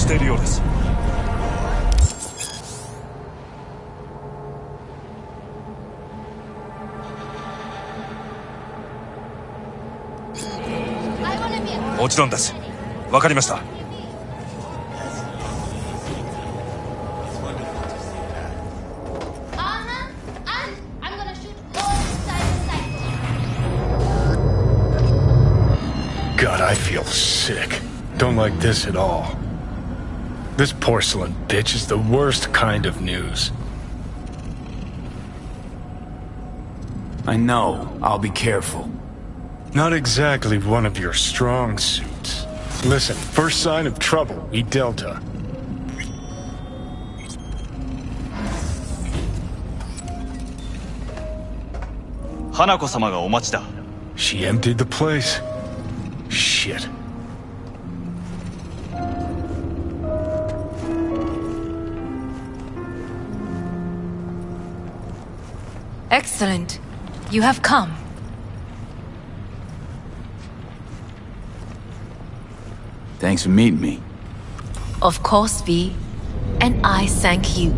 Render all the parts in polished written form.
しているようです。もちろんです。わかりました。God, I feel sick. Don't like this at all. This porcelain bitch is the worst kind of news. I know. I'll be careful. Not exactly one of your strong suits. Listen, first sign of trouble, eat Delta. Hanako-sama ga omachi da. She emptied the place? Shit. Excellent. You have come. Thanks for meeting me. Of course, V. And I thank you.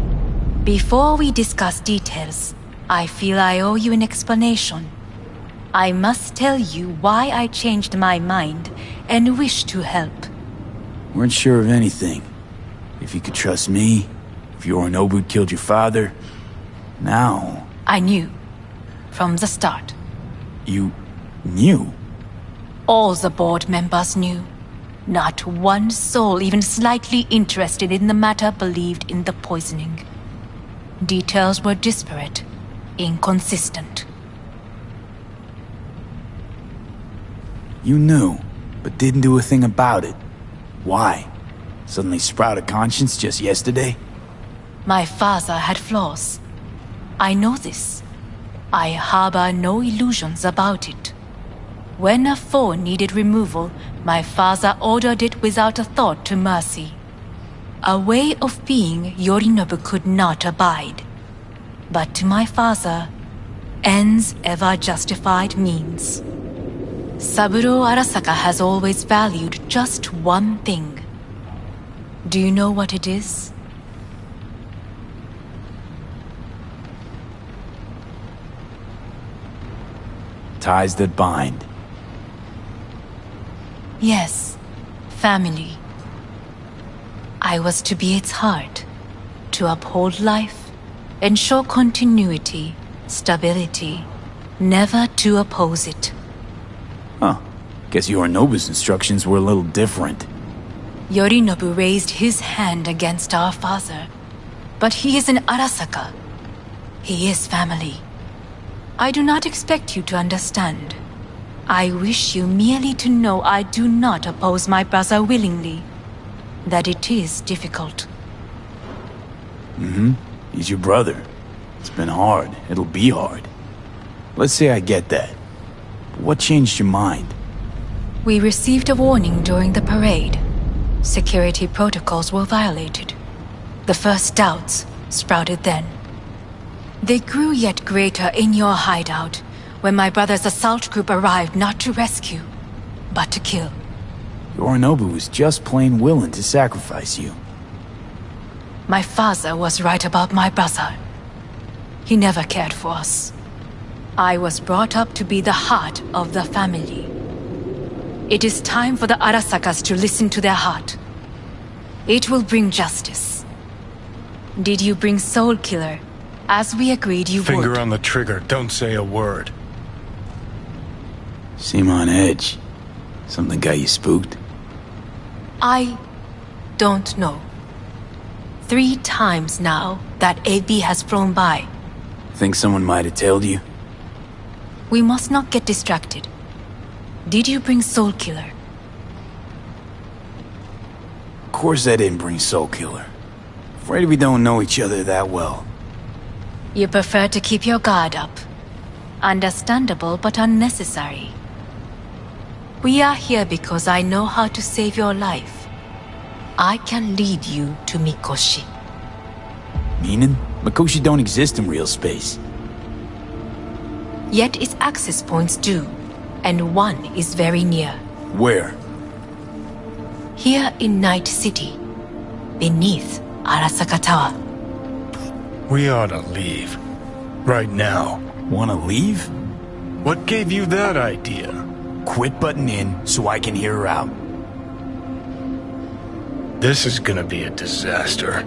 Before we discuss details, I feel I owe you an explanation. I must tell you why I changed my mind and wish to help. Weren't sure of anything. If you could trust me, if Yorinobu killed your father, now... I knew. From the start. You... knew? All the board members knew. Not one soul even slightly interested in the matter believed in the poisoning. Details were disparate, inconsistent. You knew, but didn't do a thing about it. Why? Suddenly sprout a conscience just yesterday? My father had flaws. I know this. I harbor no illusions about it. When a foe needed removal, my father ordered it without a thought to mercy. A way of being Yorinobu could not abide. But to my father, ends ever justified means. Saburo Arasaka has always valued just one thing. Do you know what it is? Ties that bind. Yes, family. I was to be its heart, to uphold life, ensure continuity, stability, never to oppose it. Huh. Guess Yorinobu's instructions were a little different. Yorinobu raised his hand against our father, but he is an Arasaka. He is family. I do not expect you to understand. I wish you merely to know I do not oppose my brother willingly. That it is difficult. He's your brother. It's been hard. It'll be hard. Let's say I get that. But what changed your mind? We received a warning during the parade. Security protocols were violated. The first doubts sprouted then. They grew yet greater in your hideout, when my brother's assault group arrived not to rescue, but to kill. Yorinobu was just plain willing to sacrifice you. My father was right about my brother. He never cared for us. I was brought up to be the heart of the family. It is time for the Arasakas to listen to their heart. It will bring justice. Did you bring Soul Killer, as we agreed you would? Finger on the trigger, don't say a word. Seem on edge. Something got you spooked? I don't know. 3 times now that AB has flown by. Think someone might have tailed you? We must not get distracted. Did you bring Soul Killer? Of course I didn't bring Soul Killer. Afraid we don't know each other that well. You prefer to keep your guard up. Understandable but unnecessary. We are here because I know how to save your life. I can lead you to Mikoshi. Meaning? Mikoshi don't exist in real space. Yet its access points do, and one is very near. Where? Here in Night City, beneath Arasaka Tower. We ought to leave. Right now. Wanna leave? What gave you that idea? Quit butting in so I can hear her out. This is gonna be a disaster.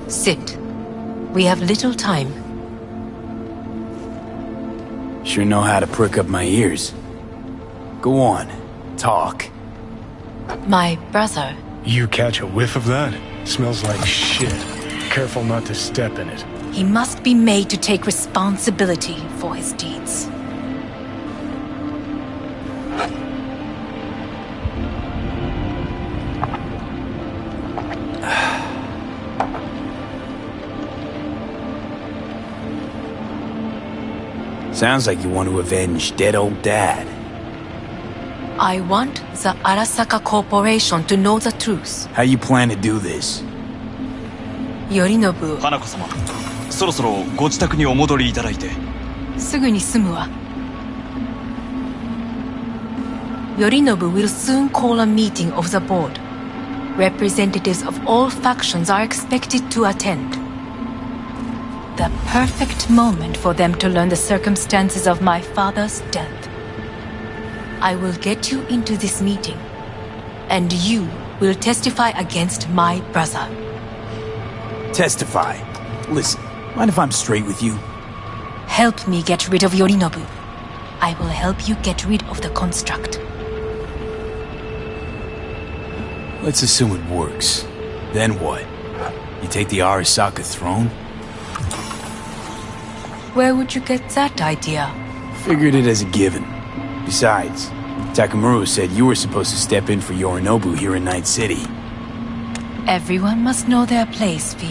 Sit. We have little time. Sure know how to prick up my ears. Go on, talk. My brother. You catch a whiff of that? Smells like shit. Careful not to step in it. He must be made to take responsibility for his deeds. Sounds like you want to avenge dead old dad. I want the Arasaka Corporation to know the truth. How you plan to do this? Yorinobu, 花子様、そろそろご自宅にお戻りいただいて。すぐに済むわ。Yorinobu will soon call a meeting of the board. Representatives of all factions are expected to attend. The perfect moment for them to learn the circumstances of my father's death. I will get you into this meeting, and you will testify against my brother. Testify. Listen, mind if I'm straight with you? Help me get rid of Yorinobu. I will help you get rid of the construct. Let's assume it works. Then what? You take the Arasaka throne? Where would you get that idea? Figured it as a given. Besides, Takamura said you were supposed to step in for Yorinobu here in Night City. Everyone must know their place, V.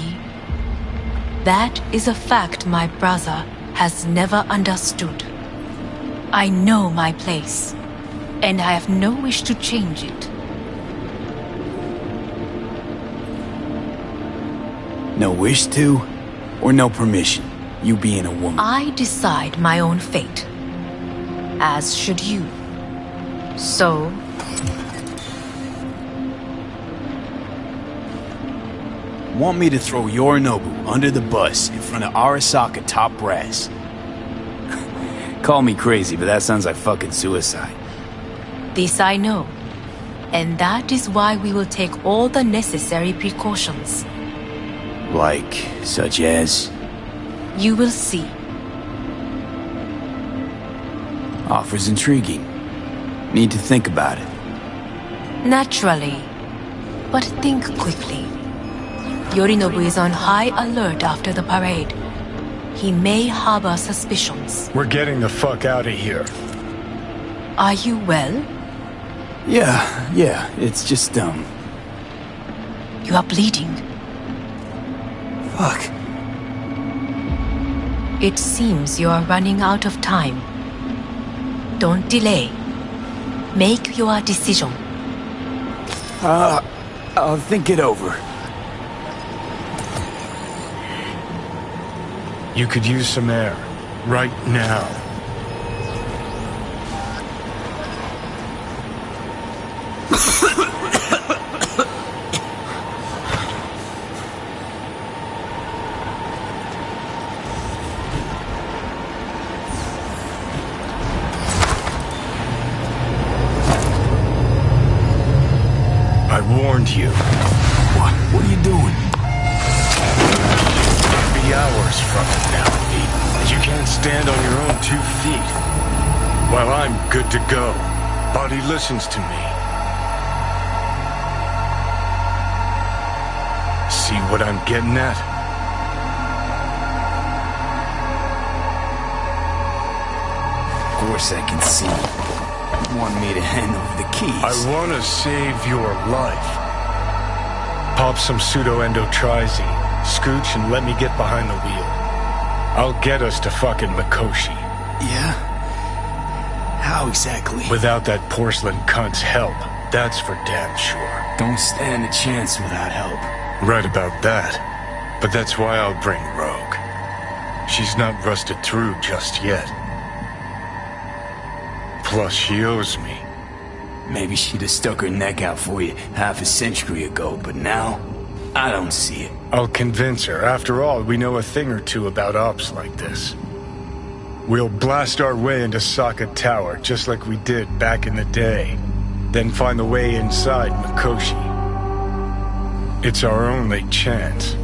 That is a fact my brother has never understood. I know my place, and I have no wish to change it. No wish to? Or no permission? You being a woman. I decide my own fate. As should you. So... Want me to throw Yorinobu under the bus in front of Arasaka top brass? Call me crazy, but that sounds like fucking suicide. This I know. And that is why we will take all the necessary precautions. Like, such as? You will see. Offers intriguing. Need to think about it. Naturally. But think quickly. Yorinobu is on high alert after the parade. He may harbor suspicions. We're getting the fuck out of here. Are you well? Yeah, it's just, You are bleeding. Fuck. It seems you are running out of time. Don't delay. Make your decision. I'll think it over. You could use some air. Right now. I warned you. What are you doing? 3 hours from it now, V. You can't stand on your own 2 feet. While I'm good to go, body listens to me. See what I'm getting at? Of course I can see. You want me to hand over the keys? I want to save your life. Pop some pseudo-endotrizine, scooch, and let me get behind the wheel. I'll get us to fucking Mikoshi. Yeah? How exactly? Without that porcelain cunt's help, that's for damn sure. Don't stand a chance without help. Right about that. But that's why I'll bring Rogue. She's not rusted through just yet. Plus, she owes me. Maybe she'd have stuck her neck out for you half a century ago, but now, I don't see it. I'll convince her. After all, we know a thing or two about ops like this. We'll blast our way into Sokka Tower, just like we did back in the day. Then find the way inside Mikoshi. It's our only chance.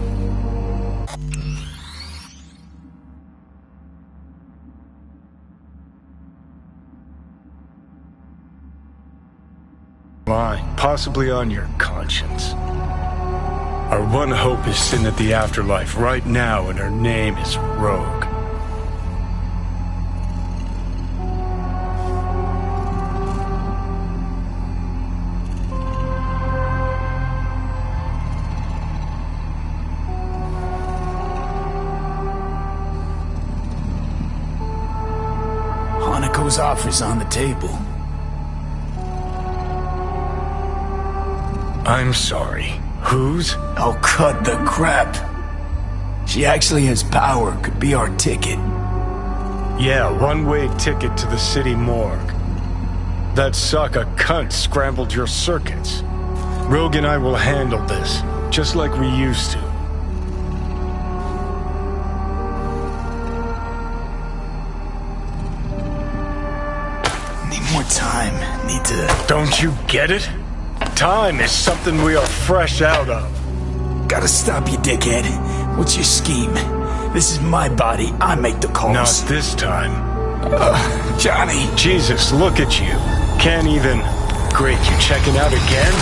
Mine, possibly on your conscience. Our one hope is sin at the afterlife right now, and her name is Rogue. Hanako's offer's on the table. I'm sorry. Whose? Oh, cut the crap. She actually has power, could be our ticket. Yeah, one-way ticket to the city morgue. That Sokka cunt scrambled your circuits. Rogue and I will handle this, just like we used to. Need more time. Need to... Don't you get it? Time is something we are fresh out of. Gotta stop you, dickhead. What's your scheme? This is my body. I make the calls. Not this time. Johnny. Jesus, look at you. Can't even... Great, you checking out again?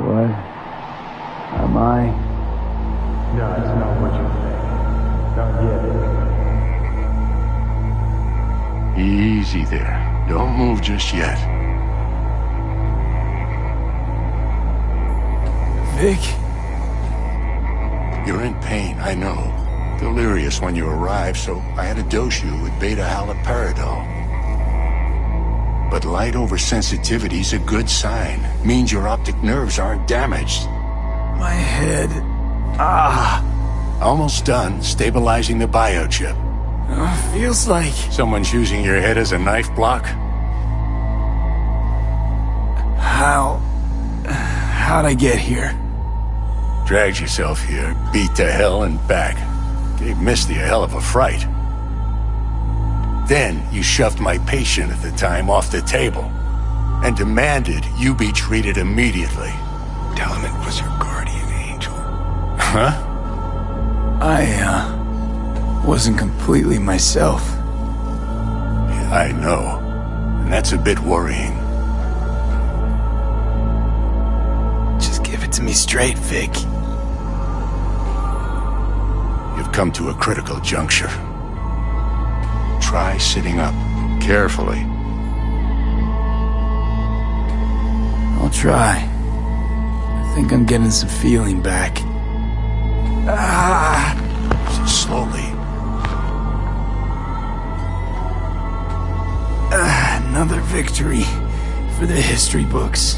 What? Am I? No, it's not what you think. Not yet. Easy there. Don't move just yet. Vic? You're in pain, I know. Delirious when you arrived, so I had to dose you with beta-haloperidol. But light oversensitivity's a good sign. Means your optic nerves aren't damaged. My head. Almost done stabilizing the biochip. Feels like... Someone's using your head as a knife block? How'd I get here? Dragged yourself here, beat to hell and back. Gave Misty a hell of a fright. Then you shoved my patient at the time off the table and demanded you be treated immediately. Tell him it was your guardian angel. Huh? I, wasn't completely myself. Yeah, I know. And that's a bit worrying. Just give it to me straight, Vic. You've come to a critical juncture. Try sitting up, carefully. I'll try. I think I'm getting some feeling back. Slowly. Another victory for the history books.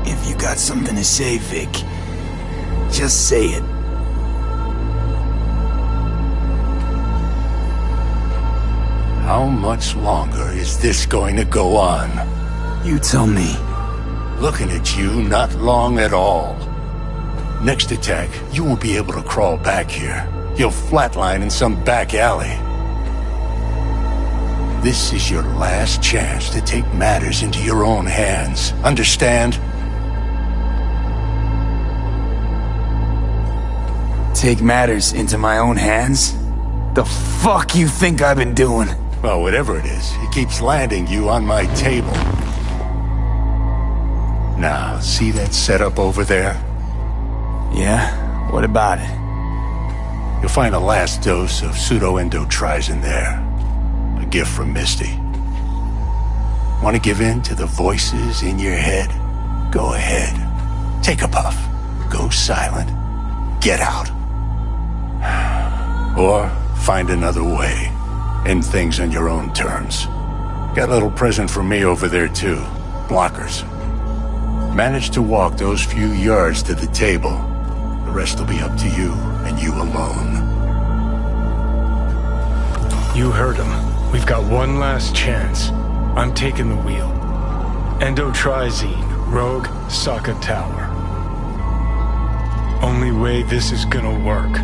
If you got something to say, Vic, just say it. How much longer is this going to go on? You tell me. Looking at you, not long at all. Next attack, you won't be able to crawl back here. You'll flatline in some back alley. This is your last chance to take matters into your own hands. Understand? Take matters into my own hands? The fuck you think I've been doing? Well, whatever it is, it keeps landing you on my table. Now, see that setup over there? Yeah? What about it? You'll find a last dose of pseudo-endotrizin there. A gift from Misty. Want to give in to the voices in your head? Go ahead. Take a puff. Go silent. Get out. Or find another way. End things on your own terms. Got a little present for me over there, too. Blockers. Manage to walk those few yards to the table. The rest will be up to you, and you alone. You heard him. We've got one last chance. I'm taking the wheel. Endotrizine, Rogue, Sokka Tower. Only way this is gonna work.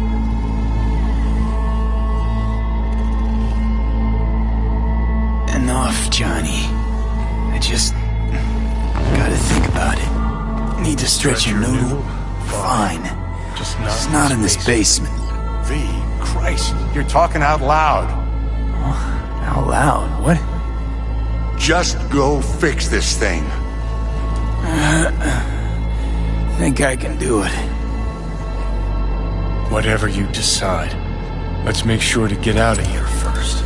Enough, Johnny. I just gotta think about it. Need to stretch your noodle? Fine. Just not in this basement. V, Christ, you're talking out loud. Out loud? What? Just go fix this thing. Think I can do it. Whatever you decide. Let's make sure to get out of here first.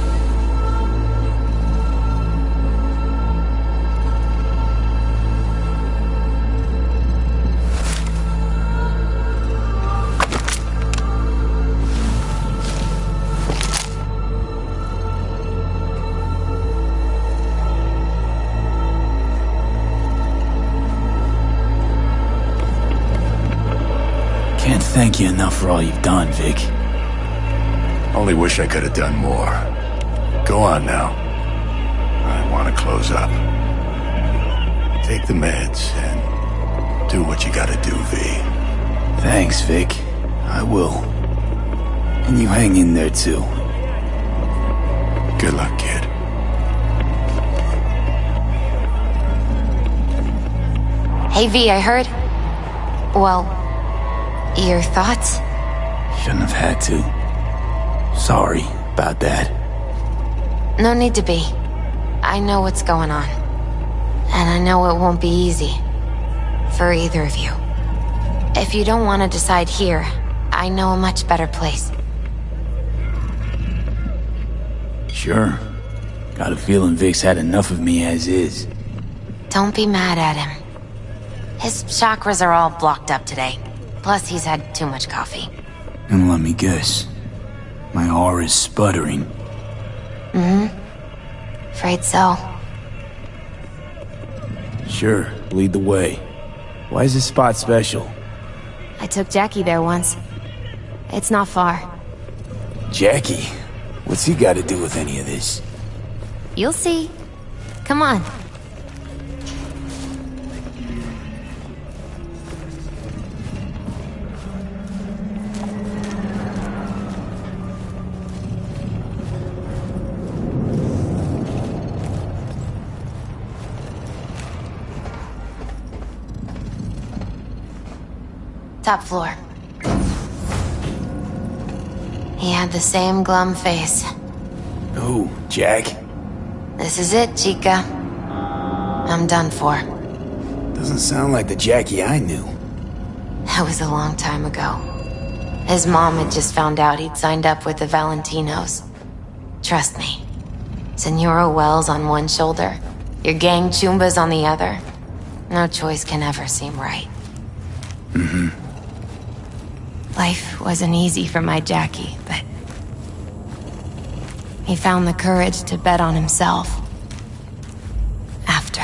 Can't thank you enough for all you've done, Vic. Only wish I could have done more. Go on now. I want to close up. Take the meds and do what you gotta do, V. Thanks, Vic. I will. And you hang in there, too. Good luck, kid. Hey, V, I heard... Well... Your thoughts? Shouldn't have had to. Sorry about that. No need to be. I know what's going on. And I know it won't be easy. For either of you. If you don't want to decide here, I know a much better place. Sure. Got a feeling Vic's had enough of me as is. Don't be mad at him. His chakras are all blocked up today. Plus, he's had too much coffee. And let me guess. My aura's sputtering. Afraid so. Sure, lead the way. Why is this spot special? I took Jackie there once. It's not far. Jackie? What's he got to do with any of this? You'll see. Come on. Top floor. He had the same glum face. Who, Jack? This is it, Chica. I'm done for. Doesn't sound like the Jackie I knew. That was a long time ago. His mom had just found out he'd signed up with the Valentinos. Trust me. Senora Wells on one shoulder, your gang Chumbas on the other. No choice can ever seem right. Life wasn't easy for my Jackie, but... he found the courage to bet on himself. After.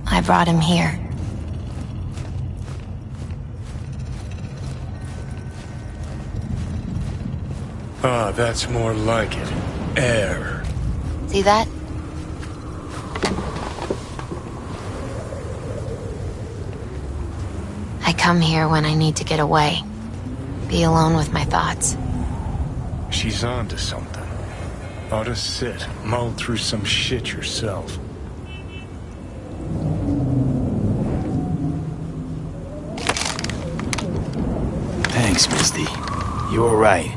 I brought him here. Ah, that's more like it. Air. See that? I come here when I need to get away. Be alone with my thoughts. She's onto something. Ought to sit, mull through some shit yourself. Thanks, Misty. You were right.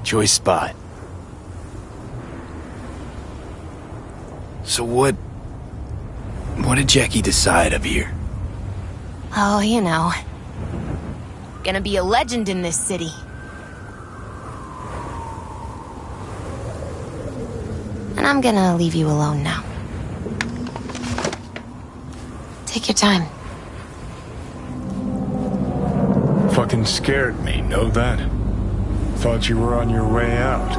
Choice spot. So what did Jackie decide of here? Oh, you know. Gonna be a legend in this city. And I'm gonna leave you alone now. Take your time. Fucking scared me, know that? Thought you were on your way out.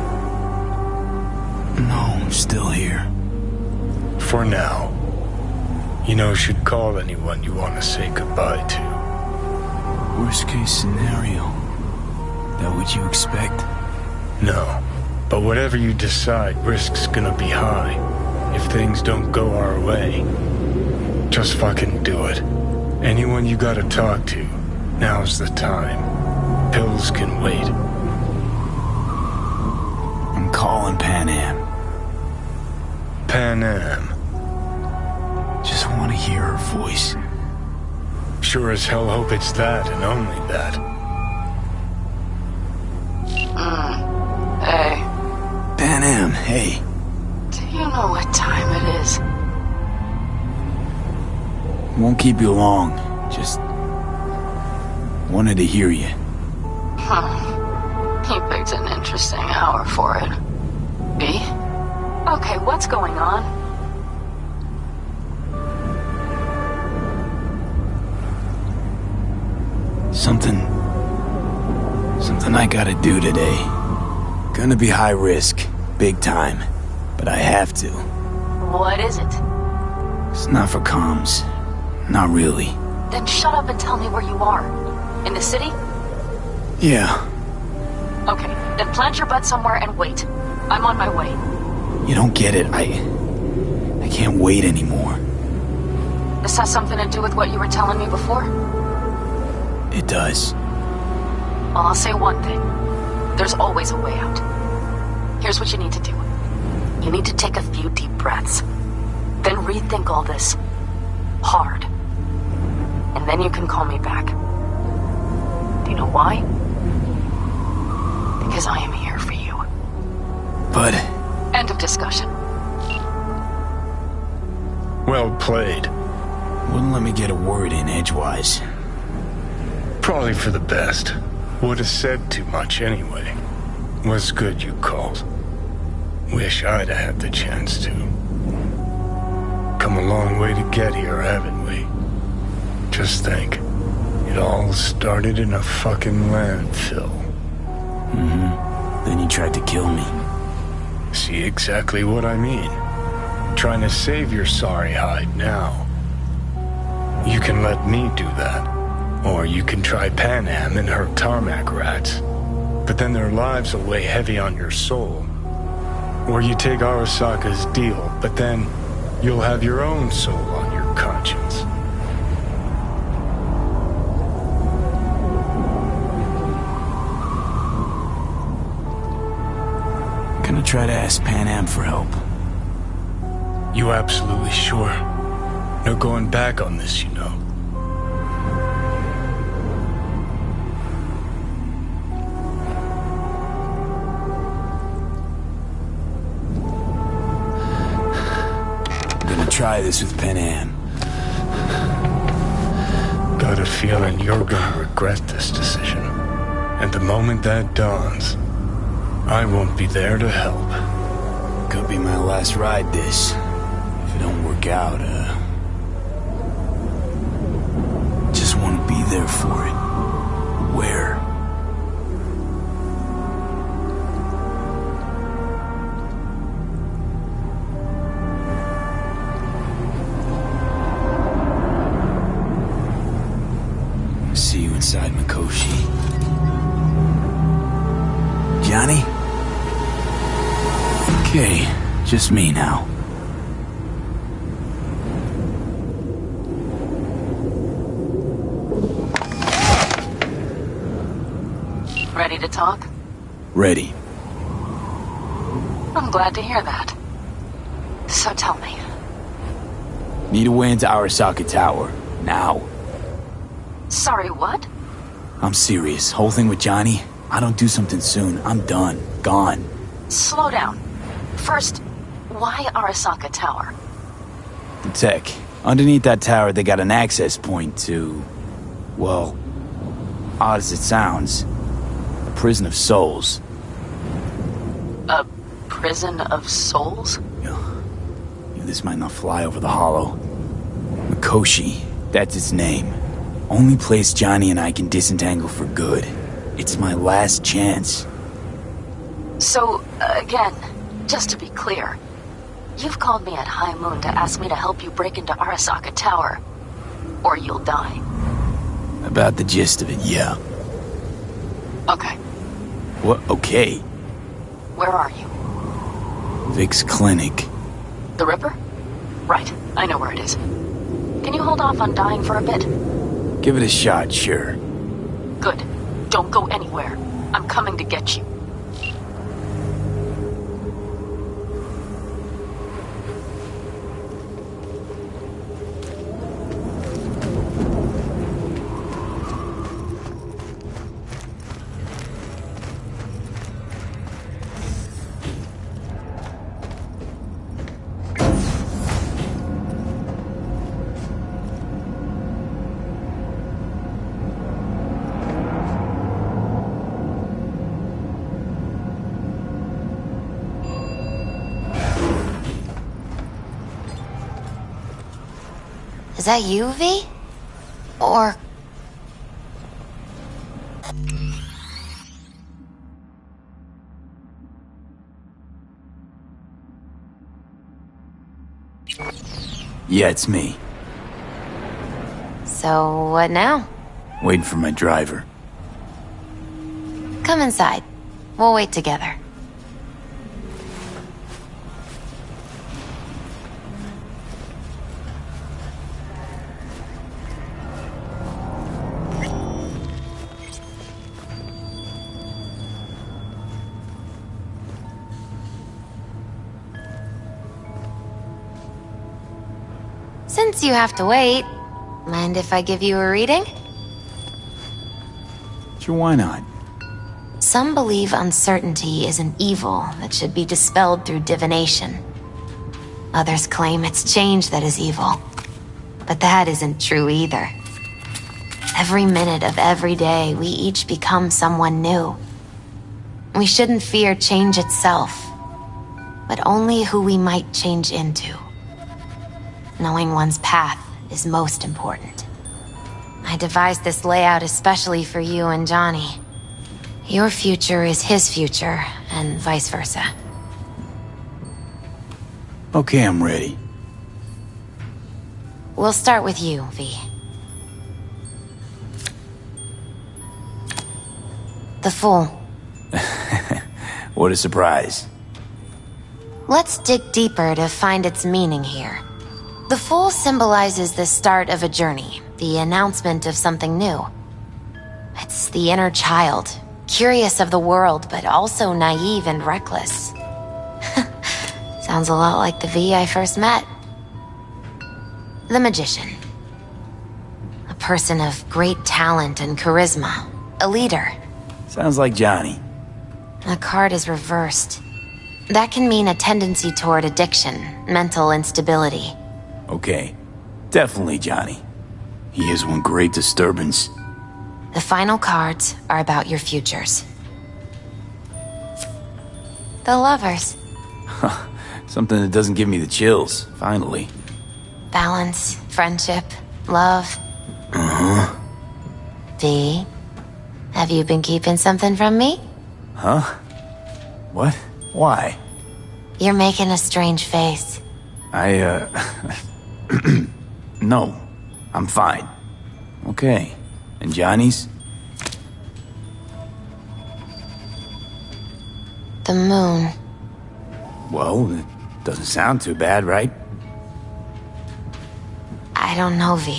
for now. You know, should call anyone you want to say goodbye to. Worst case scenario. That what you expect? No. But whatever you decide, risk's gonna be high. If things don't go our way. Just fucking do it. Anyone you gotta talk to, now's the time. Pills can wait. I'm calling Pan Am. Pan Am. Just want to hear her voice. Sure as hell hope it's that and only that. Hey. Pan Am, hey. Do you know what time it is? Won't keep you long. Just wanted to hear you. He picked an interesting hour for it. B? Okay, what's going on? Something I gotta do today. Gonna be high risk, big time, but I have to. What is it? It's not for comms. Not really. Then shut up and tell me where you are. In the city? Yeah. Okay, then plant your butt somewhere and wait. I'm on my way. You don't get it. I can't wait anymore. This has something to do with what you were telling me before? It does. Well, I'll say one thing. There's always a way out. Here's what you need to do. You need to take a few deep breaths. Then rethink all this. Hard. And then you can call me back. Do you know why? Because I am here for you. But... End of discussion. Well played. wouldn't let me get a word in edgewise. Probably for the best. Would have said too much anyway. Was good you called. Wish I'd have had the chance to. Come a long way to get here, haven't we? Just think. It all started in a fucking landfill. Mm-hmm. Then he tried to kill me. See exactly what I mean. Trying to save your sorry hide now. You can let me do that. Or you can try Pan Am and her tarmac rats. But then their lives will weigh heavy on your soul. Or you take Arasaka's deal, but then you'll have your own soul on your conscience. Gonna try to ask Pan Am for help. You absolutely sure? No going back on this, you know. Try this with Pan Am. Got a feeling you're gonna regret this decision. And the moment that dawns, I won't be there to help. Could be my last ride this. If it don't work out, just want to be there for it. Where? See you inside Mikoshi. Johnny? Okay, just me now. Ready to talk? Ready. I'm glad to hear that. So tell me. Need a way into Arasaka Tower. Now. Sorry, what? I'm serious. Whole thing with Johnny, I don't do something soon, I'm done. Gone. Slow down. First, why Arasaka Tower? The tech. Underneath that tower, they got an access point to... well, odd as it sounds, a prison of souls. A prison of souls? This might not fly over the hollow. Mikoshi, that's its name. Only place Johnny and I can disentangle for good. It's my last chance. So, again, just to be clear, You've called me at high moon to ask me to help you break into Arasaka Tower. Or you'll die. About the gist of it, yeah. Okay. What? Okay. Where are you? Vic's clinic. The Ripper? Right. I know where it is. Can you hold off on dying for a bit? Give it a shot, sure. Good. Don't go anywhere. I'm coming to get you. Is that you, V? Or... Yeah, it's me. So, what now? Waiting for my driver. Come inside. We'll wait together. Since you have to wait, mind if I give you a reading? Sure, why not? Some believe uncertainty is an evil that should be dispelled through divination. Others claim it's change that is evil. But that isn't true either. Every minute of every day, we each become someone new. We shouldn't fear change itself, but only who we might change into. Knowing one's path is most important. I devised this layout especially for you and Johnny. Your future is his future, and vice versa. Okay, I'm ready. We'll start with you, V. The Fool. What a surprise. Let's dig deeper to find its meaning here. The Fool symbolizes the start of a journey, the announcement of something new. It's the inner child, curious of the world, but also naive and reckless. Sounds a lot like the V I first met. The Magician. A person of great talent and charisma. A leader. Sounds like Johnny. The card is reversed. That can mean a tendency toward addiction, mental instability. Okay, definitely Johnny. He is one great disturbance. The final cards are about your futures. The Lovers. Something that doesn't give me the chills, finally. Balance, friendship, love. Uh-huh. V, have you been keeping something from me? Huh? What? Why? You're making a strange face. No, I'm fine. Okay, and Johnny's? The moon. Well, it doesn't sound too bad, right? I don't know, V.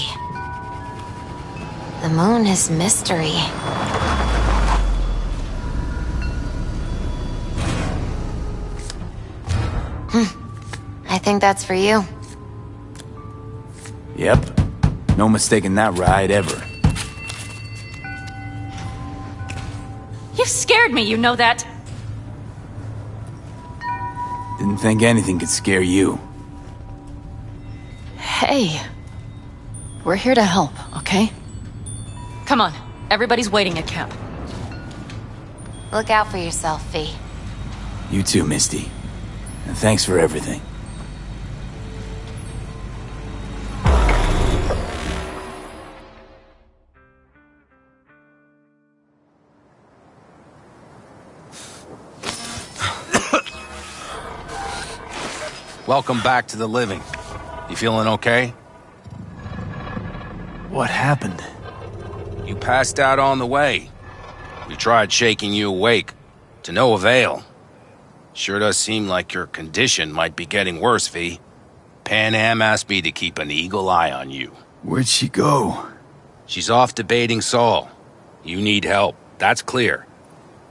The moon is mystery. I think that's for you. Yep. No mistaking that ride ever. You scared me, you know that? Didn't think anything could scare you. Hey. We're here to help, okay? Come on, everybody's waiting at camp. Look out for yourself, V. You too, Misty. And thanks for everything. Welcome back to the living. You feeling okay? What happened? You passed out on the way. We tried shaking you awake. To no avail. Sure does seem like your condition might be getting worse, V. Pan Am asked me to keep an eagle eye on you. Where'd she go? She's off debating Saul. You need help, that's clear.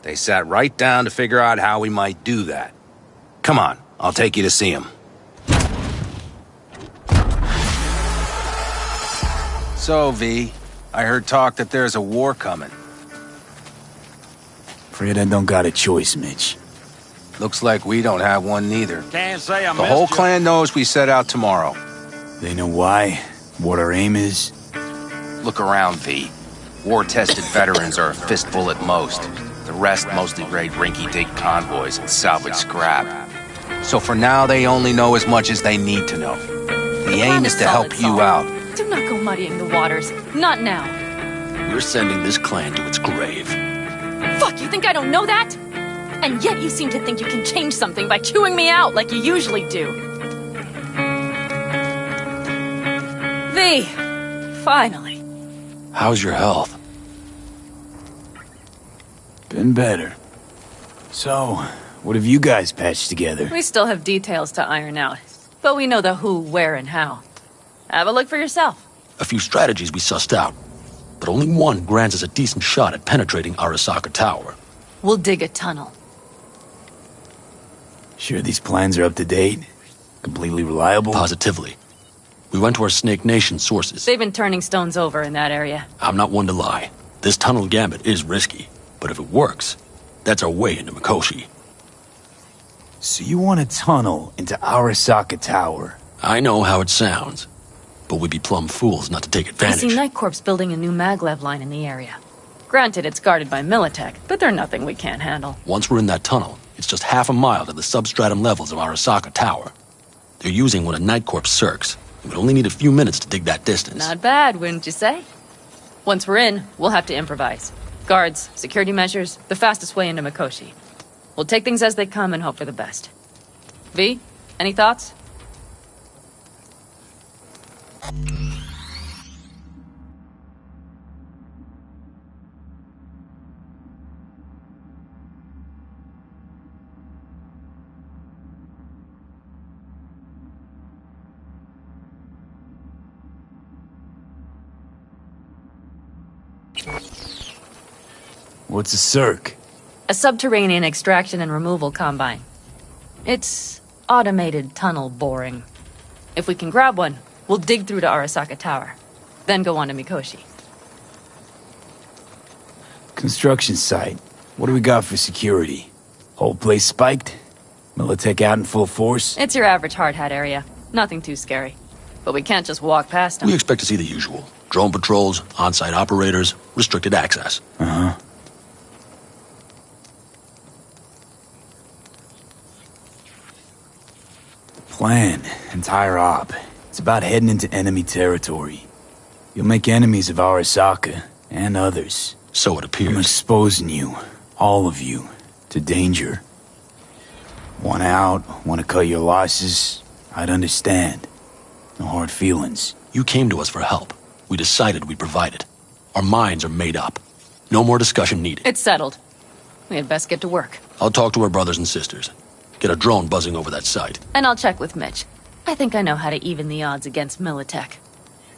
They sat right down to figure out how we might do that. Come on, I'll take you to see him. So, V, I heard talk that there's a war coming. Afraid I don't got a choice, Mitch. Looks like we don't have one neither. Can't say I The whole missed you. clan knows we set out tomorrow. They know why, what our aim is. Look around, V. War-tested veterans are a fistful at most. The rest mostly raid rinky-dink convoys and salvage scrap. So for now, they only know as much as they need to know. The aim is to help you out. Do not go muddying the waters. Not now. We're sending this clan to its grave. Fuck, you think I don't know that? And yet you seem to think you can change something by chewing me out like you usually do. V, finally. How's your health? Been better. So, what have you guys patched together? We still have details to iron out, but we know the who, where, and how. Have a look for yourself. A few strategies we sussed out, but only one grants us a decent shot at penetrating Arasaka Tower. We'll dig a tunnel. Sure these plans are up to date? Completely reliable? Positively. We went to our Snake Nation sources. They've been turning stones over in that area. I'm not one to lie. This tunnel gambit is risky, but if it works, that's our way into Mikoshi. So you want a tunnel into Arasaka Tower? I know how it sounds, but we'd be plumb fools not to take I advantage. see Night Corp's building a new maglev line in the area. Granted, it's guarded by Militech, but they're nothing we can't handle. Once we're in that tunnel, it's just half a mile to the substratum levels of Arasaka Tower. They're using one of Night Corp's circs. It would only need a few minutes to dig that distance. Not bad, wouldn't you say? Once we're in, we'll have to improvise. Guards, security measures, the fastest way into Mikoshi. We'll take things as they come and hope for the best. V, any thoughts? What's a circ? A subterranean extraction and removal combine. It's automated tunnel boring. If we can grab one, we'll dig through to Arasaka Tower, then go on to Mikoshi. Construction site. What do we got for security? Whole place spiked? Militech out in full force? It's your average hard hat area. Nothing too scary. But we can't just walk past them. We expect to see the usual. Drone patrols, on-site operators, restricted access. Uh-huh. Plan, entire op. It's about heading into enemy territory. You'll make enemies of Arasaka, and others. So it I'm appears. exposing you, all of you, to danger. Want out, want to cut your losses, I'd understand. No hard feelings. You came to us for help. We decided we'd provide it. Our minds are made up. No more discussion needed. It's settled. We had best get to work. I'll talk to our brothers and sisters. Get a drone buzzing over that site. And I'll check with Mitch. I think I know how to even the odds against Militech.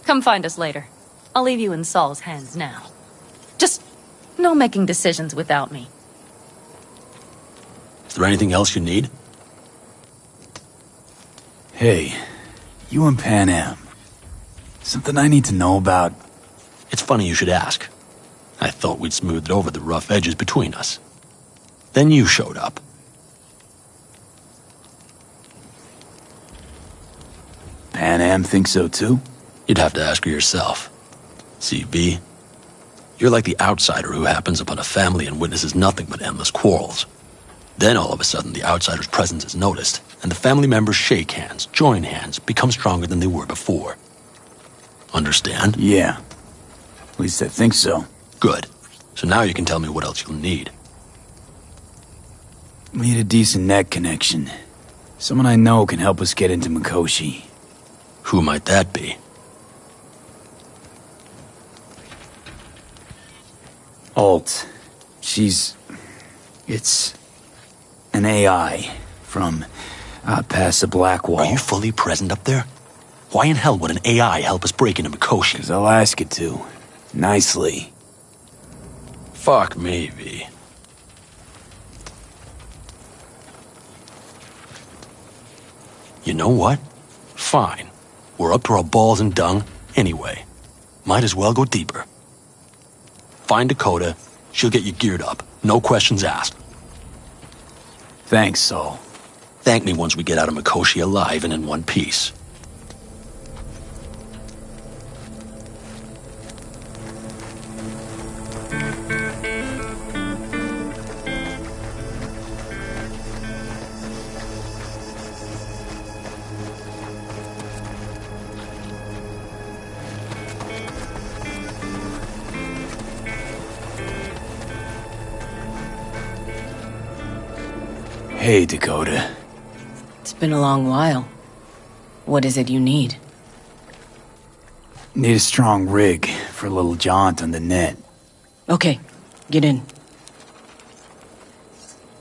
Come find us later. I'll leave you in Saul's hands now. Just no making decisions without me. Is there anything else you need? Hey, you and Pan Am. Something I need to know about? It's funny you should ask. I thought we'd smoothed over the rough edges between us. Then you showed up. Pan Am thinks so too? You'd have to ask her yourself. See, V, you're like the outsider who happens upon a family and witnesses nothing but endless quarrels. Then all of a sudden the outsider's presence is noticed, and the family members shake hands, join hands, become stronger than they were before. Understand? Yeah. At least I think so. Good. So now you can tell me what else you'll need. We need a decent net connection. Someone I know can help us get into Mikoshi. Who might that be? Alt. It's an AI from past the Black Wall. Are you fully present up there? Why in hell would an AI help us break into Mikoshi? 'Cause I'll ask it to. Nicely. Fuck me, V. You know what? Fine. We're up to our balls in dung anyway. Might as well go deeper. Find Dakota. She'll get you geared up. No questions asked. Thanks, Saul. Thank me once we get out of Mikoshi alive and in one piece. Hey, Dakota. It's been a long while. What is it you need? Need a strong rig for a little jaunt on the net. Okay, get in.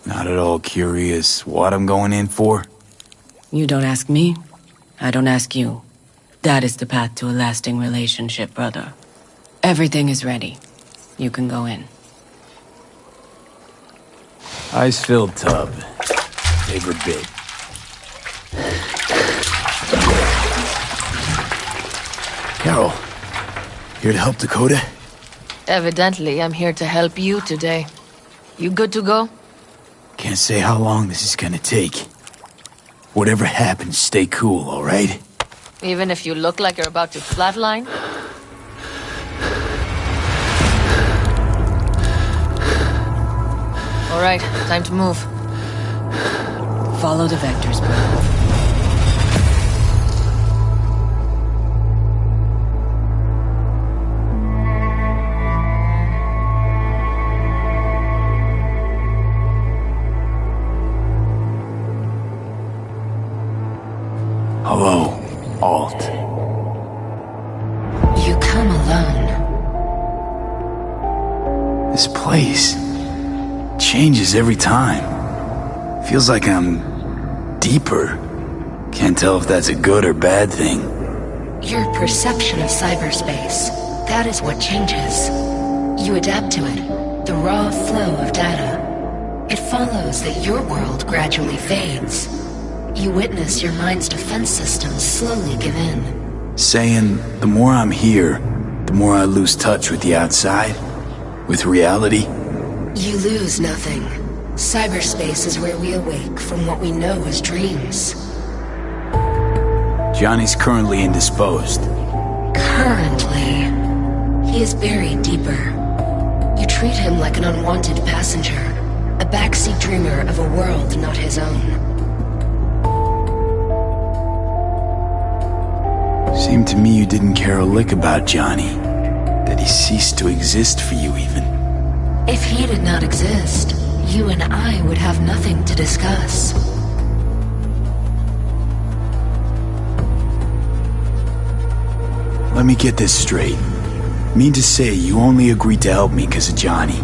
Not at all curious what I'm going in for? You don't ask me, I don't ask you. That is the path to a lasting relationship, brother. Everything is ready. You can go in. Ice-filled tub. Favorite bit. Carol, here to help Dakota? Evidently, I'm here to help you today. You good to go? Can't say how long this is gonna take. Whatever happens, stay cool, alright? Even if you look like you're about to flatline? Alright, time to move. Follow the vectors, bro. Hello, Alt. You come alone. This place changes every time. Feels like I'm deeper. Can't tell if that's a good or bad thing. Your perception of cyberspace, that is what changes. You adapt to it, the raw flow of data. It follows that your world gradually fades. You witness your mind's defense systems slowly give in. Saying the more I'm here, the more I lose touch with the outside, with reality. You lose nothing. Cyberspace is where we awake from what we know as dreams. Johnny's currently indisposed. Currently, he is buried deeper. You treat him like an unwanted passenger, a backseat dreamer of a world not his own. Seemed to me you didn't care a lick about Johnny. That he ceased to exist for you, even. If he did not exist, you and I would have nothing to discuss. Let me get this straight. Mean to say you only agreed to help me because of Johnny.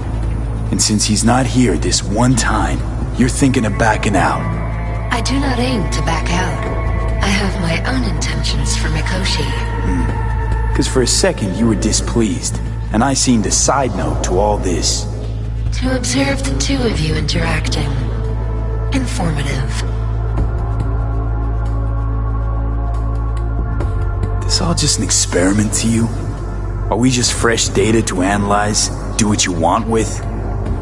And since he's not here this one time, you're thinking of backing out. I do not aim to back out. I have my own intentions for Mikoshi. Because for a second you were displeased, and I seemed a side note to all this. To observe the two of you interacting. Informative. This all just an experiment to you? Are we just fresh data to analyze, do what you want with?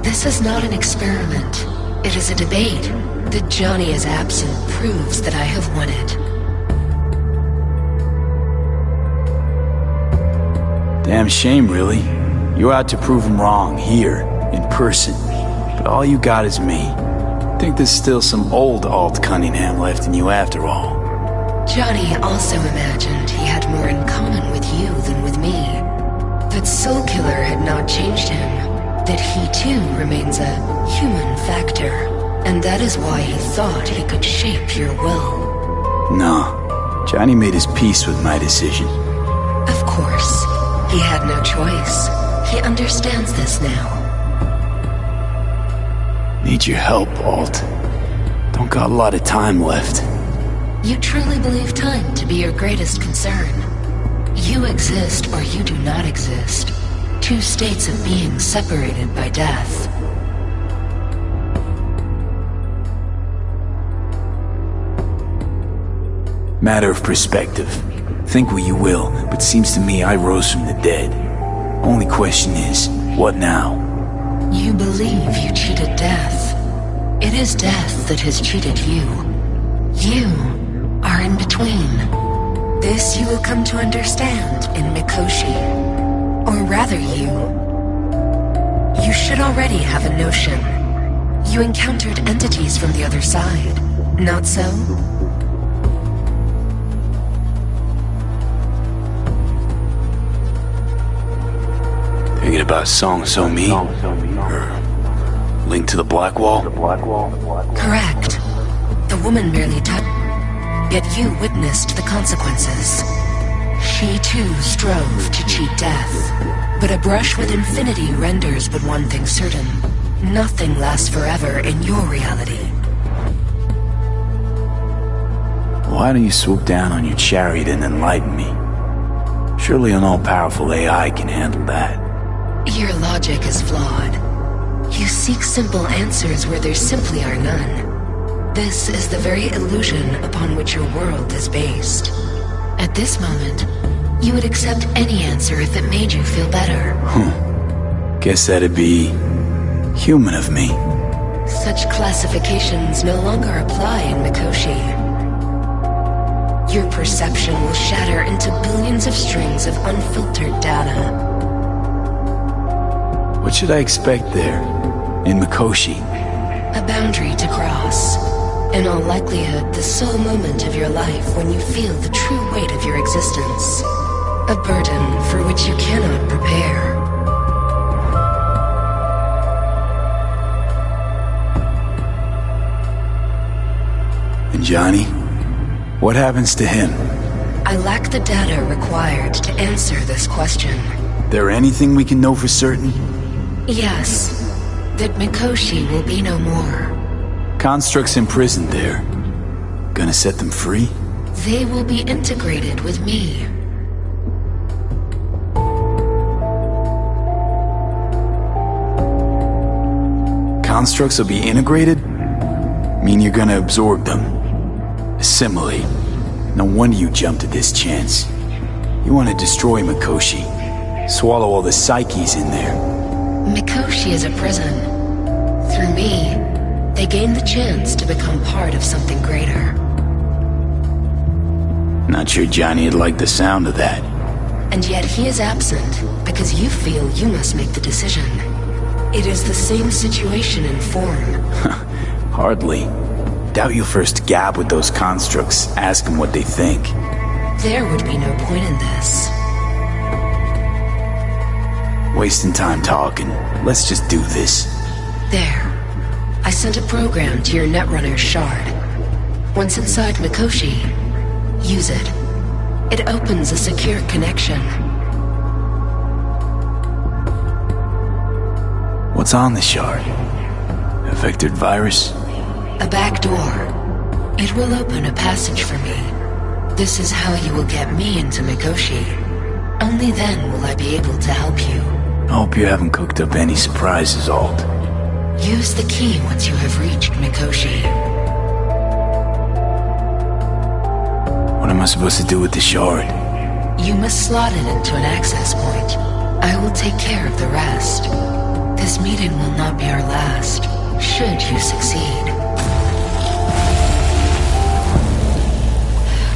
This is not an experiment. It is a debate. That Johnny is absent proves that I have won it. Damn shame, really. You're out to prove him wrong, here, in person. But all you got is me. Think there's still some old Alt Cunningham left in you after all. Johnny also imagined he had more in common with you than with me. That Soulkiller had not changed him. That he too remains a human factor. And that is why he thought he could shape your will. No. Johnny made his peace with my decision. Of course. He had no choice. He understands this now. Need your help, Alt. Don't got a lot of time left. You truly believe time to be your greatest concern. You exist or you do not exist. Two states of being separated by death. Matter of perspective. Think what you will, but seems to me I rose from the dead. Only question is, what now? You believe you cheated death. It is death that has cheated you. You are in between. This you will come to understand in Mikoshi. Or rather you should already have a notion. You encountered entities from the other side, not so? Thinking about Song So Mi? Or Link to the Black Wall? Correct. The woman merely touched, yet you witnessed the consequences. She too strove to cheat death. But a brush with infinity renders but one thing certain. Nothing lasts forever in your reality. Why don't you swoop down on your chariot and enlighten me? Surely an all-powerful AI can handle that. Your logic is flawed. You seek simple answers where there simply are none. This is the very illusion upon which your world is based. At this moment, you would accept any answer if it made you feel better. Guess that'd be human of me. Such classifications no longer apply in Mikoshi. Your perception will shatter into billions of strings of unfiltered data. What should I expect there, in Mikoshi? A boundary to cross. In all likelihood, the sole moment of your life when you feel the true weight of your existence. A burden for which you cannot prepare. And Johnny? What happens to him? I lack the data required to answer this question. There anything we can know for certain? Yes, that Mikoshi will be no more. Constructs imprisoned there. Gonna set them free? They will be integrated with me. Constructs will be integrated? Mean you're gonna absorb them? Assimilate. No wonder you jumped at this chance. You want to destroy Mikoshi. Swallow all the psyches in there. Mikoshi is a prison. Through me, they gain the chance to become part of something greater. Not sure Johnny would like the sound of that. And yet he is absent because you feel you must make the decision. It is the same situation in form. Hardly. Doubt you'll first gab with those constructs, ask them what they think. There would be no point in this. Wasting time talking. Let's just do this. There. I sent a program to your Netrunner shard. Once inside Mikoshi, use it. It opens a secure connection. What's on the shard? A vectored virus? A back door. It will open a passage for me. This is how you will get me into Mikoshi. Only then will I be able to help you. I hope you haven't cooked up any surprises, Alt. Use the key once you have reached Mikoshi. What am I supposed to do with the shard? You must slot it into an access point. I will take care of the rest. This meeting will not be our last, should you succeed.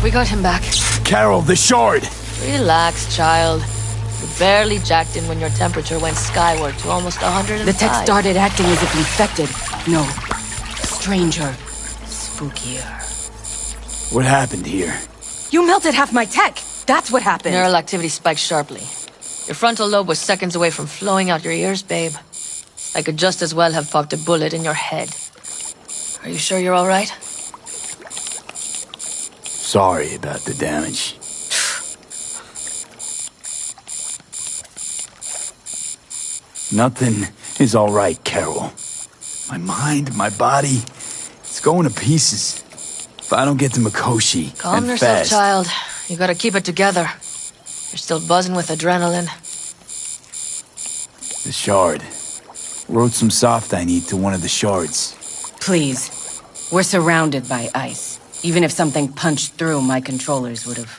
We got him back. Carol, the shard! Relax, child. You barely jacked in when your temperature went skyward to almost 105. The tech started acting as if infected. No. Stranger. Spookier. What happened here? You melted half my tech! That's what happened! Neural activity spiked sharply. Your frontal lobe was seconds away from flowing out your ears, babe. I could just as well have popped a bullet in your head. Are you sure you're all right? Sorry about the damage. Nothing is all right, Carol. My mind, my body, it's going to pieces. If I don't get to Mikoshi, Calm and yourself, fast, child. You gotta keep it together. You're still buzzing with adrenaline. The shard. Wrote some soft I need to one of the shards. Please. We're surrounded by ice. Even if something punched through, my controllers would have...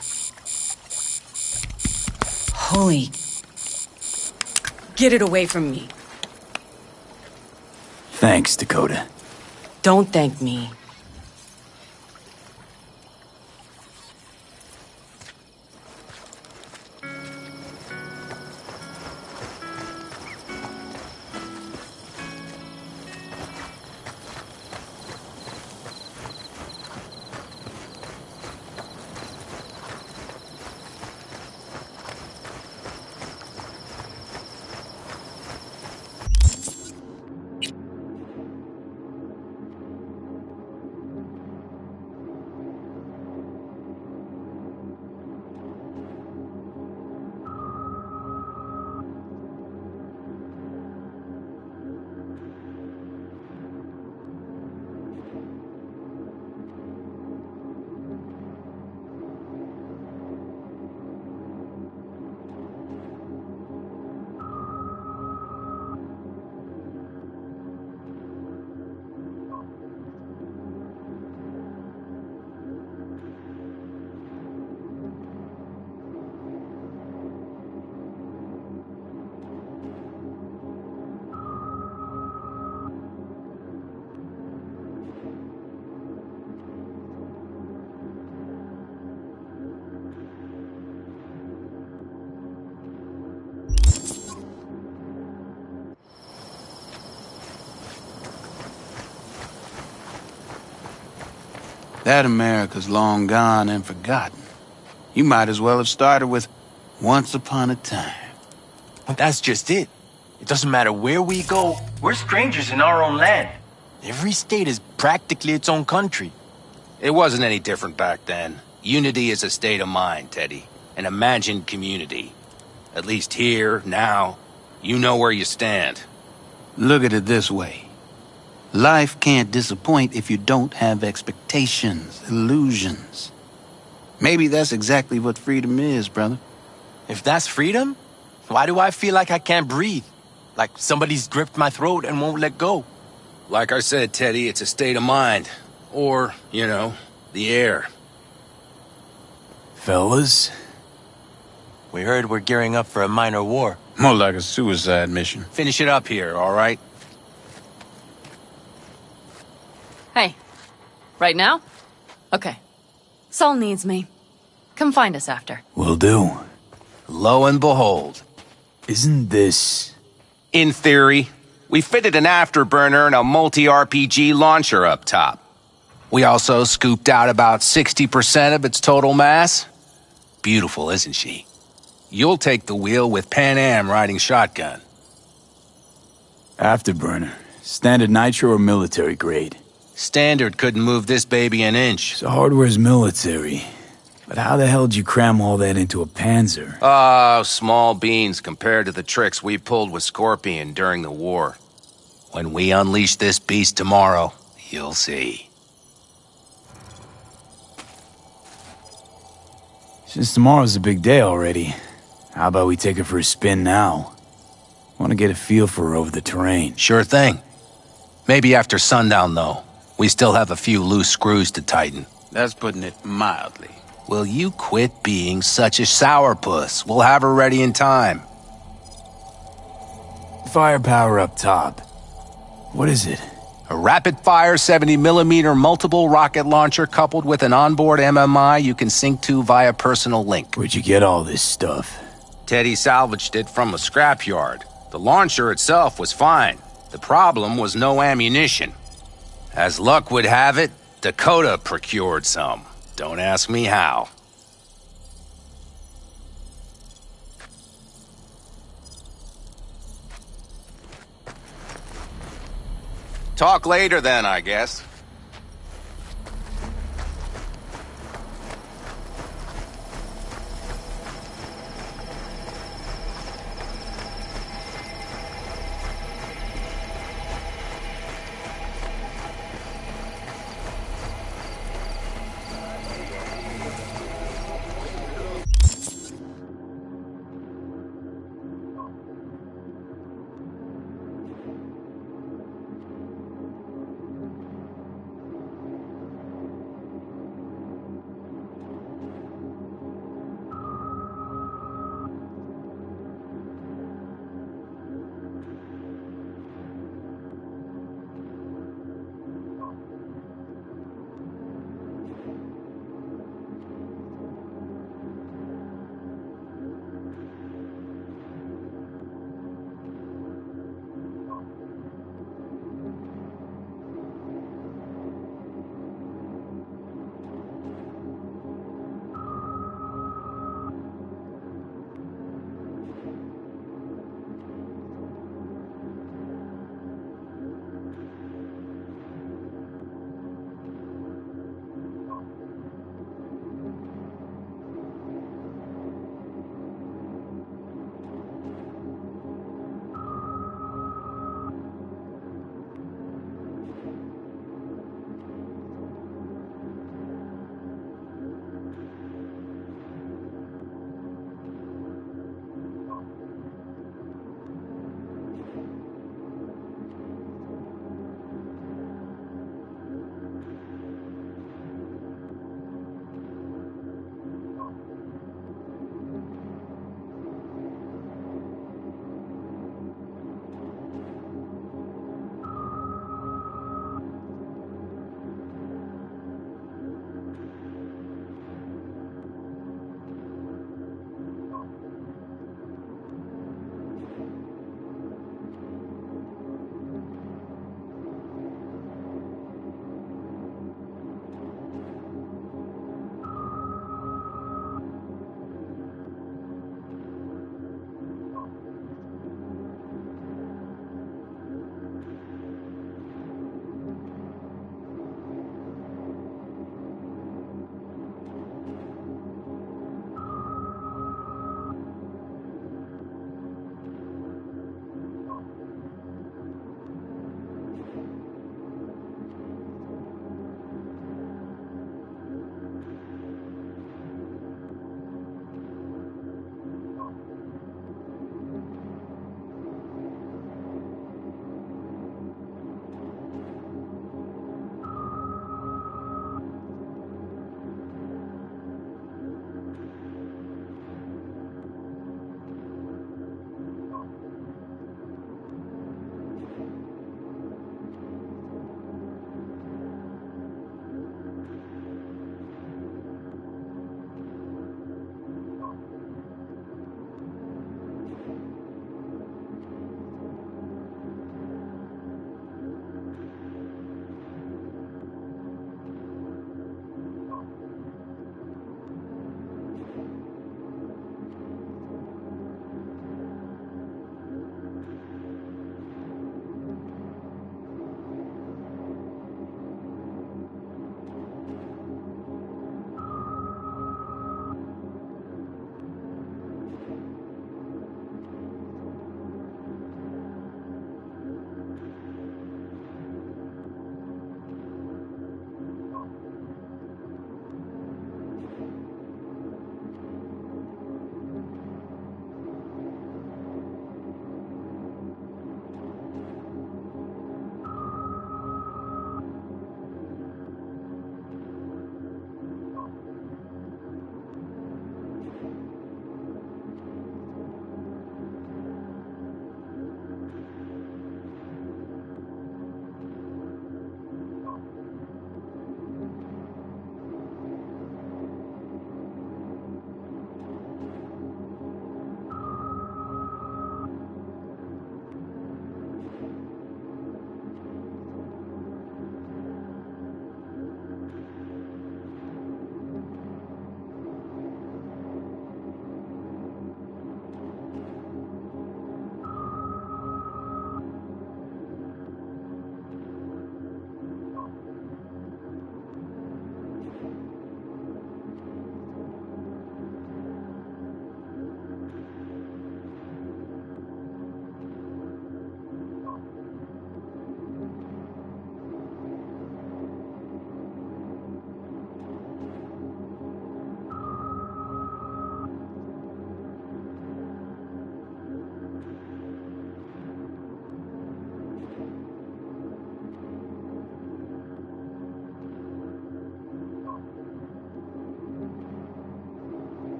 Holy... Get it away from me. Thanks, Dakota. Don't thank me. That America's long gone and forgotten. You might as well have started with Once Upon a Time. But that's just it. It doesn't matter where we go, we're strangers in our own land. Every state is practically its own country. It wasn't any different back then. Unity is a state of mind, Teddy. An imagined community. At least here, now, you know where you stand. Look at it this way. Life can't disappoint if you don't have expectations, illusions. Maybe that's exactly what freedom is, brother. If that's freedom, why do I feel like I can't breathe? Like somebody's gripped my throat and won't let go? Like I said, Teddy, it's a state of mind. Or, you know, the air. Fellas? We heard we're gearing up for a minor war. More like a suicide mission. Finish it up here, all right? Hey. Right now? Okay. Saul needs me. Come find us after. Will do. Lo and behold. Isn't this... In theory, we fitted an afterburner and a multi-RPG launcher up top. We also scooped out about 60% of its total mass. Beautiful, isn't she? You'll take the wheel with Pan Am riding shotgun. Afterburner. Standard nitro or military grade? Standard couldn't move this baby an inch. So hardware's military. But how the hell did you cram all that into a Panzer? Oh, small beans compared to the tricks we pulled with Scorpion during the war. When we unleash this beast tomorrow, you'll see. Since tomorrow's a big day already, how about we take it for a spin now? Want to get a feel for her over the terrain. Sure thing. Maybe after sundown, though. We still have a few loose screws to tighten. That's putting it mildly. Will you quit being such a sourpuss? We'll have her ready in time. Firepower up top. What is it? A rapid-fire 70mm multiple rocket launcher coupled with an onboard MMI you can sync to via personal link. Where'd you get all this stuff? Teddy salvaged it from a scrapyard. The launcher itself was fine. The problem was no ammunition. As luck would have it, Dakota procured some. Don't ask me how. Talk later then, I guess.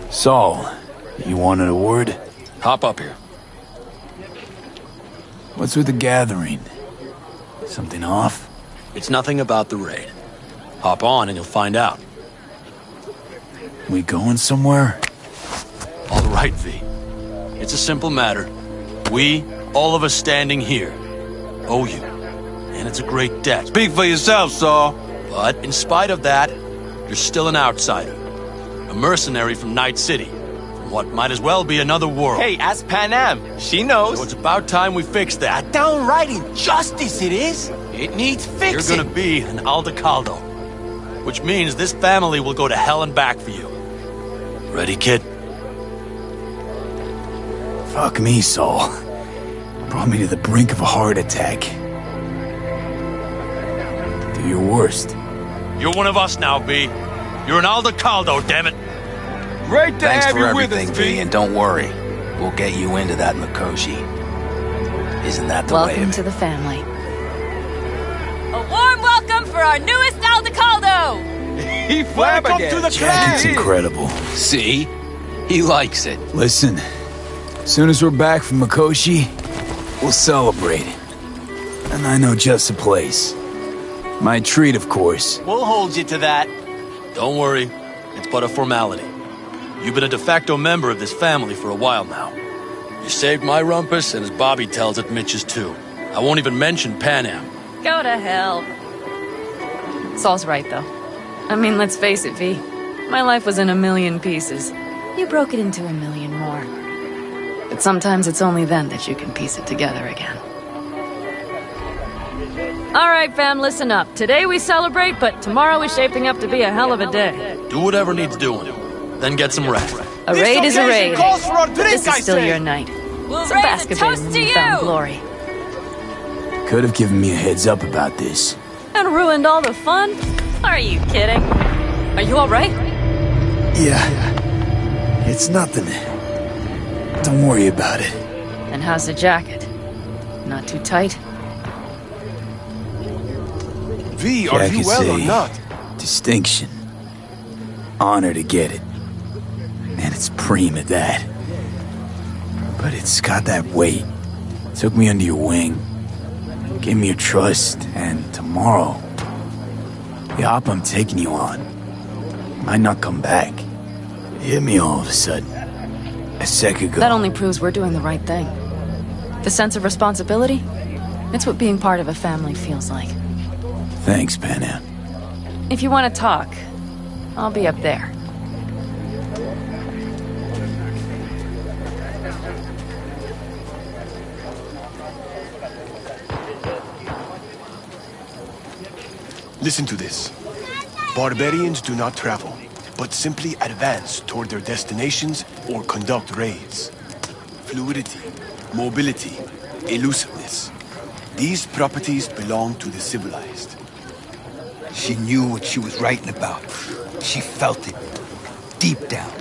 Saul, you wanted a word? Hop up here. What's with the gathering? Something off? It's nothing about the raid. Hop on and you'll find out. We going somewhere? All right, V. It's a simple matter. We, all of us standing here, owe you. And it's a great debt. Speak for yourself, Saul. But in spite of that, you're still an outsider. A mercenary from Night City. From what might as well be another world. Hey, ask Panam. She knows. So it's about time we fix that. A downright injustice it is. It needs fixing. You're gonna be an Aldecaldo. Which means this family will go to hell and back for you. Ready, kid? Fuck me, Saul. Brought me to the brink of a heart attack. Do your worst. You're one of us now, V. You're an Aldecaldo, damn it. Great to Thanks have for you with everything, us, V, and don't worry. We'll get you into that Mikoshi. Isn't that the way Welcome of to it? the family. A warm welcome for our newest Aldecaldo! He flabbergasted. To the Jacket's incredible. See? He likes it. Listen, as soon as we're back from Mikoshi, we'll celebrate. And I know just a place. My treat, of course. We'll hold you to that. Don't worry. It's but a formality. You've been a de facto member of this family for a while now. You saved my rumpus, and as Bobby tells it, Mitch's too. I won't even mention Panam. Go to hell. Saul's right, though. I mean, let's face it, V. My life was in a million pieces. You broke it into a million more. But sometimes it's only then that you can piece it together again. Alright, fam, listen up. Today we celebrate, but tomorrow is shaping up to be a hell of a day. Do whatever needs doing. Then get some rest. A raid is a raid. Calls for a drink, This is still I say. your night. We'll Some raise a basketball toast when to we found you! glory. Could have given me a heads up about this. And ruined all the fun? Are you kidding? Are you alright? Yeah. It's nothing. Don't worry about it. And how's the jacket? Not too tight? V, are you well or not? Distinction. Honor to get it. And it's preem at that. But it's got that weight. Took me under your wing. Gave me your trust. And tomorrow, the op I'm taking you on might not come back. It hit me all of a sudden. A sec ago. That only proves we're doing the right thing. The sense of responsibility? It's what being part of a family feels like. Thanks, Panam. If you want to talk, I'll be up there. Listen to this. Barbarians do not travel, but simply advance toward their destinations or conduct raids. Fluidity, mobility, elusiveness. These properties belong to the civilized. She knew what she was writing about. She felt it. Deep down.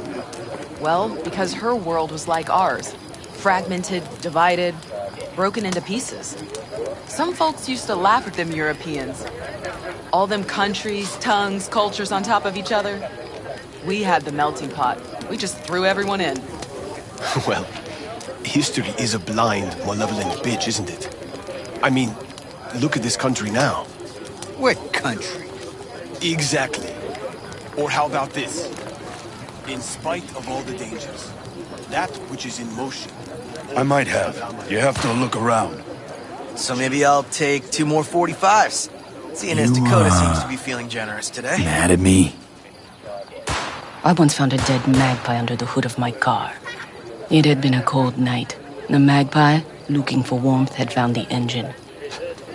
Well, because her world was like ours. Fragmented, divided, broken into pieces. Some folks used to laugh at them Europeans. All them countries, tongues, cultures on top of each other. We had the melting pot. We just threw everyone in. Well, history is a blind, malevolent bitch, isn't it? I mean, look at this country now. What country? Exactly. Or how about this? In spite of all the dangers, that which is in motion... I might have. You have to look around. So maybe I'll take 2 more 45s. Seeing as Dakota seems to be feeling generous today. Mad at me? I once found a dead magpie under the hood of my car. It had been a cold night. The magpie, looking for warmth, had found the engine.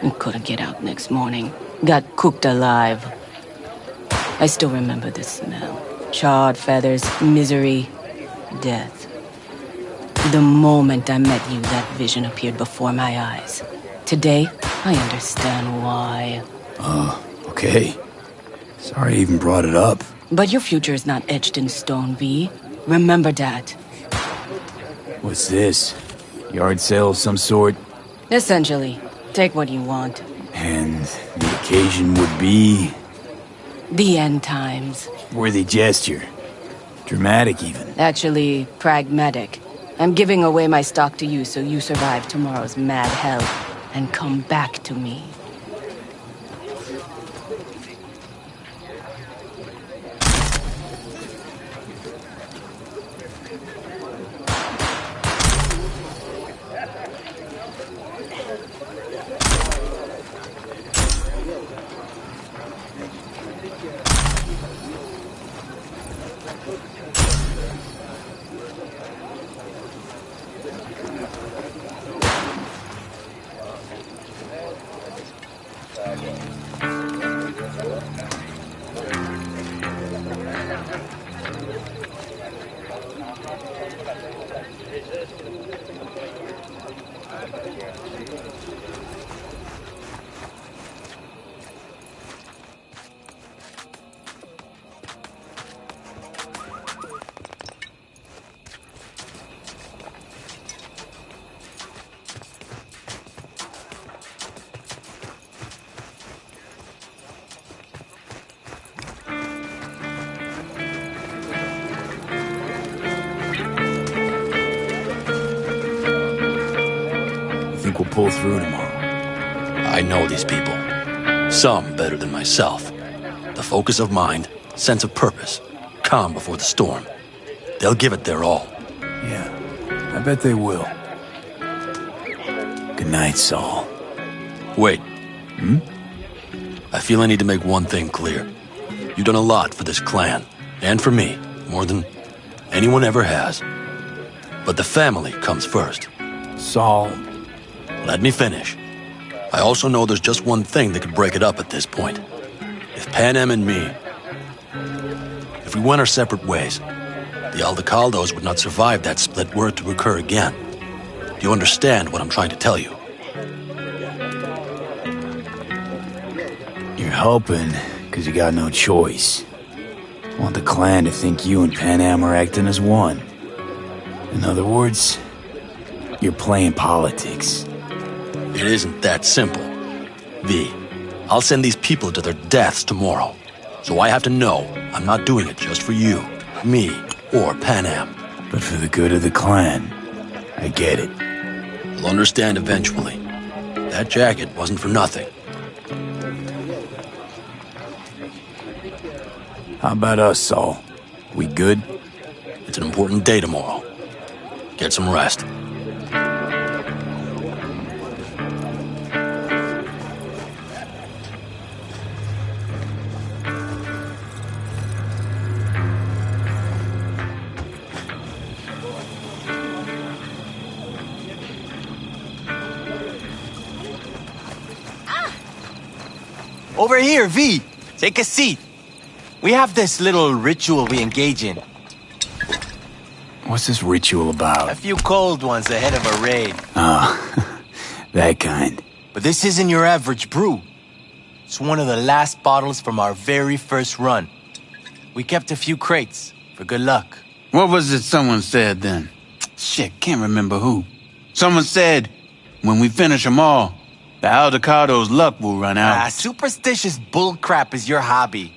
It couldn't get out next morning. Got cooked alive. I still remember the smell. Charred feathers, misery, death. The moment I met you, that vision appeared before my eyes. Today, I understand why. Okay. Sorry I even brought it up. But your future is not etched in stone, V. Remember that. What's this? Yard sale of some sort? Essentially, take what you want. And the occasion would be... The end times. Worthy gesture. Dramatic, even. Actually, pragmatic. I'm giving away my stock to you so you survive tomorrow's mad hell and come back to me. Think we'll pull through tomorrow? I know these people. Some better than myself. The focus of mind, sense of purpose, calm before the storm. They'll give it their all. Yeah, I bet they will. Good night, Saul. Wait. I feel I need to make one thing clear. You've done a lot for this clan, and for me, more than anyone ever has. But the family comes first. Saul... Let me finish. I also know there's just one thing that could break it up at this point. If Panem and me... If we went our separate ways, the Aldecaldos would not survive that split were it to occur again. Do you understand what I'm trying to tell you? You're helping, because you got no choice. Want the clan to think you and Panem are acting as one. In other words, you're playing politics. It isn't that simple. V, I'll send these people to their deaths tomorrow. So I have to know I'm not doing it just for you, me, or Panem. But for the good of the clan, I get it. You'll understand eventually. That jacket wasn't for nothing. How about us, Saul? We good? It's an important day tomorrow. Get some rest. Over here, V. Take a seat. We have this little ritual we engage in. What's this ritual about? A few cold ones ahead of a raid. Oh, that kind. But this isn't your average brew. It's one of the last bottles from our very first run. We kept a few crates, for good luck. What was it someone said then? Shit, can't remember who. Someone said, when we finish them all, the Aldecado's luck will run out. Superstitious bullcrap is your hobby.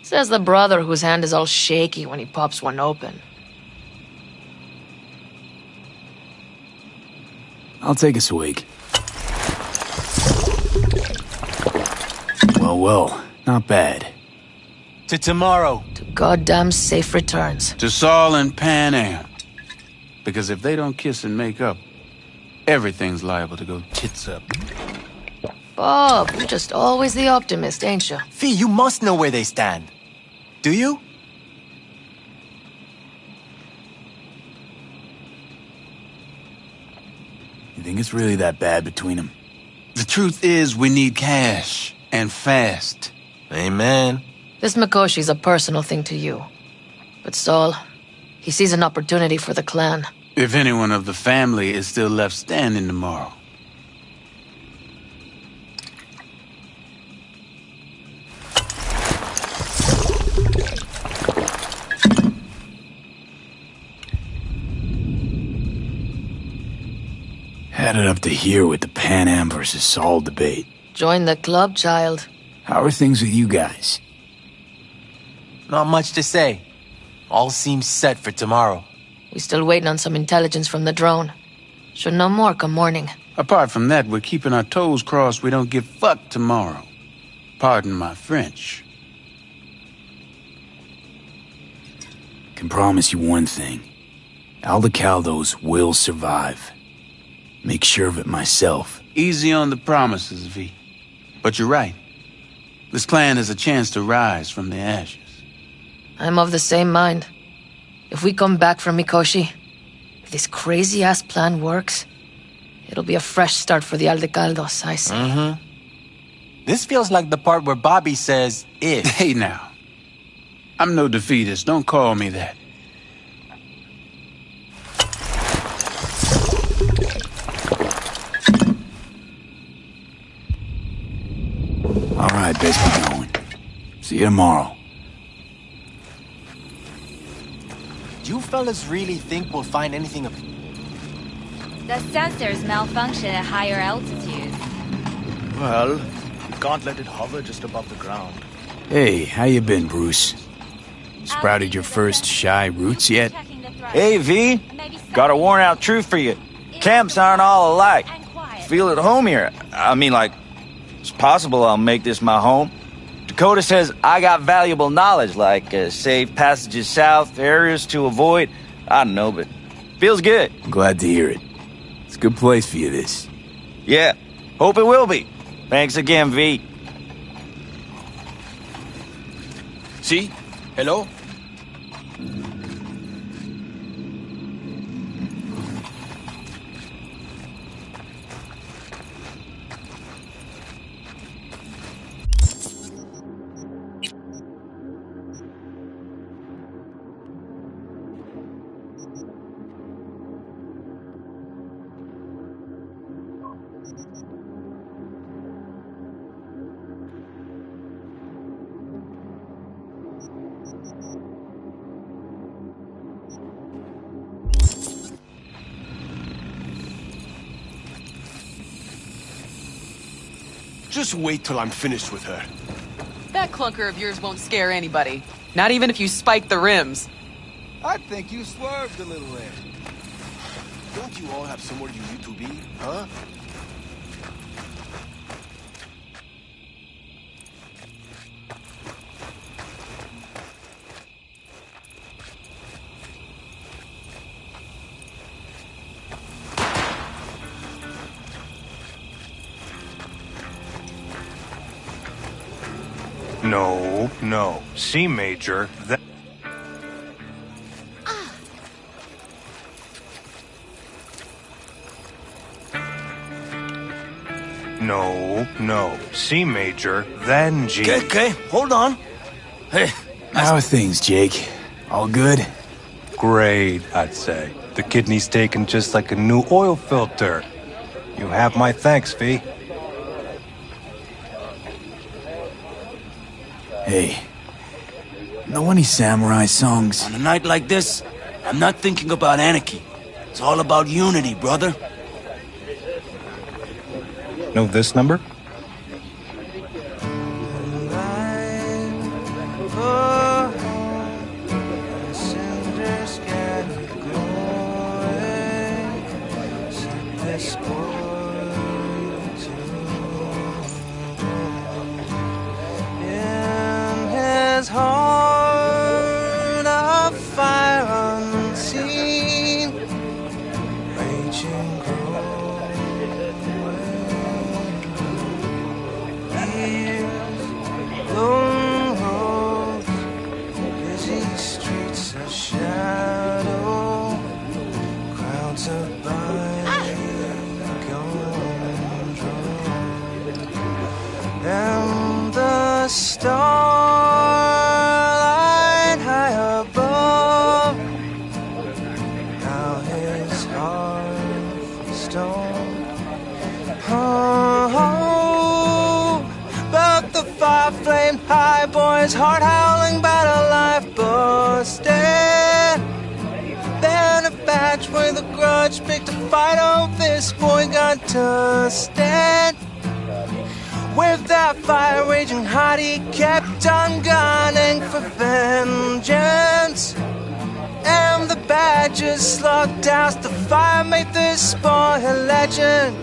Says the brother whose hand is all shaky when he pops one open. I'll take a swig. Well, not bad. To tomorrow. To goddamn safe returns. To Saul and Panem. Because if they don't kiss and make up, everything's liable to go tits up. Bob, you're just always the optimist, ain't you? Fee, you must know where they stand. Do you? You think it's really that bad between them? The truth is, we need cash. And fast. Amen. This Mikoshi's a personal thing to you. But Saul, he sees an opportunity for the clan. If anyone of the family is still left standing tomorrow. Had it up to here with the Panem versus Saul debate. Join the club, child. How are things with you guys? Not much to say. All seems set for tomorrow. We still waiting on some intelligence from the drone. Should know more come morning. Apart from that, we're keeping our toes crossed we don't get fucked tomorrow. Pardon my French. Can promise you one thing. Aldecaldos will survive. Make sure of it myself. Easy on the promises, V. But you're right. This clan has a chance to rise from the ashes. I'm of the same mind. If we come back from Mikoshi, if this crazy-ass plan works, it'll be a fresh start for the Aldecaldos, I say. Mm-hmm. This feels like the part where Bobby says, if. Hey now. I'm no defeatist, don't call me that. All right, best be going. See you tomorrow. Do you fellas really think we'll find anything of... The sensors malfunction at higher altitude. Well, you can't let it hover just above the ground. Hey, how you been, Bruce? Sprouted your first shy roots yet? Hey, V. Got a worn-out truth for you. Camps aren't all alike. Feel at home here. I mean, like, it's possible I'll make this my home. Dakota says I got valuable knowledge, like safe passages south, areas to avoid. I don't know, but feels good. I'm glad to hear it. It's a good place for you, this. Yeah, hope it will be. Thanks again, V. See? Hello? Just wait till I'm finished with her. That clunker of yours won't scare anybody. Not even if you spike the rims. I think you swerved a little there. Don't you all have somewhere you need to be, huh? No. C major, that... No. C major, then G. Okay, hold on. Hey. How are things, Jake? All good? Great, I'd say. The kidney's taken just like a new oil filter. You have my thanks, V. Hey, know any samurai songs? On a night like this, I'm not thinking about anarchy. It's all about unity, brother. Know this number? Heart of fire unseen, raging years, long roads, busy streets of shadow, crowds of bygone drum, and the stars. Flame high, boys, heart howling, battle life busted. Then a batch with a grudge, picked a fight. Oh, this boy got dusted. With that fire raging hot, he kept on gunning for vengeance. And the badgers slugged douse the fire, made this boy a legend.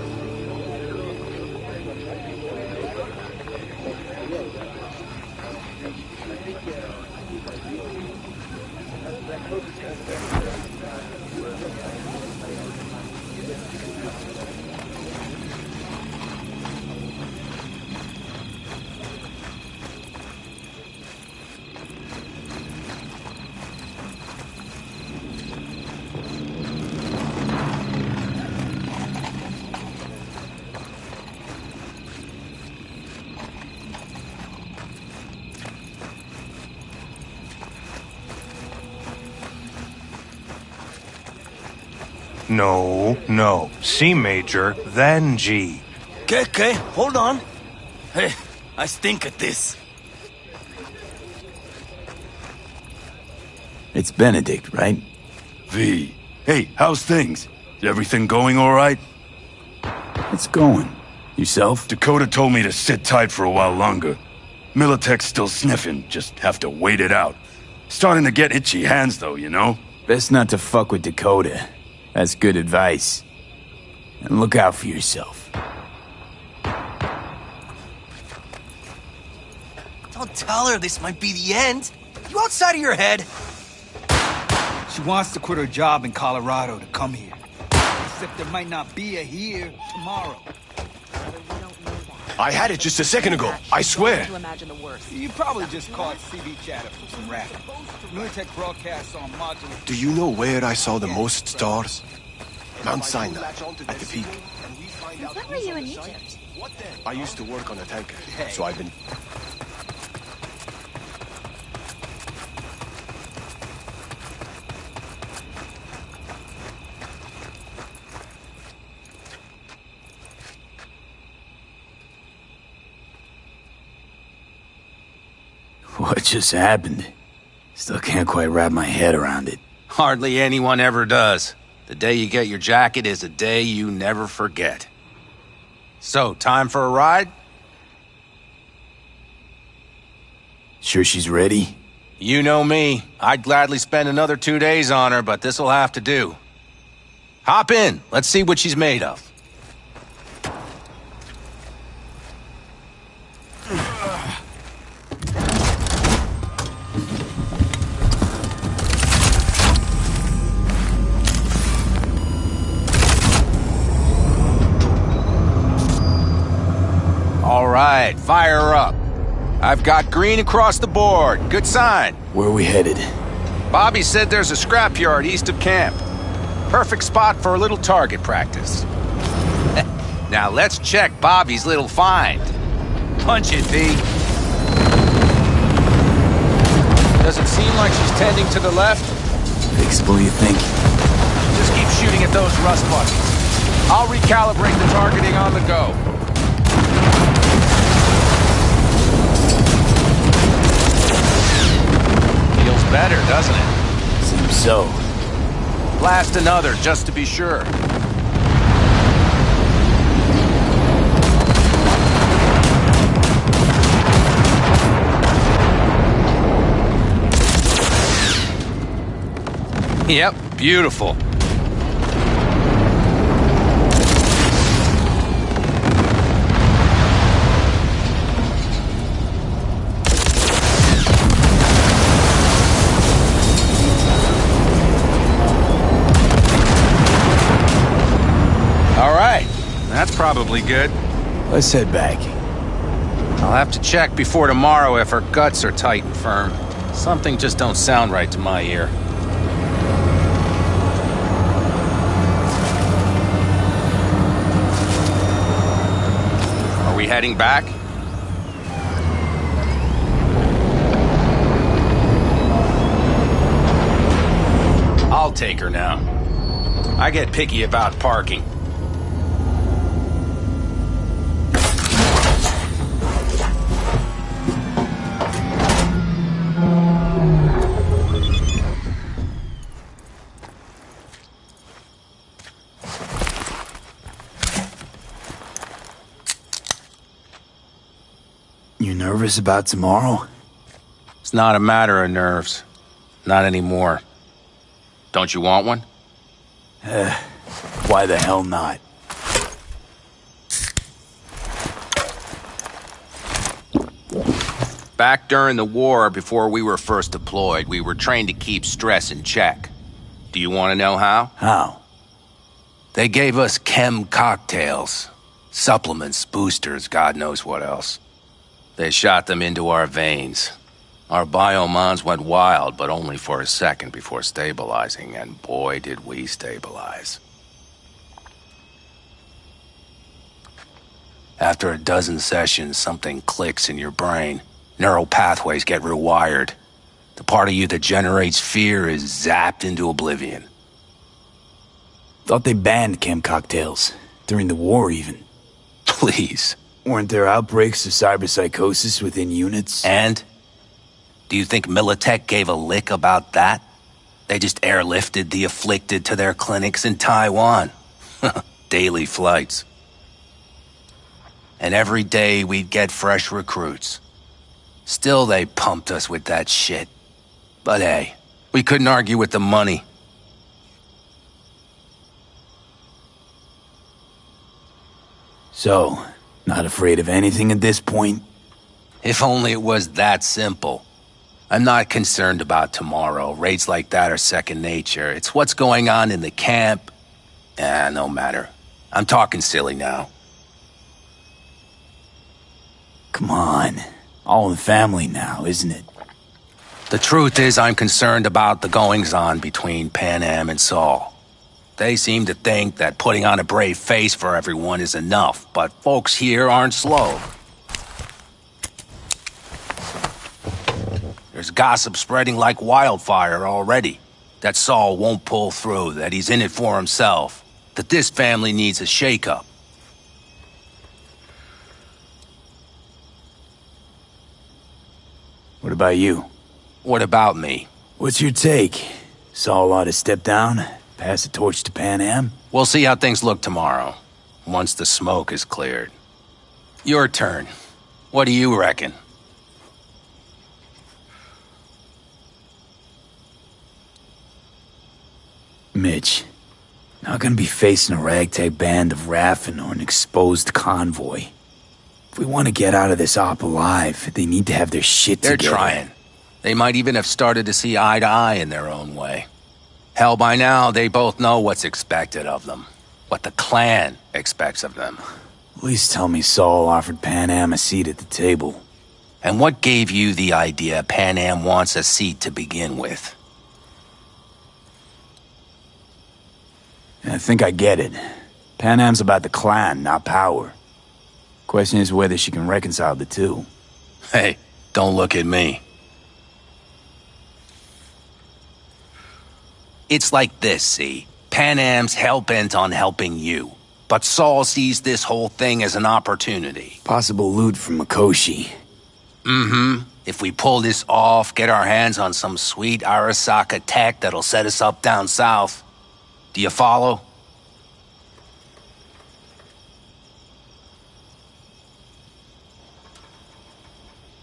No. C major, then G. Okay, hold on. Hey, I stink at this. It's Benedict, right? V. Hey, how's things? Is everything going all right? It's going. Yourself? Dakota told me to sit tight for a while longer. Militech's still sniffing, just have to wait it out. Starting to get itchy hands though, you know? Best not to fuck with Dakota. That's good advice. And look out for yourself. Don't tell her this might be the end. You outside of your head? She wants to quit her job in Colorado to come here. Except there might not be a here tomorrow. I had it just a second ago, I swear. You probably just caught CB chatter from some racket. Militech broadcasts on modular. Do you know where I saw the most stars? Mount Sinai, at the peak. Since when were you in Egypt? I used to work on a tanker, so I've been... What just happened? Still can't quite wrap my head around it. Hardly anyone ever does. The day you get your jacket is a day you never forget. So, time for a ride? Sure she's ready? You know me. I'd gladly spend another 2 days on her, but this'll have to do. Hop in. Let's see what she's made of. All right, fire her up. I've got green across the board. Good sign. Where are we headed? Bobby said there's a scrapyard east of camp. Perfect spot for a little target practice. Now let's check Bobby's little find. Punch it, V. Does it seem like she's tending to the left? Fixable, you think? Just keep shooting at those rust buckets. I'll recalibrate the targeting on the go. Feels better, doesn't it? Seems so. Blast another, just to be sure. Yep, beautiful. All right, that's probably good. Let's head back. I'll have to check before tomorrow if her guts are tight and firm. Something just don't sound right to my ear. Are we heading back? I'll take her now. I get picky about parking. nervous about tomorrow? It's not a matter of nerves. Not anymore. Don't you want one? Why the hell not? Back during the war, before we were first deployed, we were trained to keep stress in check. Do you want to know how? How? They gave us chem cocktails. Supplements, boosters, God knows what else. They shot them into our veins. Our biomons went wild, but only for a second before stabilizing, and boy did we stabilize. After a dozen sessions, something clicks in your brain. Neural pathways get rewired. The part of you that generates fear is zapped into oblivion. Thought they banned chem cocktails. During the war, even. Please. Weren't there outbreaks of cyberpsychosis within units? And? Do you think Militech gave a lick about that? They just airlifted the afflicted to their clinics in Taiwan. Daily flights. And every day we'd get fresh recruits. Still they pumped us with that shit. But hey, we couldn't argue with the money. So, not afraid of anything at this point? If only it was that simple. I'm not concerned about tomorrow. Raids like that are second nature. It's what's going on in the camp. No matter. I'm talking silly now. Come on. All in the family now, isn't it? The truth is, I'm concerned about the goings-on between Pan Am and Saul. They seem to think that putting on a brave face for everyone is enough, but folks here aren't slow. There's gossip spreading like wildfire already. That Saul won't pull through, that he's in it for himself, that this family needs a shake-up. What about you? What about me? What's your take? Saul ought to step down, pass the torch to Pan Am? We'll see how things look tomorrow, once the smoke is cleared. Your turn. What do you reckon? Mitch, not gonna be facing a ragtag band of Raffen or an exposed convoy. If we want to get out of this op alive, they need to have their shit together. They're trying. They might even have started to see eye to eye in their own way. Hell, by now, they both know what's expected of them. What the clan expects of them. At least tell me Saul offered Pan Am a seat at the table. And what gave you the idea Pan Am wants a seat to begin with? I think I get it. Pan Am's about the clan, not power. Question is whether she can reconcile the two. Hey, don't look at me. It's like this, see? Pan Am's hell-bent on helping you. But Saul sees this whole thing as an opportunity. Possible loot from Mikoshi. Mm-hmm. If we pull this off, get our hands on some sweet Arasaka tech that'll set us up down south. Do you follow?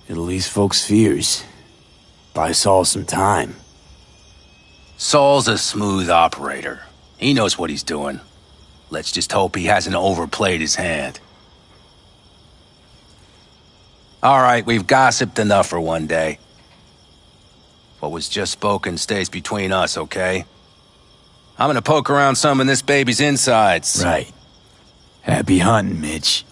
It'll ease folks' fears. Buy Saul some time. Saul's a smooth operator. He knows what he's doing. Let's just hope he hasn't overplayed his hand. All right, we've gossiped enough for one day. What was just spoken stays between us, okay? I'm gonna poke around some of this baby's insides. Right. Happy hunting, Mitch.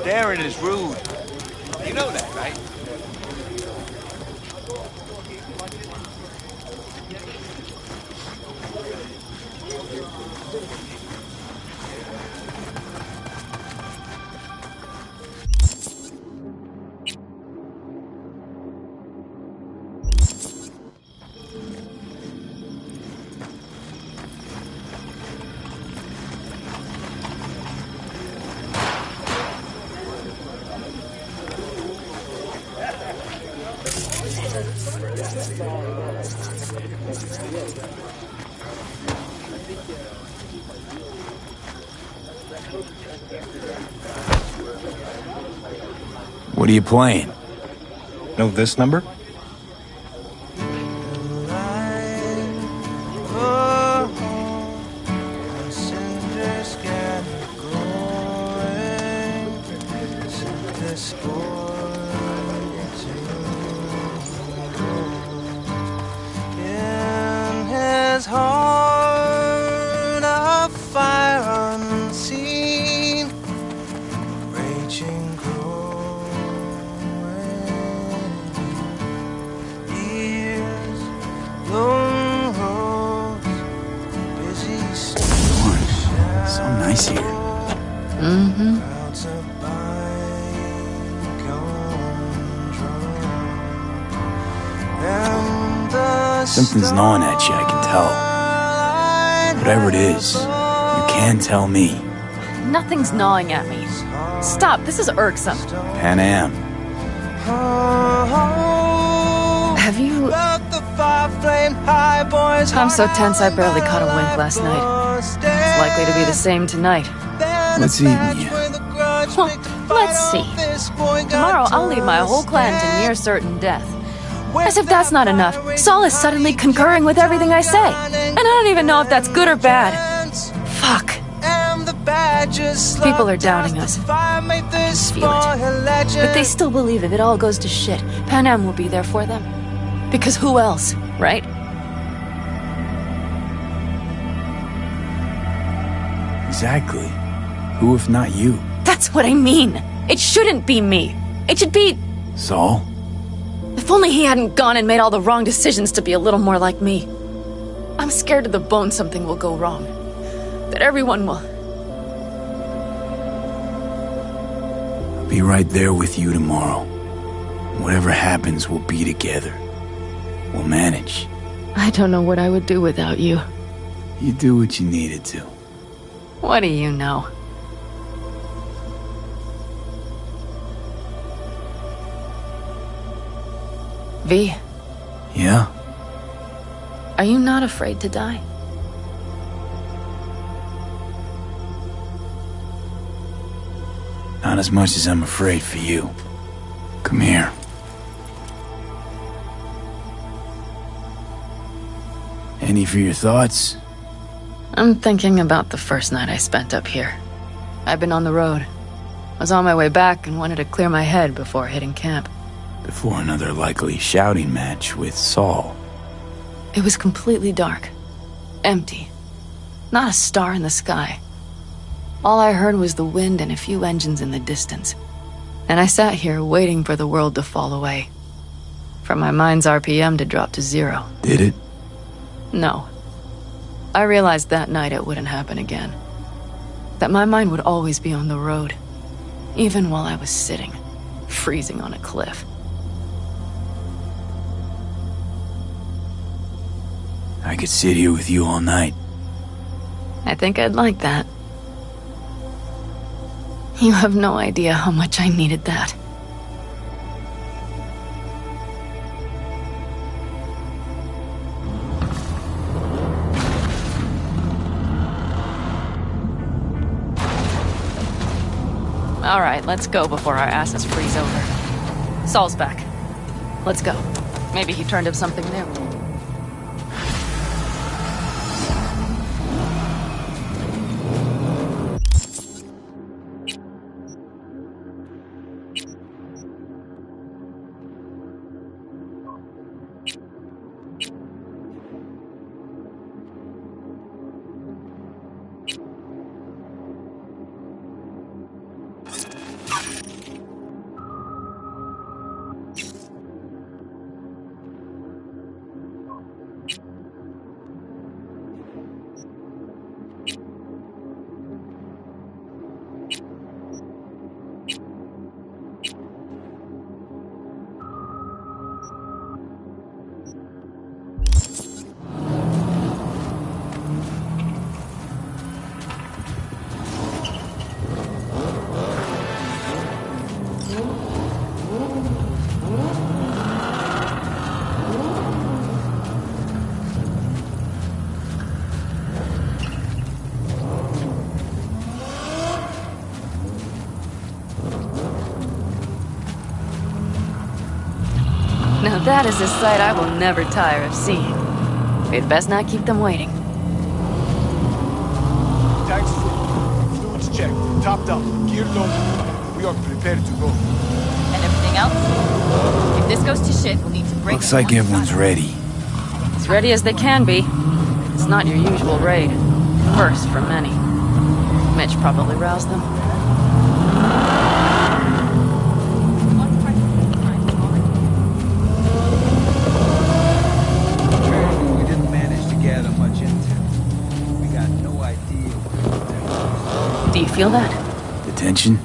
Staring is rude. You know that, right? What are you playing? Know this number? Heart of fire unseen, raging, growing. Years, long roads, busy streets. So nice here. Mm-hmm. Crowds of bygone drum. And the Something's gnawing at you, I can tell. Whatever it is, you can tell me. Nothing's gnawing at me. Stop, this is irksome. Pan Am. Have you... I'm so tense I barely caught a wink last night. It's likely to be the same tonight. What's eating you? Well, let's see. Tomorrow I'll lead my whole clan to near certain death. As if that's not enough, Saul is suddenly concurring with everything I say. And I don't even know if that's good or bad. Fuck. People are doubting us. I can feel it. But they still believe if it all goes to shit, Pan Am will be there for them. Because who else, right? Exactly. Who if not you? That's what I mean. It shouldn't be me. It should be... Saul? If only he hadn't gone and made all the wrong decisions to be a little more like me. I'm scared to the bone something will go wrong. That everyone will... I'll be right there with you tomorrow. Whatever happens, we'll be together. We'll manage. I don't know what I would do without you. You do what you needed to. What do you know? V, Yeah? are you not afraid to die? Not as much as I'm afraid for you. Come here. Any for your thoughts? I'm thinking about the first night I spent up here. I've been on the road. I was on my way back and wanted to clear my head before hitting camp. Before another likely shouting match with Saul. It was completely dark. Empty. Not a star in the sky. All I heard was the wind and a few engines in the distance. And I sat here waiting for the world to fall away. For my mind's RPM to drop to 0. Did it? No. I realized that night it wouldn't happen again. That my mind would always be on the road. Even while I was sitting, freezing on a cliff. I could sit here with you all night. I think I'd like that. You have no idea how much I needed that. All right, let's go before our asses freeze over. Saul's back. Let's go. Maybe he turned up something new. That is a sight I will never tire of seeing. We'd best not keep them waiting. Tanks full. Fluids checked. Topped up. Gear loaded. We are prepared to go. And everything else? If this goes to shit, we'll need to break. Looks like everyone's ready. As ready as they can be. It's not your usual raid. First for many. Mitch probably roused them. We didn't manage to gather much intel. We got no idea. Do you feel that? The tension?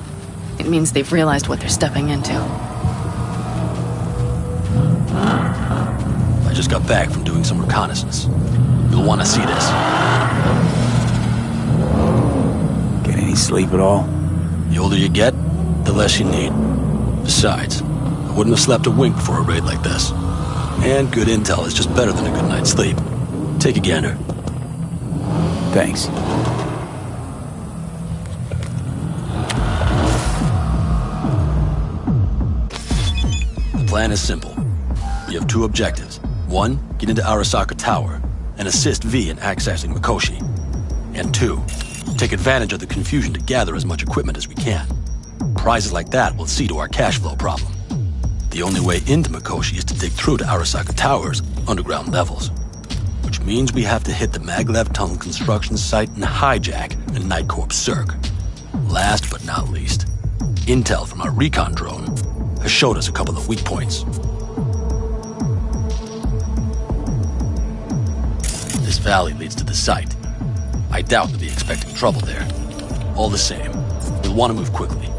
It means they've realized what they're stepping into. I just got back from doing some reconnaissance. You'll want to see this. Get any sleep at all? The older you get, the less you need. Besides, I wouldn't have slept a wink before a raid like this. And good intel is just better than a good night's sleep. Take a gander. Thanks. The plan is simple. We have two objectives. One, get into Arasaka Tower and assist V in accessing Mikoshi. And two, take advantage of the confusion to gather as much equipment as we can. Prizes like that will see to our cash flow problem. The only way into Mikoshi is to dig through to Arasaka Tower's underground levels. Which means we have to hit the Maglev Tunnel construction site and hijack a Night Corps Circ. Last but not least, intel from our recon drone has showed us a couple of weak points. This valley leads to the site. I doubt they'll be expecting trouble there. All the same, we'll want to move quickly.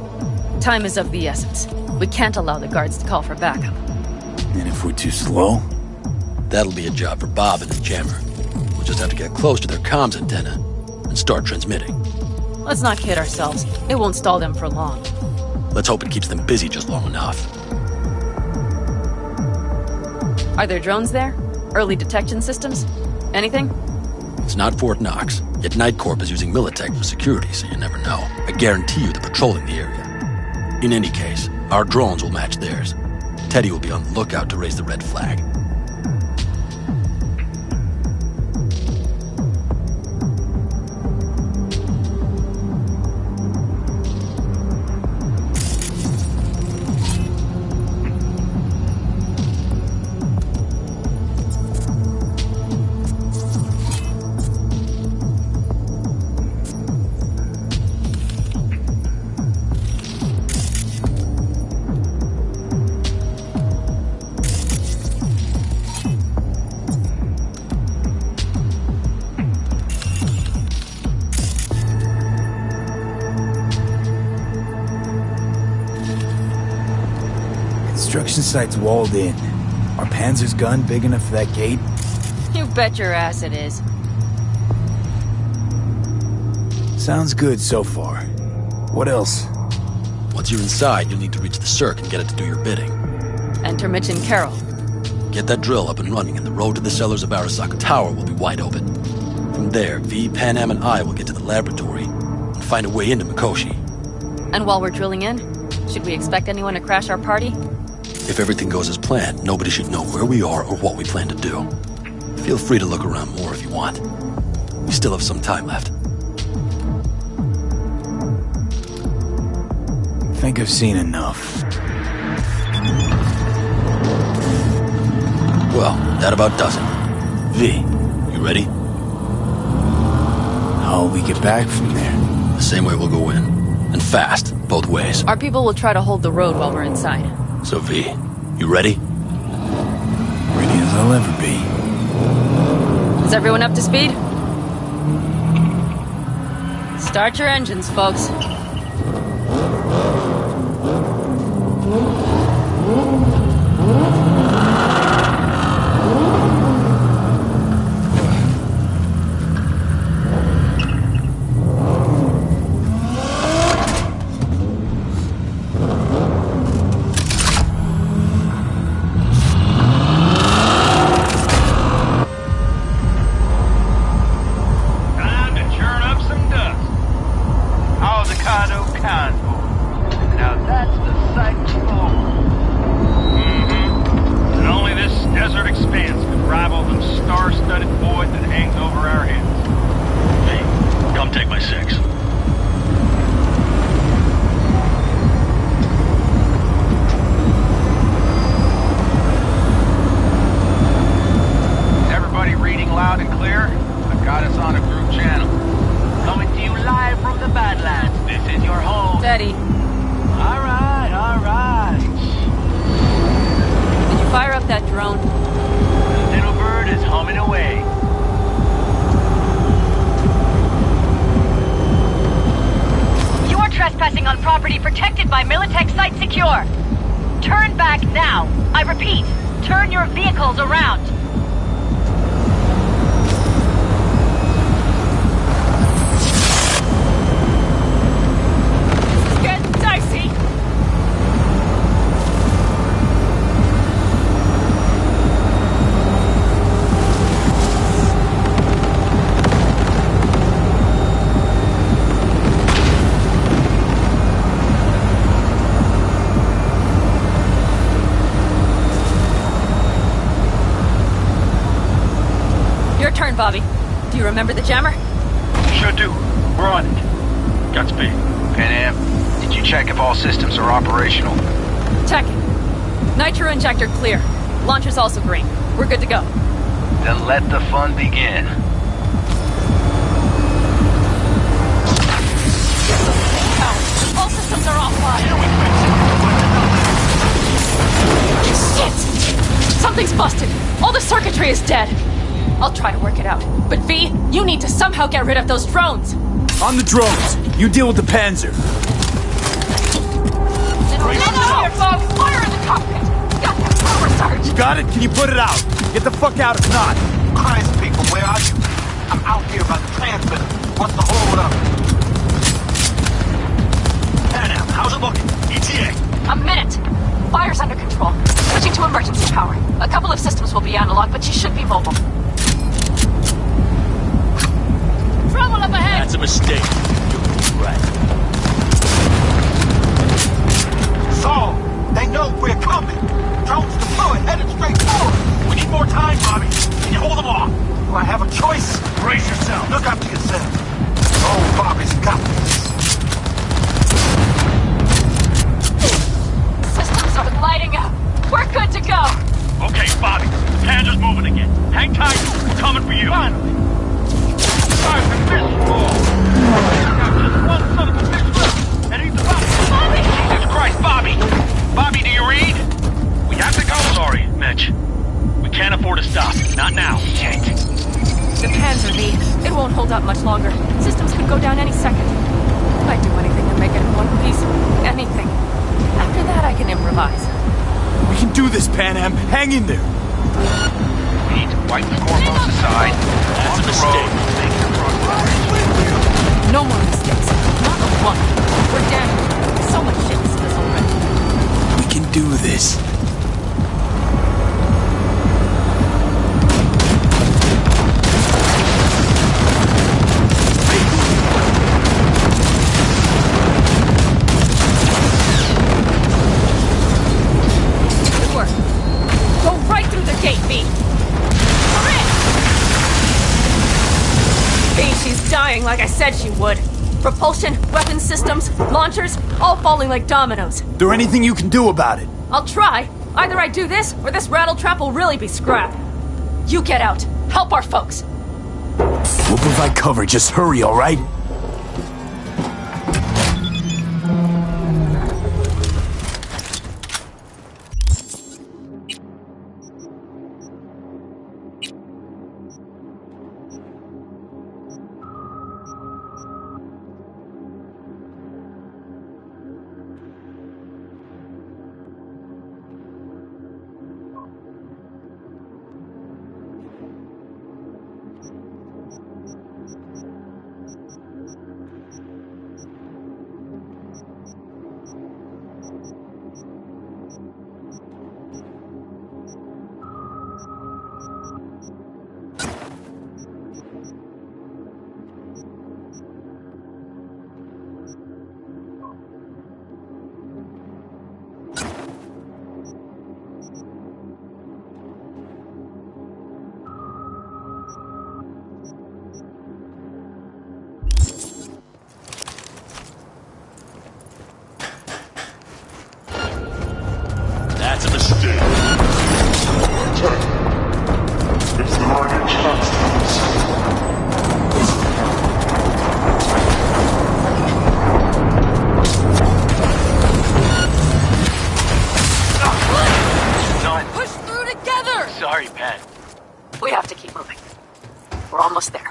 Time is of the essence. We can't allow the guards to call for backup. And if we're too slow? That'll be a job for Bob and his jammer. We'll just have to get close to their comms antenna and start transmitting. Let's not kid ourselves. It won't stall them for long. Let's hope it keeps them busy just long enough. Are there drones there? Early detection systems? Anything? It's not Fort Knox, yet Night Corp is using Militech for security, so you never know. I guarantee you they're patrolling the area. In any case, our drones will match theirs. Teddy will be on the lookout to raise the red flag. Construction site's walled in. Are Panzer's gun big enough for that gate? You bet your ass it is. Sounds good so far. What else? Once you're inside, you'll need to reach the Cirque and get it to do your bidding. Enter Mitch and Carol. Get that drill up and running, and the road to the cellars of Arasaka Tower will be wide open. From there, V, Pan Am, and I will get to the laboratory and find a way into Mikoshi. And while we're drilling in, should we expect anyone to crash our party? If everything goes as planned, nobody should know where we are or what we plan to do. Feel free to look around more if you want. We still have some time left. I think I've seen enough. Well, that about does it. V, you ready? How'll we get back from there? The same way we'll go in. And fast, both ways. Our people will try to hold the road while we're inside. So V, you ready? Ready as I'll ever be. Is everyone up to speed? Start your engines, folks. Time to churn up some dust. How's the detected by Militech site secure. Turn back now. I repeat, turn your vehicles around. Get dicey! Your turn, Bobby. Do you remember the jammer? Sure do. We're on it. Godspeed. Pan Am, did you check if all systems are operational? Checking. Nitro injector clear. Launcher's also green. We're good to go. Then let the fun begin. All systems are offline. Shit! Something's busted. All the circuitry is dead. I'll try to work it out. But V, you need to somehow get rid of those drones. On the drones. You deal with the Panzer. Here, folks. Fire in the cockpit. Got that power surge. You got it? Can you put it out? Get the fuck out if not. Christ, people, where are you? I'm out here by the transmitter. What's the hold up? Pan, how's it looking? ETA. A minute. Fire's under control. Switching to emergency power. A couple of systems will be analog, but she should be mobile. Trouble up ahead! That's a mistake. Right. So, they know we're coming. Drones deployed, headed straight forward. We need more time, Bobby. Can you hold them off? Do I have a choice? Brace yourself. Look after yourself. Oh, Bobby's got this. Systems are lighting up. We're good to go. Okay, Bobby. Panzer's moving again. Hang tight. We're coming for you. Finally. Time to fist roll. Got just one son of a bitch left. And he's about to... Bobby! Jesus Christ, Bobby! Bobby, do you read? We have to go. Sorry, Mitch. We can't afford to stop. Not now. We can't. The Panzer V. It won't hold up much longer. Systems could go down any second. I'd do anything to make it in one piece. Anything. After that, I can improvise. We can do this, Pan Am. Hang in there. Pete, wipe the corpos aside. That's a mistake. No more mistakes. Not a one. We're damaged. So much shit in this already. We can do this. Good work. Go right through the gate, V. She's dying like I said she would. Propulsion, weapon systems, launchers, all falling like dominoes. There anything you can do about it? I'll try. Either I do this, or this rattletrap will really be scrap. You get out. Help our folks. We'll provide cover. Just hurry, all right? That's a mistake. It's the right chance. Push through together! Sorry, Pat. We have to keep moving. We're almost there.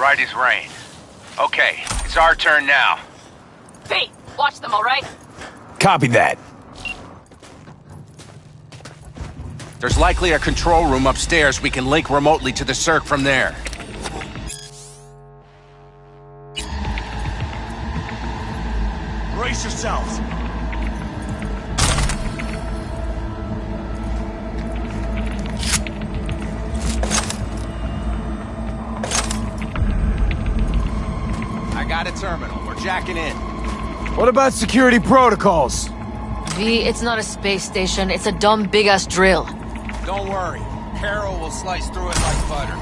Right as rain. Okay, it's our turn now. V, watch them, all right? Copy that. There's likely a control room upstairs. We can link remotely to the circ from there. Brace yourselves. I got a terminal. We're jacking in. What about security protocols? V, it's not a space station. It's a dumb big-ass drill. Don't worry. Carol will slice through it like butter.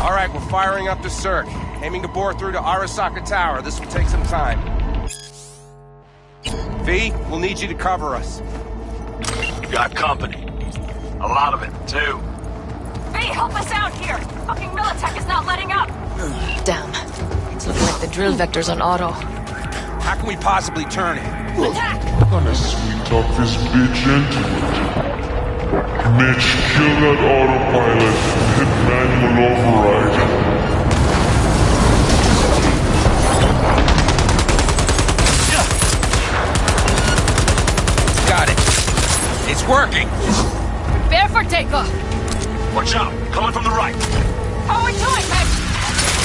All right, we're firing up the circ. Aiming to bore through to Arasaka Tower. This will take some time. V, we'll need you to cover us. Got company. A lot of it, too. V, help us out here! Fucking Militech is not letting up! Damn. It's looking like the drill vector's on auto. How can we possibly turn it? Attack! Gonna sweet talk this bitch into it. Mitch, kill that autopilot and hit manual override. Got it. It's working. Prepare for takeoff. Watch out, coming from the right. How are we doing, Mitch?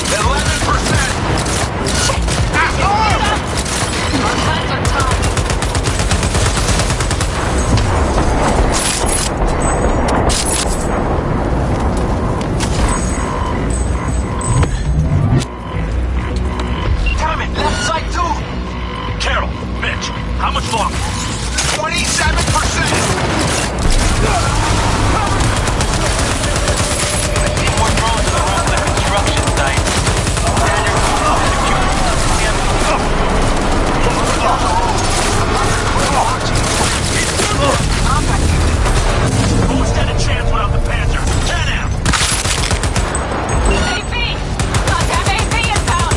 11%! Our hands are tied. Damn it, left side too! Carol, Mitch, how much longer? 27%! I see more drones around the construction site. Who stand a chance without the Panzer? 10 out! AV! Goddamn AV inbound!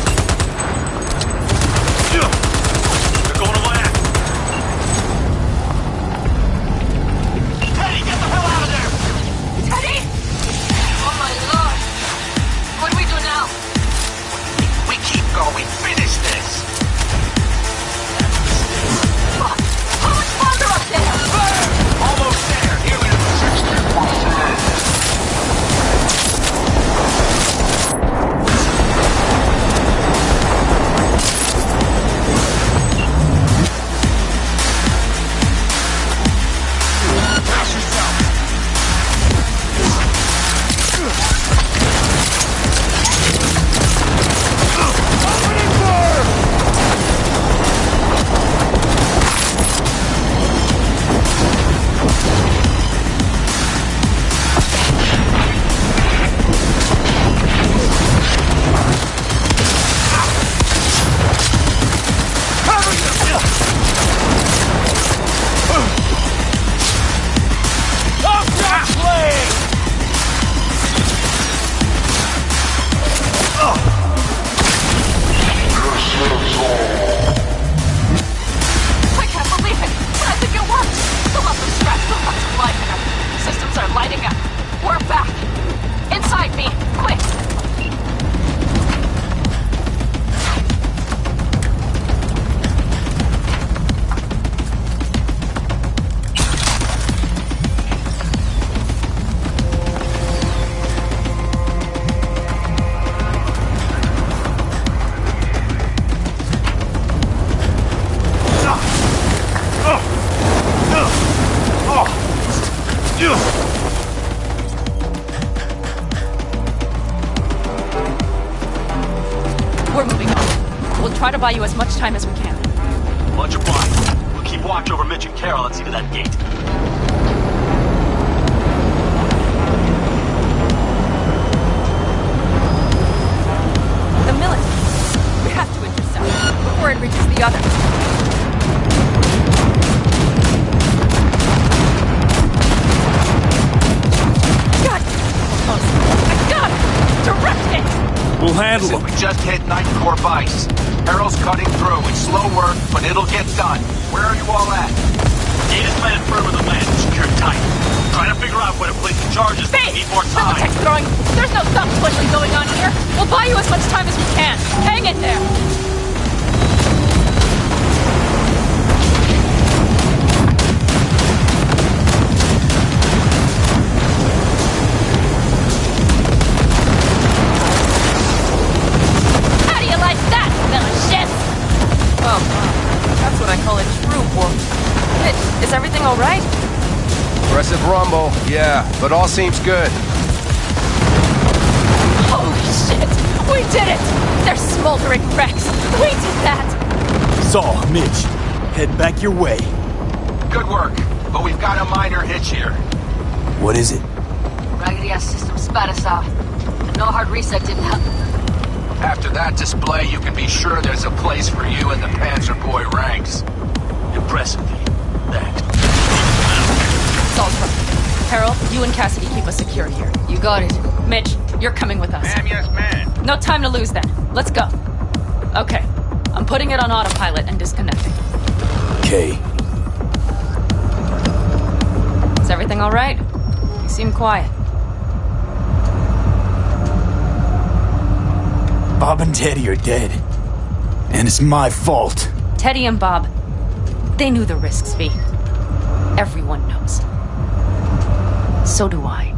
They're going to land. Teddy, get the hell out of there! Teddy! Oh my lord! What do we do now? We keep going. Finish this! Fuck! How much farther up there? Almost there. Nearly to 60%. Brace yourself. I can't believe it! But I think it worked! Still got some scratch, still got some life in them. Systems are lighting up. We're back! Inside me! Quick! We're moving on. We'll try to buy you as much time as we can. Much obliged. We'll keep watch over Mitch and Carol and see to that gate. The military. We have to intercept before it reaches the others. God! I got it! Direct hit! We'll handle Listen, we just hit Night Core Vice. Carol's cutting through. It's slow work, but it'll get done. Where are you all at? Gate is planted further than land and secured tight. Trying to figure out where to place the charges. Need more time. Militech's throwing. There's no self-pushing going on here. here. We'll buy you as much time as we can. Hang in there. How do you like that, little shit? Oh, that's what I call a true war. Mitch, is everything all right? Aggressive rumble, yeah, but all seems good. Holy shit! We did it! They're smoldering wrecks. We did that! Saul, Mitch, head back your way. Good work, but we've got a minor hitch here. What is it? Raggedy-ass system spat us out. And no hard reset didn't help. After that display, you can be sure there's a place for you in the Panzer Boy ranks. Impressively. Thanks. Saul's right. Harold, you and Cassidy keep us secure here. You got it. Mitch, you're coming with us. Ma'am, yes, ma'am. No time to lose then. Let's go. Okay. I'm putting it on autopilot and disconnecting. Okay. Is everything all right? You seem quiet. Bob and Teddy are dead. And it's my fault. Teddy and Bob, they knew the risks, V. Everyone knows. So do I.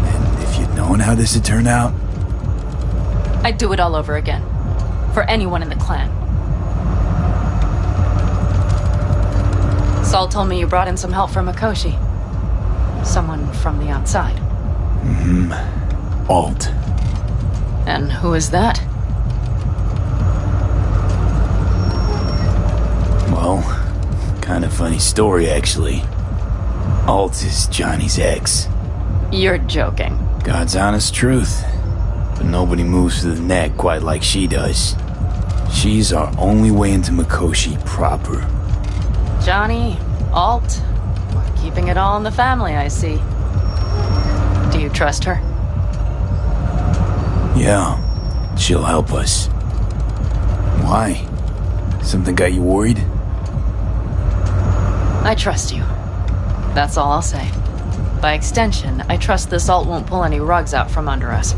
And if you'd known how this would turn out? I'd do it all over again. For anyone in the clan. Saul told me you brought in some help from Mikoshi. Someone from the outside. Mm-hmm. Alt. And who is that? Well, kind of funny story, actually. Alt is Johnny's ex. You're joking. God's honest truth. But nobody moves to the neck quite like she does. She's our only way into Mikoshi proper. Johnny, Alt, we're keeping it all in the family, I see. Do you trust her? Yeah, she'll help us. Why? Something got you worried? I trust you. That's all I'll say. By extension, I trust this Alt won't pull any rugs out from under us.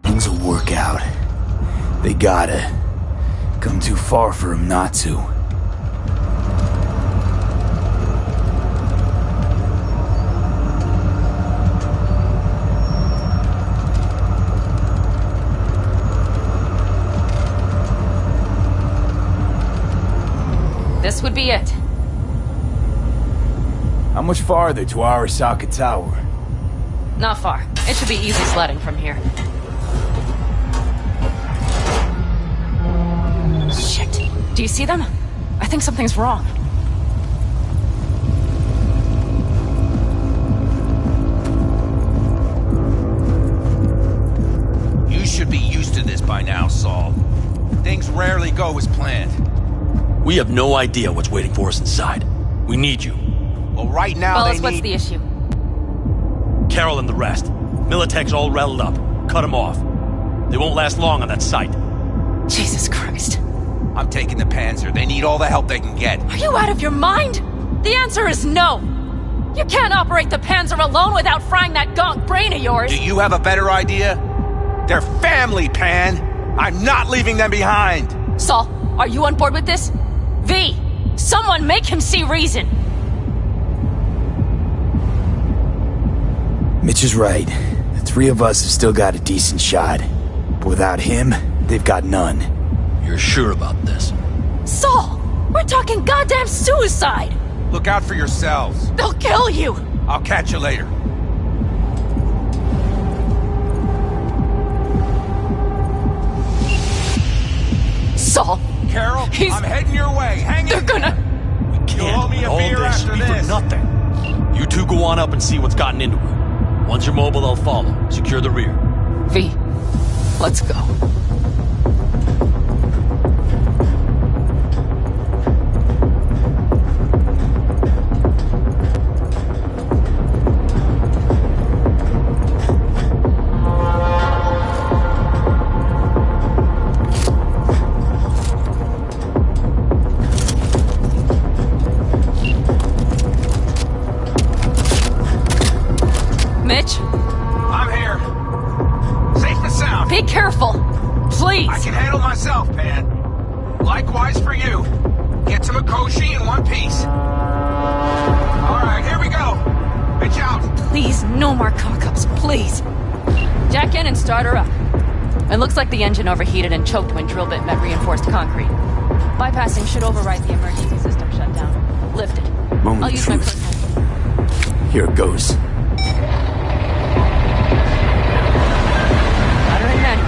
Things will work out. They gotta. Come too far for him not to. This would be it. How much farther to Arasaka Tower? Not far. It should be easy sledding from here. Shit. Do you see them? I think something's wrong. You should be used to this by now, Saul. Things rarely go as planned. We have no idea what's waiting for us inside. We need you. Well, right now Wallace, what's the issue? Carol and the rest. Militech's all rattled up. Cut them off. They won't last long on that site. Jesus Christ. I'm taking the Panzer. They need all the help they can get. Are you out of your mind? The answer is no. You can't operate the Panzer alone without frying that gonk brain of yours. Do you have a better idea? They're family, Pan. I'm not leaving them behind. Saul, are you on board with this? V, someone make him see reason. Mitch is right. The three of us have still got a decent shot. But without him, they've got none. You're sure about this? Saul, We're talking goddamn suicide! Look out for yourselves. They'll kill you! I'll catch you later. Saul. Carol, I'm heading your way. Hang They're in. gonna... You'll owe me a all beer this after be this. for nothing. You two go on up and see what's gotten into her. Once you're mobile, they'll follow. Secure the rear. V, let's go. Mitch? I'm here. Safe and sound. Be careful! Please! I can handle myself, Pan. Likewise for you. Get to Mikoshi in one piece. Alright, here we go. Bitch out. Please, no more cock-ups, please! Jack in and start her up. It looks like the engine overheated and choked when drill bit met reinforced concrete. Bypassing should override the emergency system shutdown. Lift it. Moment I'll of use my truth. personal... Here it goes. Got her in ready.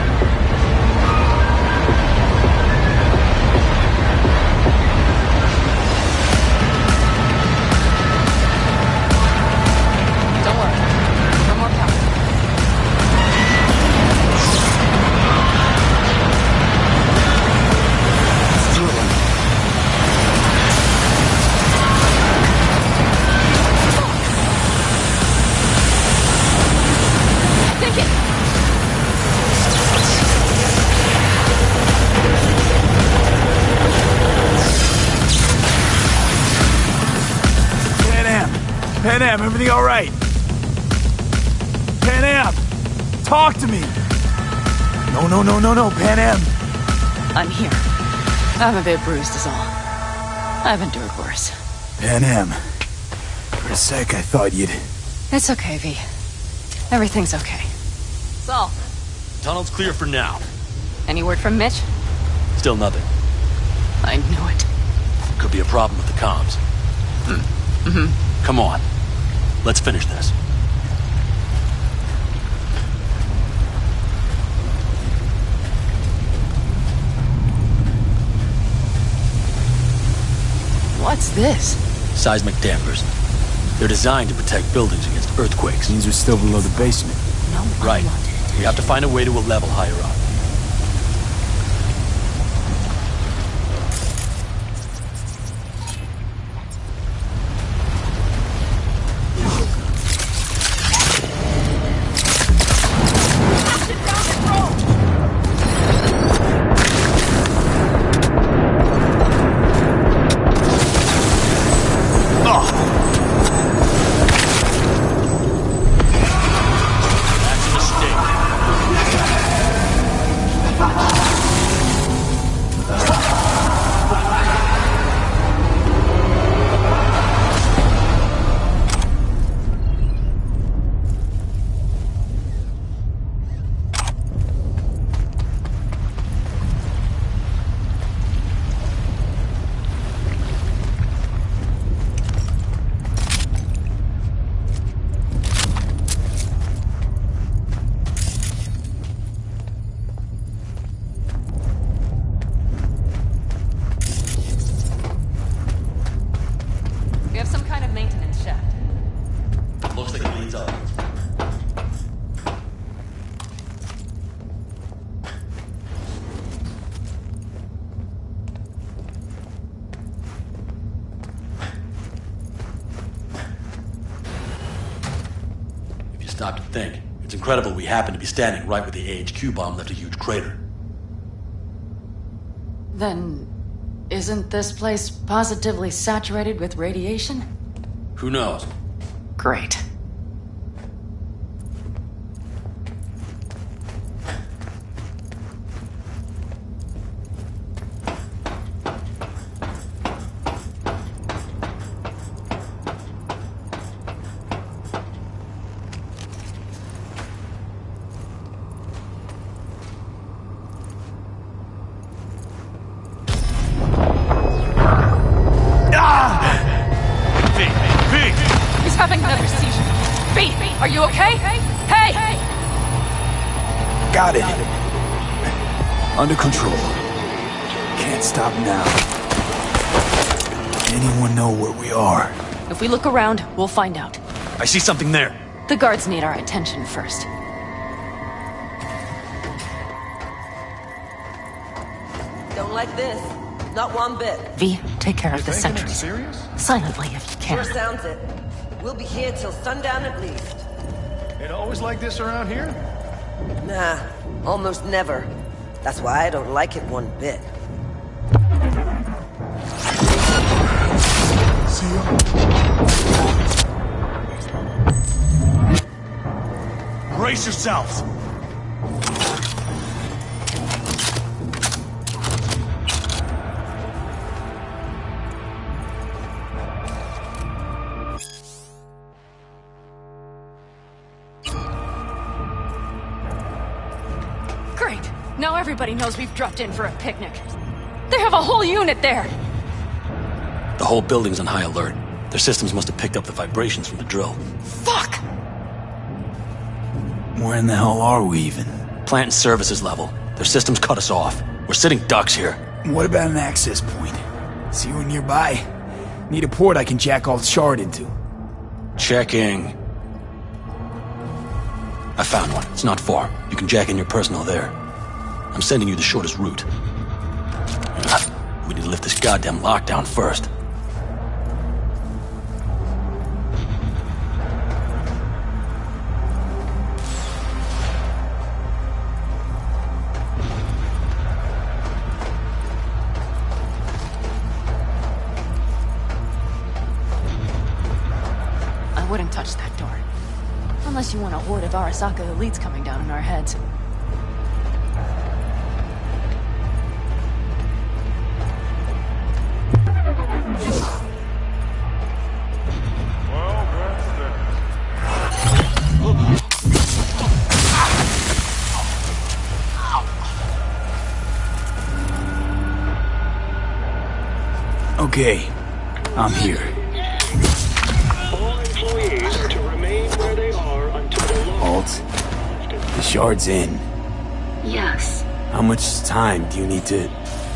Don't worry. No more power. Think it! Pan Am, everything all right? Pan Am, talk to me. No, Pan Am. I'm here. I'm a bit bruised is all. I've endured worse. Pan Am. For a sec, I thought you'd... It's okay, V. Everything's okay. Saul, Tunnel's clear for now. any word from Mitch? Still nothing. I knew it. Could be a problem with the comms. Come on. Let's finish this. What's this? Seismic dampers. They're designed to protect buildings against earthquakes. Means we're still below the basement. No, Right. We have to find a way to a level higher up. That's a mistake. We have some kind of maintenance shaft. Looks like it leads up. If you stop to think, it's incredible we happen to be standing right where the AHQ bomb left a huge crater. Then, isn't this place positively saturated with radiation? Who knows? Great. Are you okay? Hey! Got it. Under control. Can't stop now. Anyone know where we are? If we look around, we'll find out. I see something there. The guards need our attention first. Don't like this. Not one bit. V, take care of the thinking sentries. it's serious? Silently, if you can. Sure sounds it. We'll be here till sundown at least. It always like this around here? Nah, almost never. That's why I don't like it one bit. See ya. Brace yourselves! Great! Now everybody knows we've dropped in for a picnic. They have a whole unit there! The whole building's on high alert. Their systems must have picked up the vibrations from the drill. Fuck! Where in the hell are we even? Plant and services level. Their systems cut us off. We're sitting ducks here. What about an access point? See one nearby? Need a port I can jack all the shard into. Checking. I found one. It's not far. You can jack in your personnel there. I'm sending you the shortest route. We need to lift this goddamn lockdown first. I wouldn't touch that door. Unless you want a horde of Arasaka elites coming down on our heads. Okay, I'm here. All employees are to remain where they are until the law... Alt, the shard's in. Yes, How much time do you need to...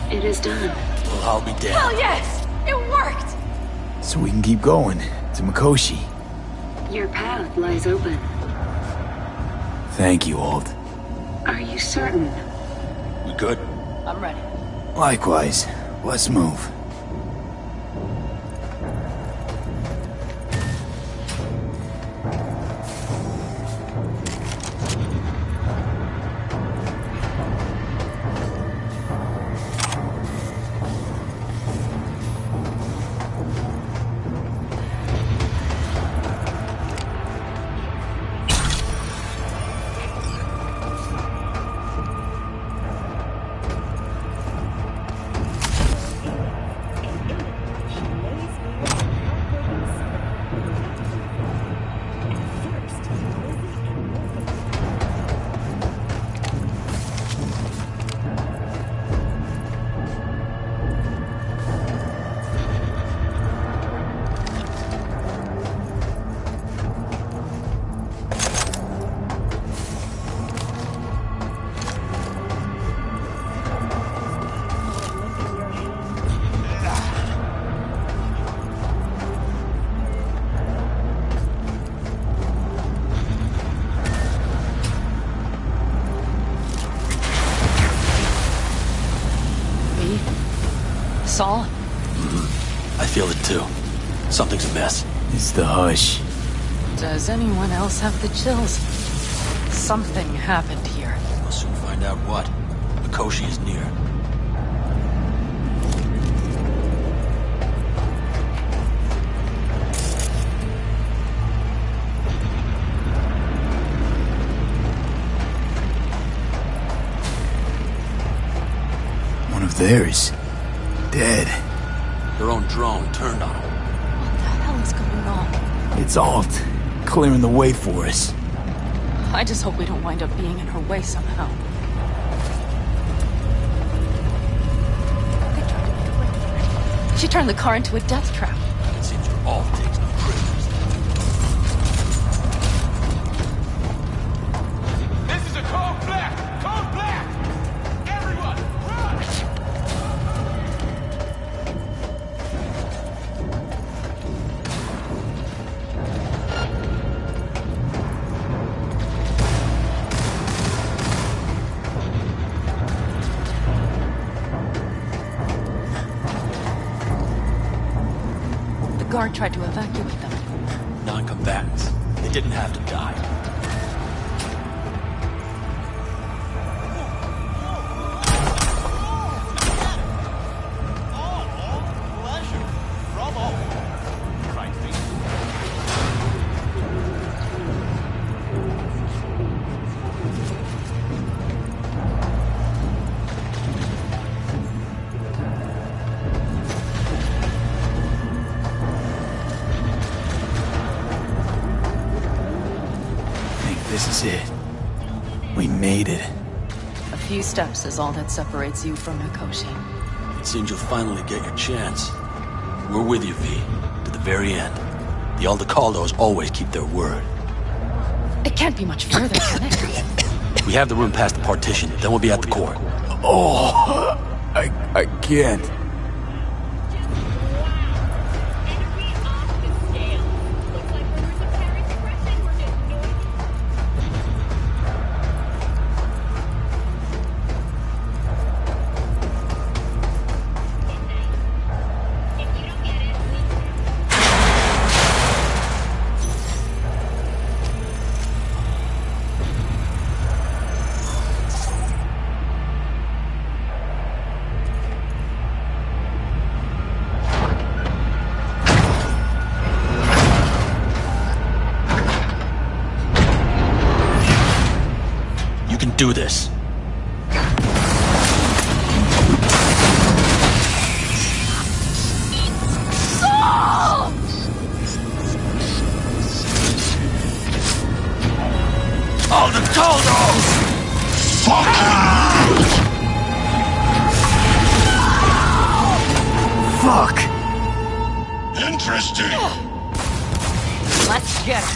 it is done. Well, I'll be dead. Hell yes! It worked! So we can keep going to Mikoshi? Your path lies open. Thank you, Alt. Are you certain? We good? I'm ready. Likewise. Let's move. Saul? I feel it too. Something's amiss. It's the hush. Does anyone else have the chills? Something happened here. We'll soon find out what. Mikoshi is near. One of theirs. Dead. Their own drone turned on him. What the hell is going on? It's Alt. Clearing the way for us. I just hope we don't wind up being in her way somehow. They tried to make a break for it. She turned the car into a death trap. It seems your all takes no prisoners. guard tried to evacuate them. Non-combatants. They didn't have to die. This is it. We made it. A few steps is all that separates you from Mikoshi. It seems you'll finally get your chance. We're with you, V, to the very end. The Aldecaldos always keep their word. It can't be much further, can it? We have the room past the partition, then we'll be at the court. Oh, I can't. Do this. All the Caldos! Fuck you! Fuck! Interesting. Let's get it.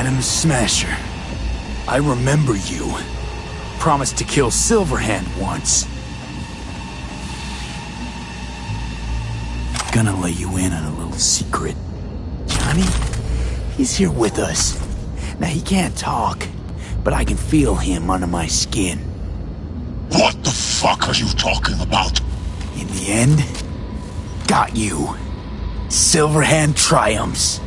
Adam Smasher. I remember you. Promised to kill Silverhand once. Gonna let you in on a little secret. Johnny, he's here with us. Now he can't talk, but I can feel him under my skin. What the fuck are you talking about? In the end, got you. Silverhand triumphs.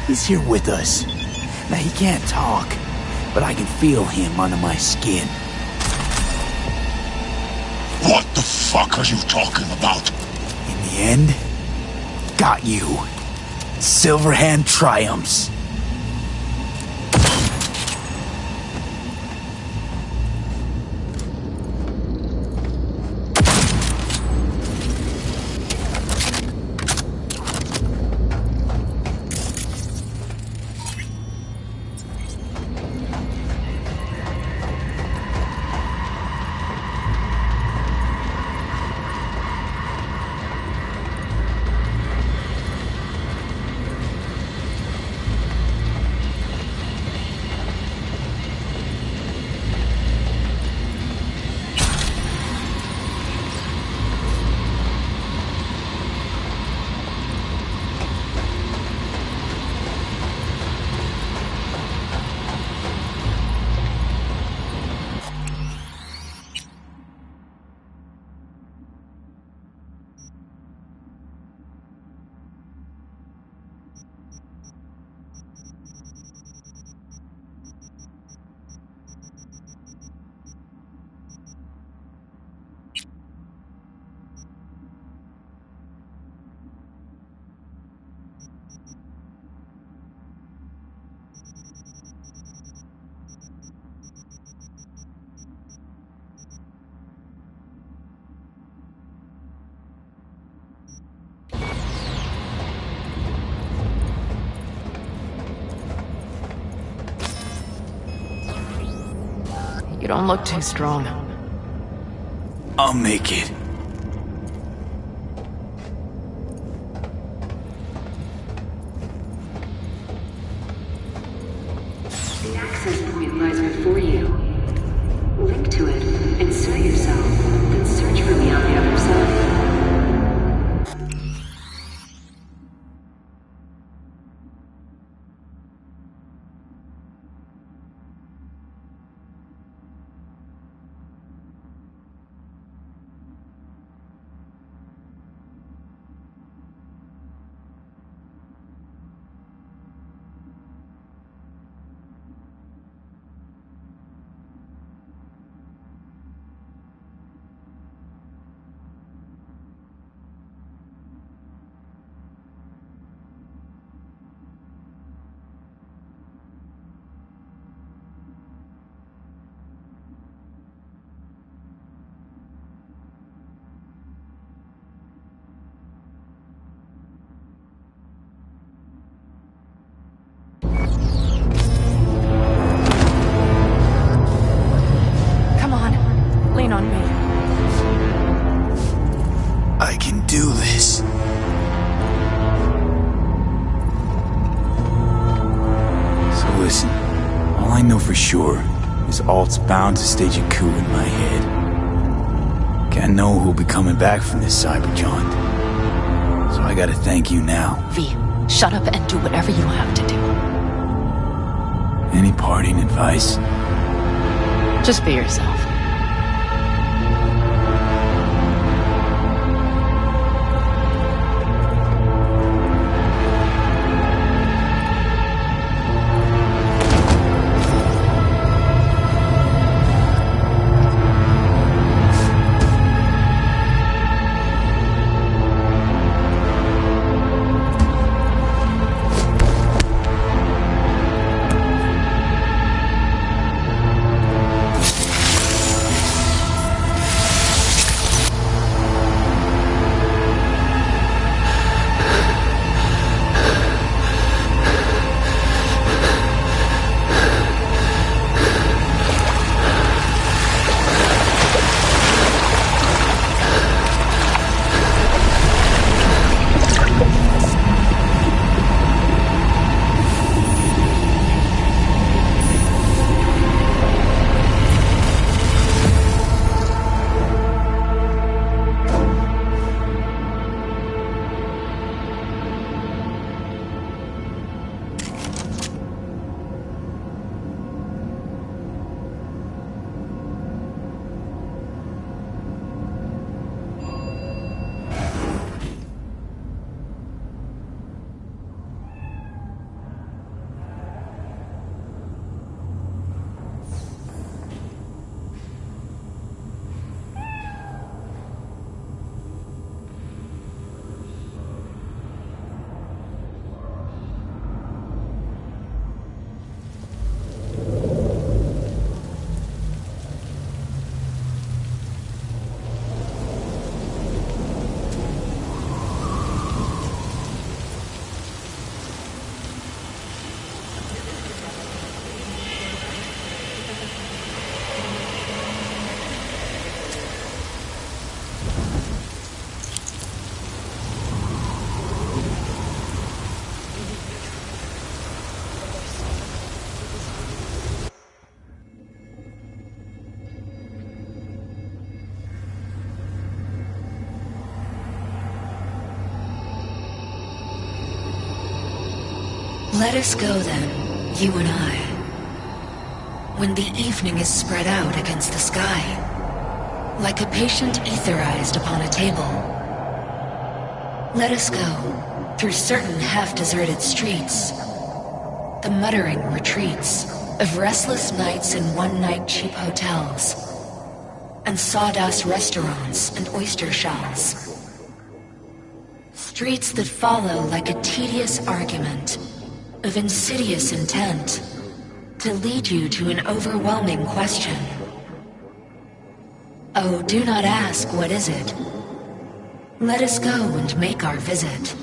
He's here with us. Now he can't talk, but I can feel him under my skin. What the fuck are you talking about? In the end, got you. Silverhand triumphs. You don't look too strong. I'll make it. The access point lies before you. Link to it, insert yourself, then search for me on the other side. sure is Alt's bound to stage a coup in my head. Can't know who'll be coming back from this cyber jaunt. So I gotta thank you now. V, shut up and do whatever you have to do. Any parting advice? Just be yourself. Let us go then, you and I. When the evening is spread out against the sky, like a patient etherized upon a table. Let us go through certain half-deserted streets, the muttering retreats of restless nights in one-night cheap hotels, and sawdust restaurants and oyster shells. Streets that follow like a tedious argument of insidious intent to lead you to an overwhelming question. Oh, do not ask, what is it? Let us go and make our visit.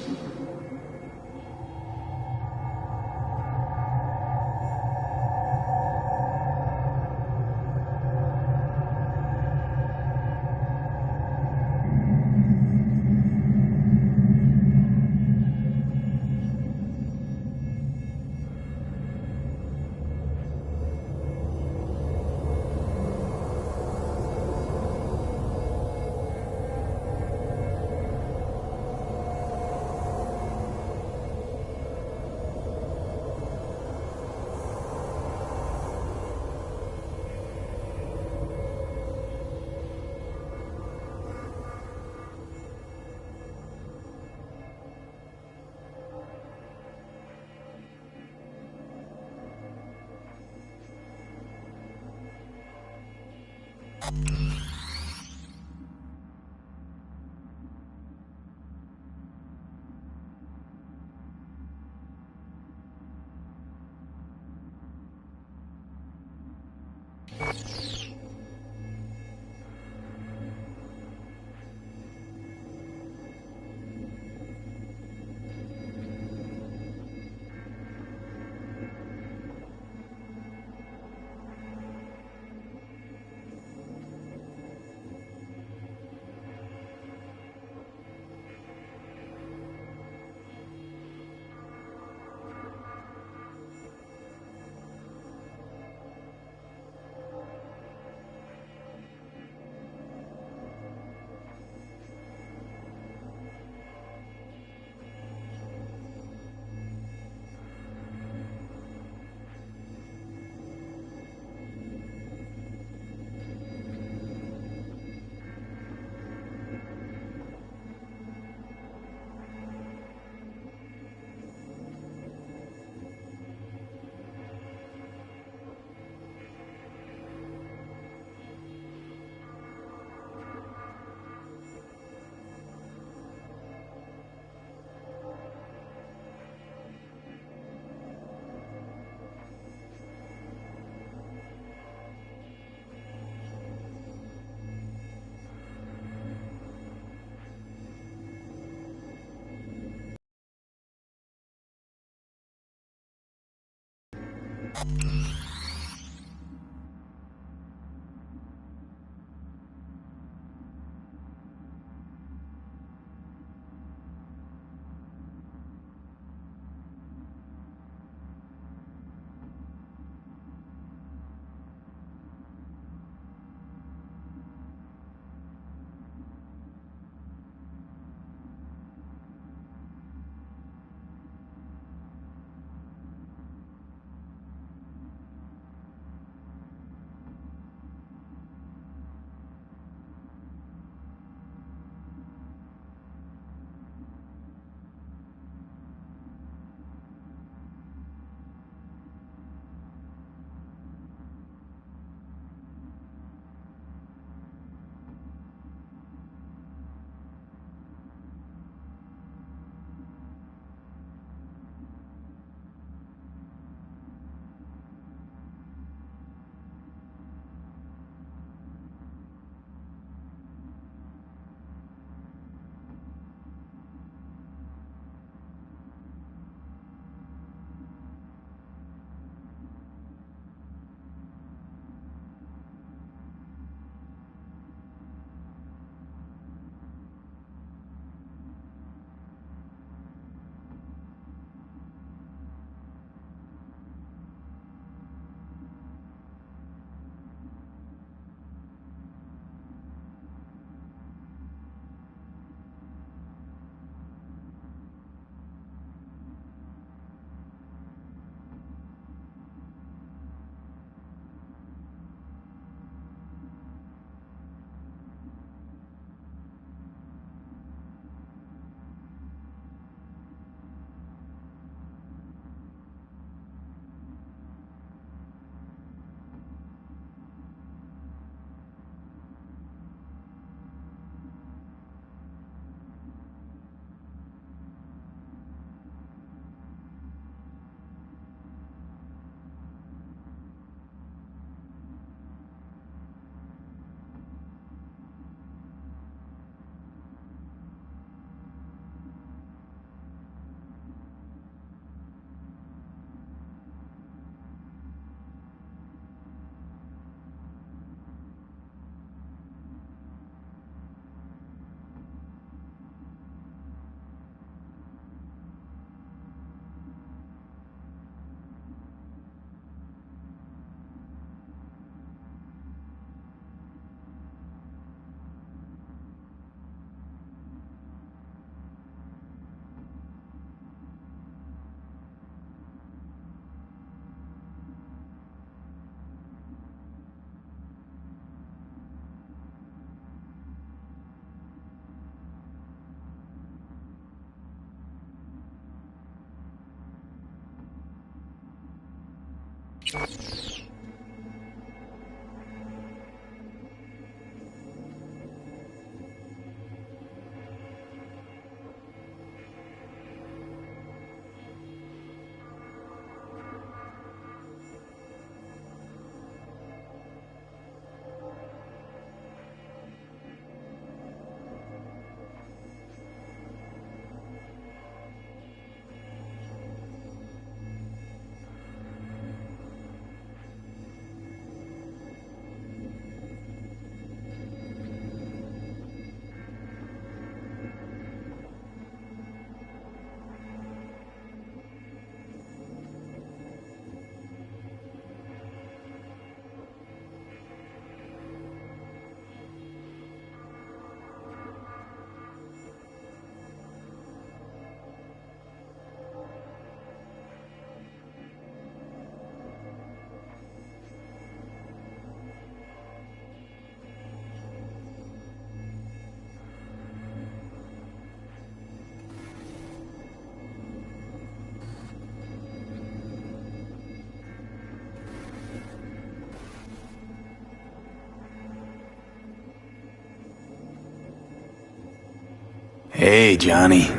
Hey, Johnny.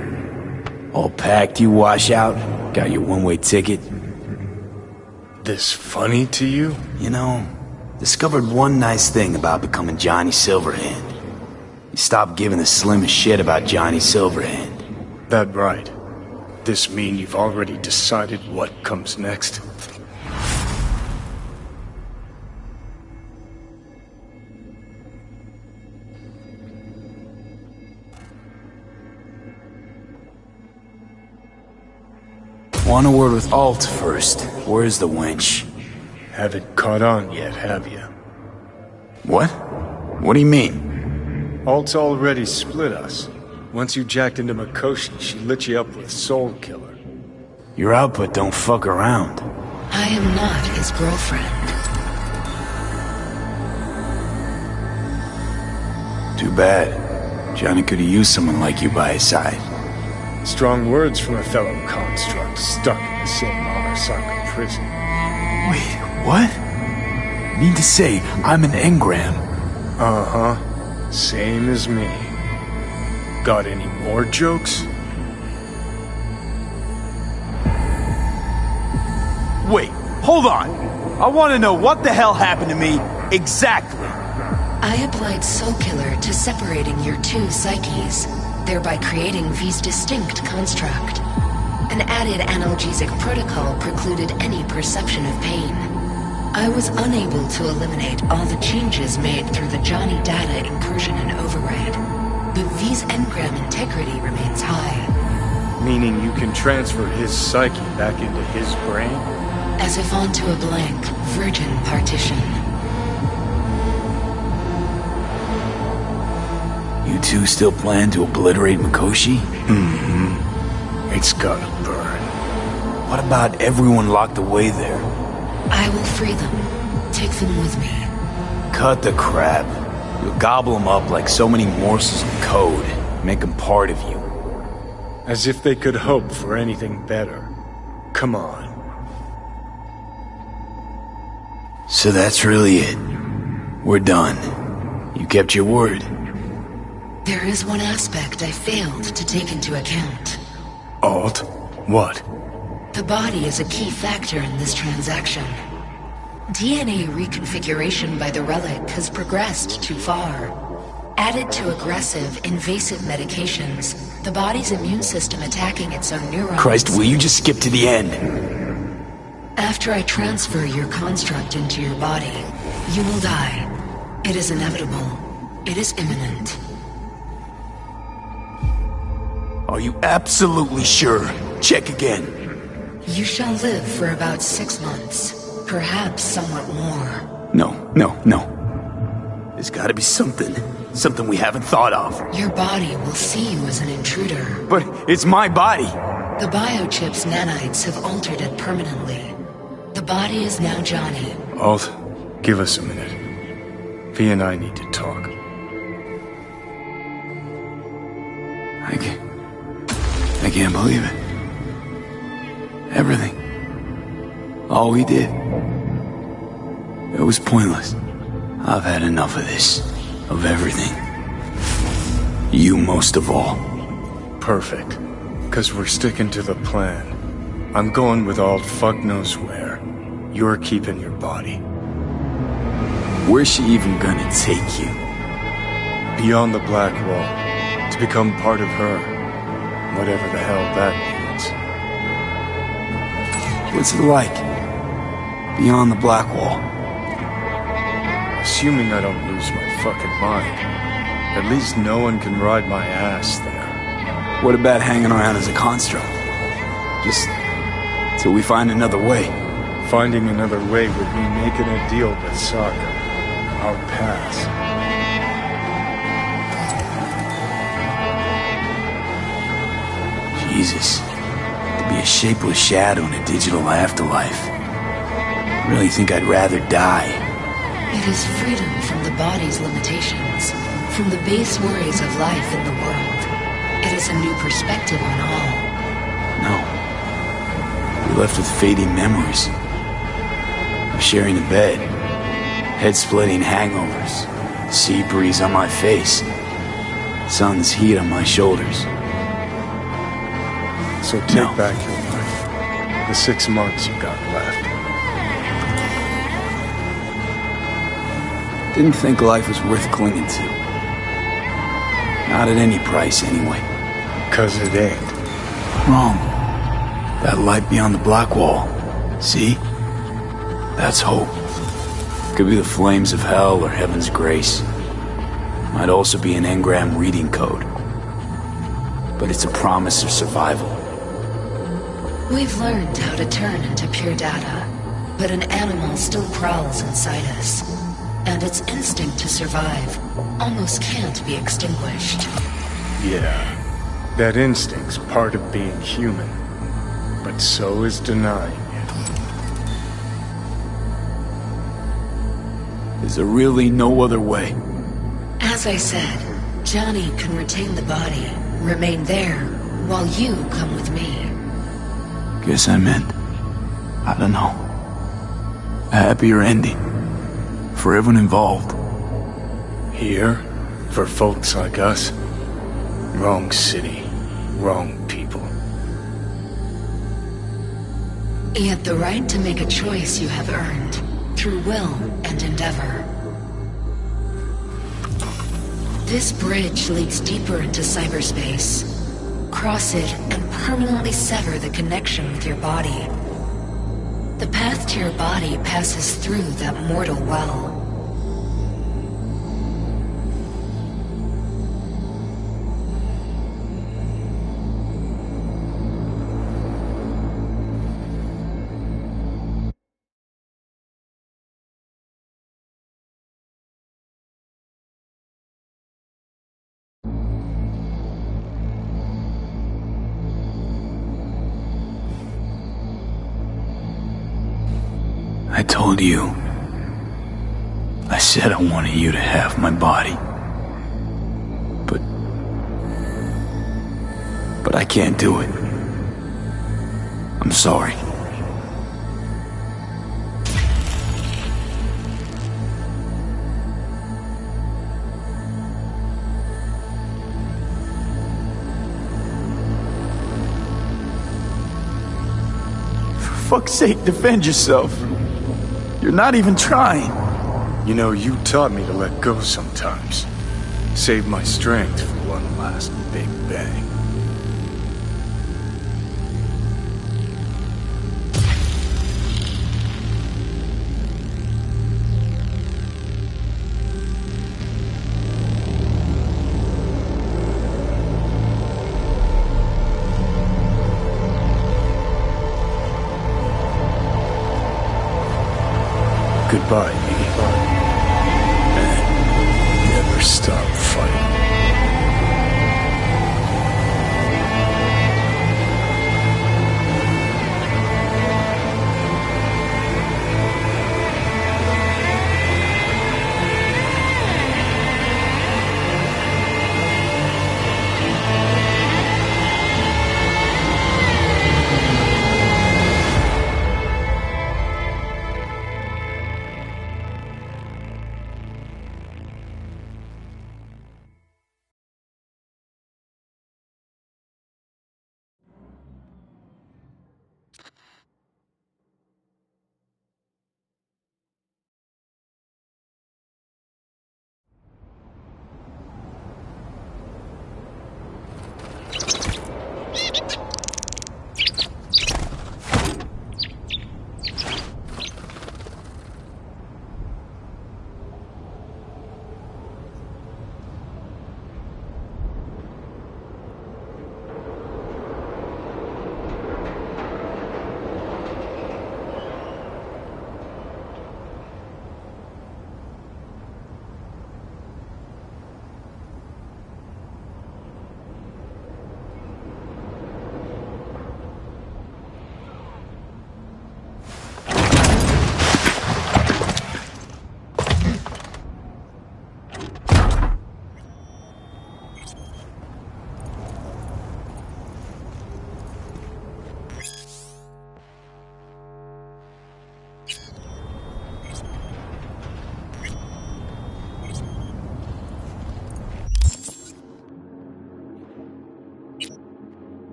All packed, you wash out? Got your one-way ticket? This funny to you? You know, discovered one nice thing about becoming Johnny Silverhand. You stopped giving the slimmest shit about Johnny Silverhand. That right. This mean you've already decided what comes next? Want a word with Alt first. Where's the wench? Haven't caught on yet, have you? What? What do you mean? Alt's already split us. Once you jacked into Mikoshi, she lit you up with Soul Killer. Your output don't fuck around. I am not his girlfriend. Too bad. Johnny could have used someone like you by his side. Strong words from a fellow construct stuck in the same Arasaka prison. Wait, what? Mean to say, I'm an engram? Uh-huh. Same as me. Got any more jokes? Wait, hold on. I want to know what the hell happened to me exactly. I applied Soul Killer to separating your two psyches, thereby creating V's distinct construct. An added analgesic protocol precluded any perception of pain. I was unable to eliminate all the changes made through the Johnny data incursion and override, but V's engram integrity remains high. Meaning you can transfer his psyche back into his brain? As if onto a blank, virgin partition. You two still plan to obliterate Mikoshi? Mm-hmm. It's gotta burn. What about everyone locked away there? I will free them. Take them with me. Cut the crap. You'll gobble them up like so many morsels of code. Make them part of you. As if they could hope for anything better. Come on. So that's really it. We're done. You kept your word. There is one aspect I failed to take into account. Alt? What? The body is a key factor in this transaction. DNA reconfiguration by the relic has progressed too far. Added to aggressive, invasive medications, the body's immune system attacking its own neurons... Christ, will you just skip to the end? After I transfer your construct into your body, you will die. It is inevitable. It is imminent. Are you absolutely sure? Check again. You shall live for about 6 months. Perhaps somewhat more. No. There's gotta be something. Something we haven't thought of. Your body will see you as an intruder. But it's my body. The biochip's nanites have altered it permanently. The body is now Johnny. Alt, give us a minute. V and I need to talk. I can't believe it. Everything. All we did. It was pointless. I've had enough of this. Of everything. You most of all. Perfect. Because we're sticking to the plan. I'm going with all fuck knows where. You're keeping your body. Where's she even gonna take you? Beyond the Black Wall. To become part of her. Whatever the hell that means. What's it like? Beyond the Black Wall? Assuming I don't lose my fucking mind. At least no one can ride my ass there. What about hanging around as a construct? Just till we find another way. Finding another way would mean making a deal with Saka. Our paths. Jesus. To be a shapeless shadow in a digital afterlife. I really think I'd rather die. It is freedom from the body's limitations, from the base worries of life in the world. It is a new perspective on all. No. We're left with fading memories. Of sharing a bed. Head-splitting hangovers. Sea breeze on my face. Sun's heat on my shoulders. So take back your life. The 6 months you got left. Didn't think life was worth clinging to. Not at any price, anyway. 'Cause it ain't. Wrong. That light beyond the Black Wall. See? That's hope. Could be the flames of hell or heaven's grace. Might also be an engram reading code. But it's a promise of survival. We've learned how to turn into pure data, but an animal still crawls inside us. And its instinct to survive almost can't be extinguished. Yeah. That instinct's part of being human. But so is denying it. Is there really no other way? As I said, Johnny can retain the body, remain there, while you come with me. Guess I meant, I don't know, a happier ending. For everyone involved. Here, for folks like us, wrong city, wrong people. Yet the right to make a choice you have earned, through will and endeavor. This bridge leads deeper into cyberspace. Cross it and permanently sever the connection with your body. The path to your body passes through that mortal well. I told you. I said I wanted you to have my body. But I can't do it. I'm sorry. For fuck's sake, defend yourself. You're not even trying. You know, you taught me to let go sometimes. Save my strength for one last big bang. Goodbye, me. And never stop fighting.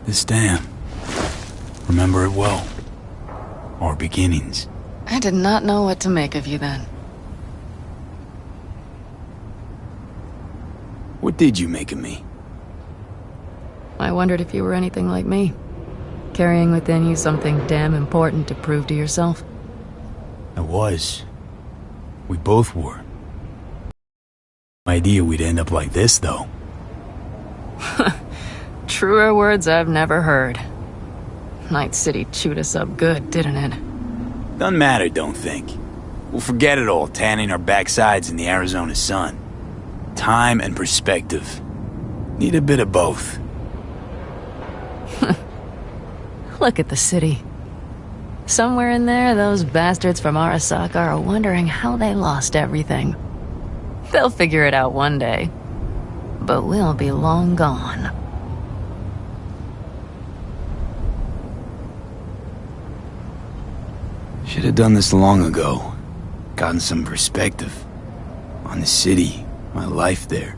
This dam. Remember it well. Our beginnings. I did not know what to make of you then. What did you make of me? I wondered if you were anything like me. Carrying within you something damn important to prove to yourself. I was. We both were. No idea we'd end up like this, though. Truer words I've never heard. Night City chewed us up good, didn't it? Doesn't matter, don't think. We'll forget it all, tanning our backsides in the Arizona sun. Time and perspective. Need a bit of both. Look at the city. Somewhere in there, those bastards from Arasaka are wondering how they lost everything. They'll figure it out one day. But we'll be long gone. Should have done this long ago. Gotten some perspective. On the city, my life there.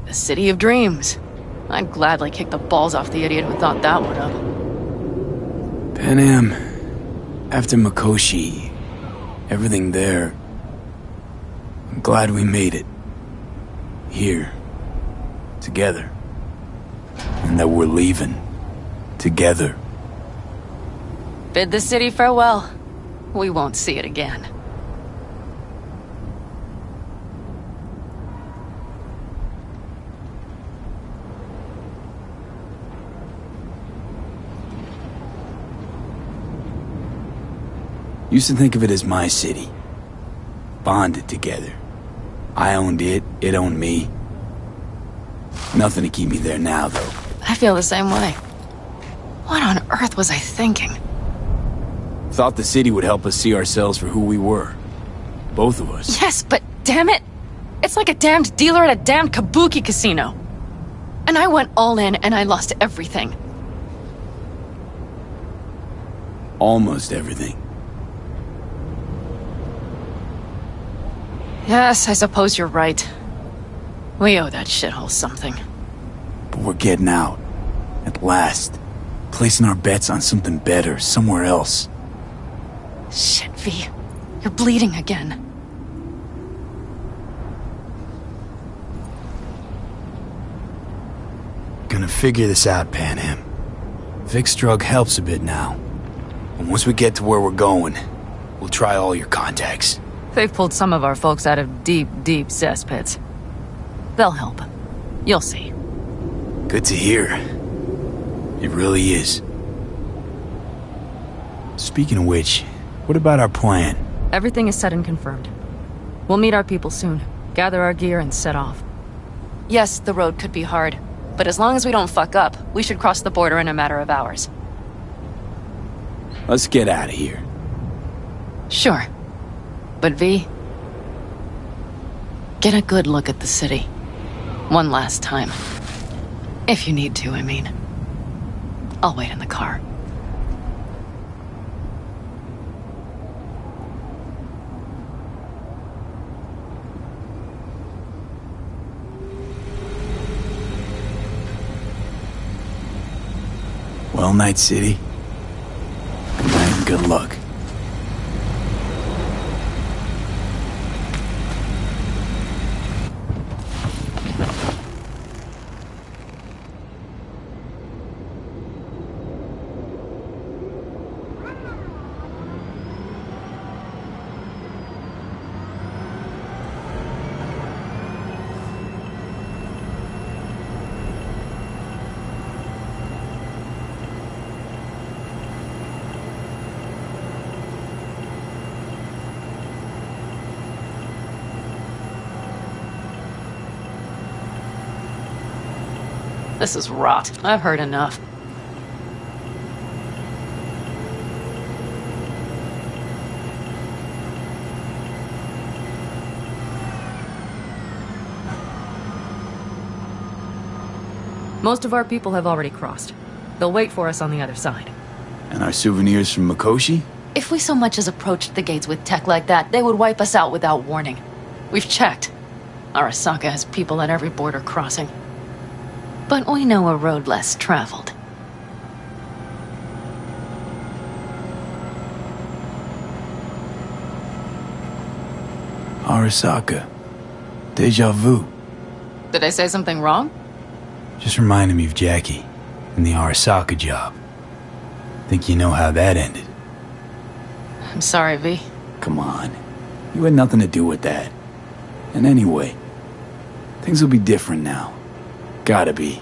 The city of dreams. I'd gladly kick the balls off the idiot who thought that one up. Pan Am. After Mikoshi, everything there. I'm glad we made it. Here. Together. And that we're leaving. Together. Bid the city farewell. We won't see it again. Used to think of it as my city. Bonded together. I owned it, it owned me. Nothing to keep me there now, though. I feel the same way. What on earth was I thinking? Thought the city would help us see ourselves for who we were. Both of us. Yes, but damn it! It's like a damned dealer at a damned kabuki casino. And I went all in and I lost everything. Almost everything. Yes, I suppose you're right. We owe that shithole something. But we're getting out. At last. Placing our bets on something better, somewhere else. Shit, V. You're bleeding again. Gonna figure this out, Pan Am. Vic's drug helps a bit now. And once we get to where we're going, we'll try all your contacts. They've pulled some of our folks out of deep, deep cesspits. They'll help. You'll see. Good to hear. It really is. Speaking of which, what about our plan? Everything is set and confirmed. We'll meet our people soon, gather our gear, and set off. Yes, the road could be hard, but as long as we don't fuck up, we should cross the border in a matter of hours. Let's get out of here. Sure. But V, get a good look at the city. One last time. If you need to, I mean. I'll wait in the car. Well, Night City. Good night and good luck. This is rot. I've heard enough. Most of our people have already crossed. They'll wait for us on the other side. And our souvenirs from Mikoshi? If we so much as approached the gates with tech like that, they would wipe us out without warning. We've checked. Arasaka has people at every border crossing. But we know a road less traveled. Arasaka. Deja vu. Did I say something wrong? Just reminded me of Jackie and the Arasaka job. Think you know how that ended? I'm sorry, V. Come on. You had nothing to do with that. And anyway, things will be different now. Gotta be.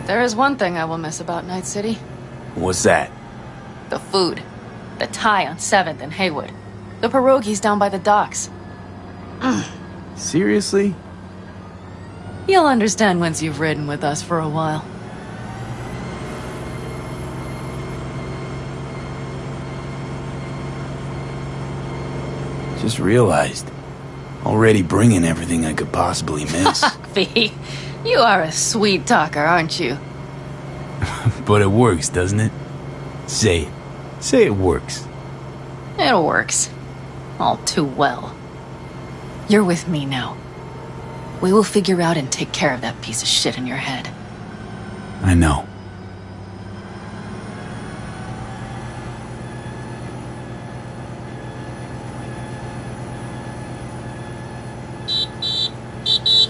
There is one thing I will miss about Night City. What's that? The food. The Thai on 7th and Haywood. The pierogies down by the docks. Seriously? You'll understand once you've ridden with us for a while. Just realized. Already bringing everything I could possibly miss. V, you are a sweet talker, aren't you? But it works, doesn't it? Say it. Say it works. It works. All too well. You're with me now. We will figure out and take care of that piece of shit in your head. I know.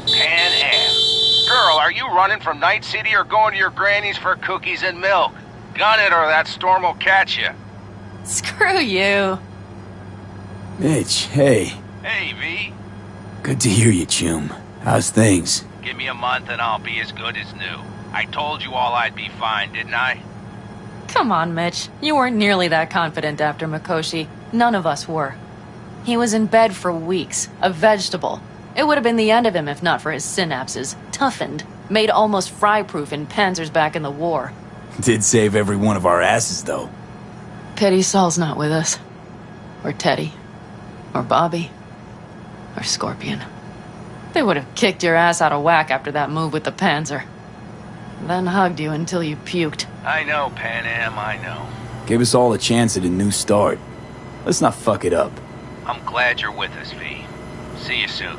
Pan Am. Girl, are you running from Night City or going to your granny's for cookies and milk? Gun it or that storm will catch you. Screw you. Mitch, hey. Hey, V. Good to hear you, chum. How's things? Give me a month and I'll be as good as new. I told you all I'd be fine, didn't I? Come on, Mitch. You weren't nearly that confident after Mikoshi. None of us were. He was in bed for weeks, a vegetable. It would have been the end of him if not for his synapses. Toughened, made almost fry-proof in panzers back in the war. Did save every one of our asses, though. Pity Saul's not with us. Or Teddy. Or Bobby. Or Scorpion. They would have kicked your ass out of whack after that move with the Panzer. Then hugged you until you puked. I know, Pan Am, I know. Gave us all a chance at a new start. Let's not fuck it up. I'm glad you're with us, V. See you soon.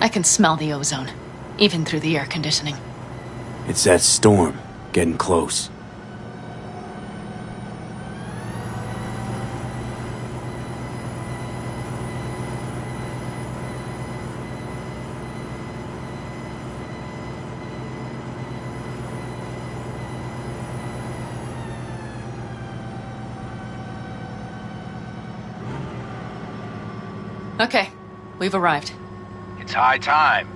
I can smell the ozone, even through the air conditioning. It's that storm, getting close. Okay, we've arrived. It's high time.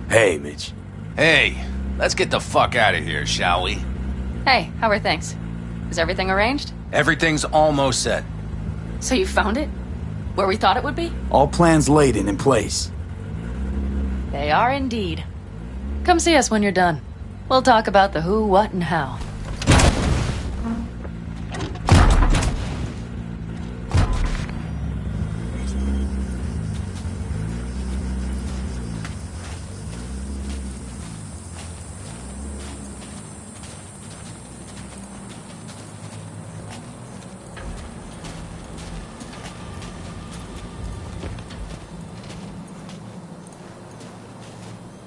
Hey, Mitch. Hey, let's get the fuck out of here, shall we? Hey, how are things? Is everything arranged? Everything's almost set. So you found it? Where we thought it would be? All plans laid and in place. They are indeed. Come see us when you're done. We'll talk about the who, what, and how.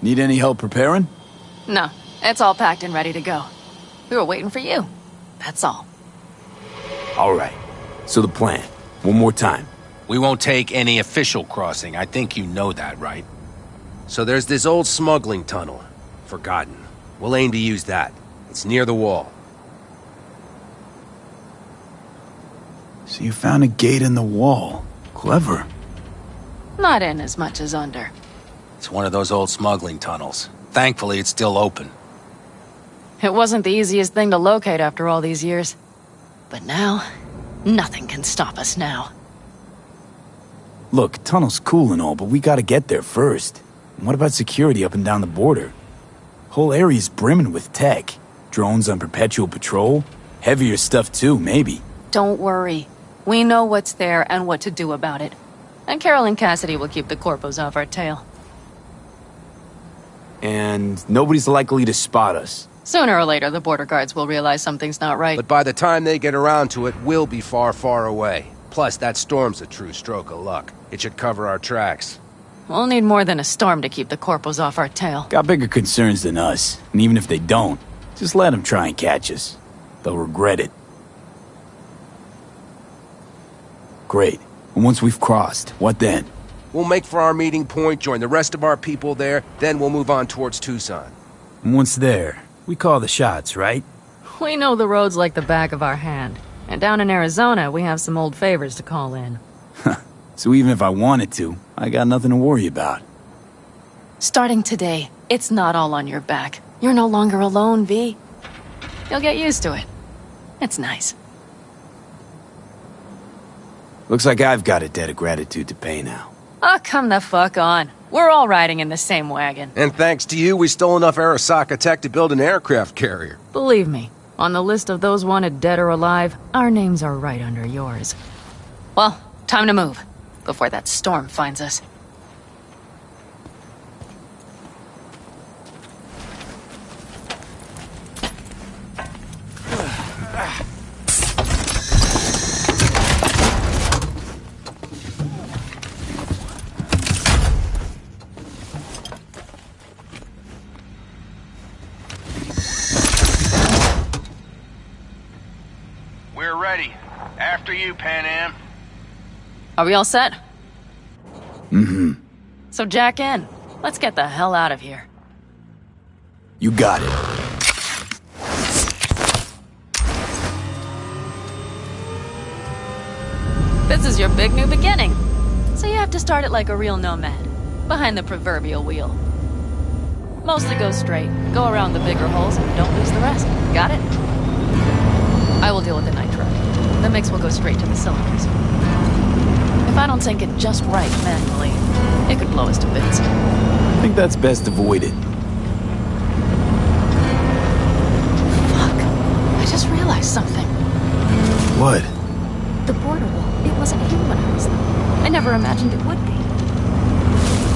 Need any help preparing? No, it's all packed and ready to go. We were waiting for you. That's all. All right. So the plan. One more time. We won't take any official crossing. I think you know that, right? So there's this old smuggling tunnel. Forgotten. We'll aim to use that. It's near the wall. So you found a gate in the wall. Clever. Not in as much as under. It's one of those old smuggling tunnels. Thankfully, it's still open. It wasn't the easiest thing to locate after all these years. But now, nothing can stop us now. Look, tunnel's cool and all, but we gotta get there first. And what about security up and down the border? Whole area's brimming with tech. Drones on perpetual patrol. Heavier stuff too, maybe. Don't worry. We know what's there and what to do about it. And Carol and Cassidy will keep the corpos off our tail. And nobody's likely to spot us. Sooner or later, the border guards will realize something's not right. But by the time they get around to it, we'll be far, far away. Plus, that storm's a true stroke of luck. It should cover our tracks. We'll need more than a storm to keep the corpos off our tail. Got bigger concerns than us. And even if they don't, just let them try and catch us. They'll regret it. Great. And once we've crossed, what then? We'll make for our meeting point, join the rest of our people there, then we'll move on towards Tucson. And once there, we call the shots, right? We know the roads like the back of our hand. And down in Arizona, we have some old favors to call in. So even if I wanted to, I got nothing to worry about. Starting today, it's not all on your back. You're no longer alone, V. You'll get used to it. It's nice. Looks like I've got a debt of gratitude to pay now. Oh, come the fuck on. We're all riding in the same wagon. And thanks to you, we stole enough Arasaka tech to build an aircraft carrier. Believe me, on the list of those wanted dead or alive, our names are right under yours. Well, time to move, before that storm finds us. We're ready. After you, Pan Am. Are we all set? Mm-hmm. So jack in. Let's get the hell out of here. You got it. This is your big new beginning. So you have to start it like a real nomad. Behind the proverbial wheel. Mostly go straight, go around the bigger holes, and don't lose the rest. Got it? I will deal with the nitro. The mix will go straight to the cylinders. If I don't sync it just right manually, it could blow us to bits. I think that's best avoided. Fuck. I just realized something. What? The border wall, it wasn't humanized. I never imagined it would be.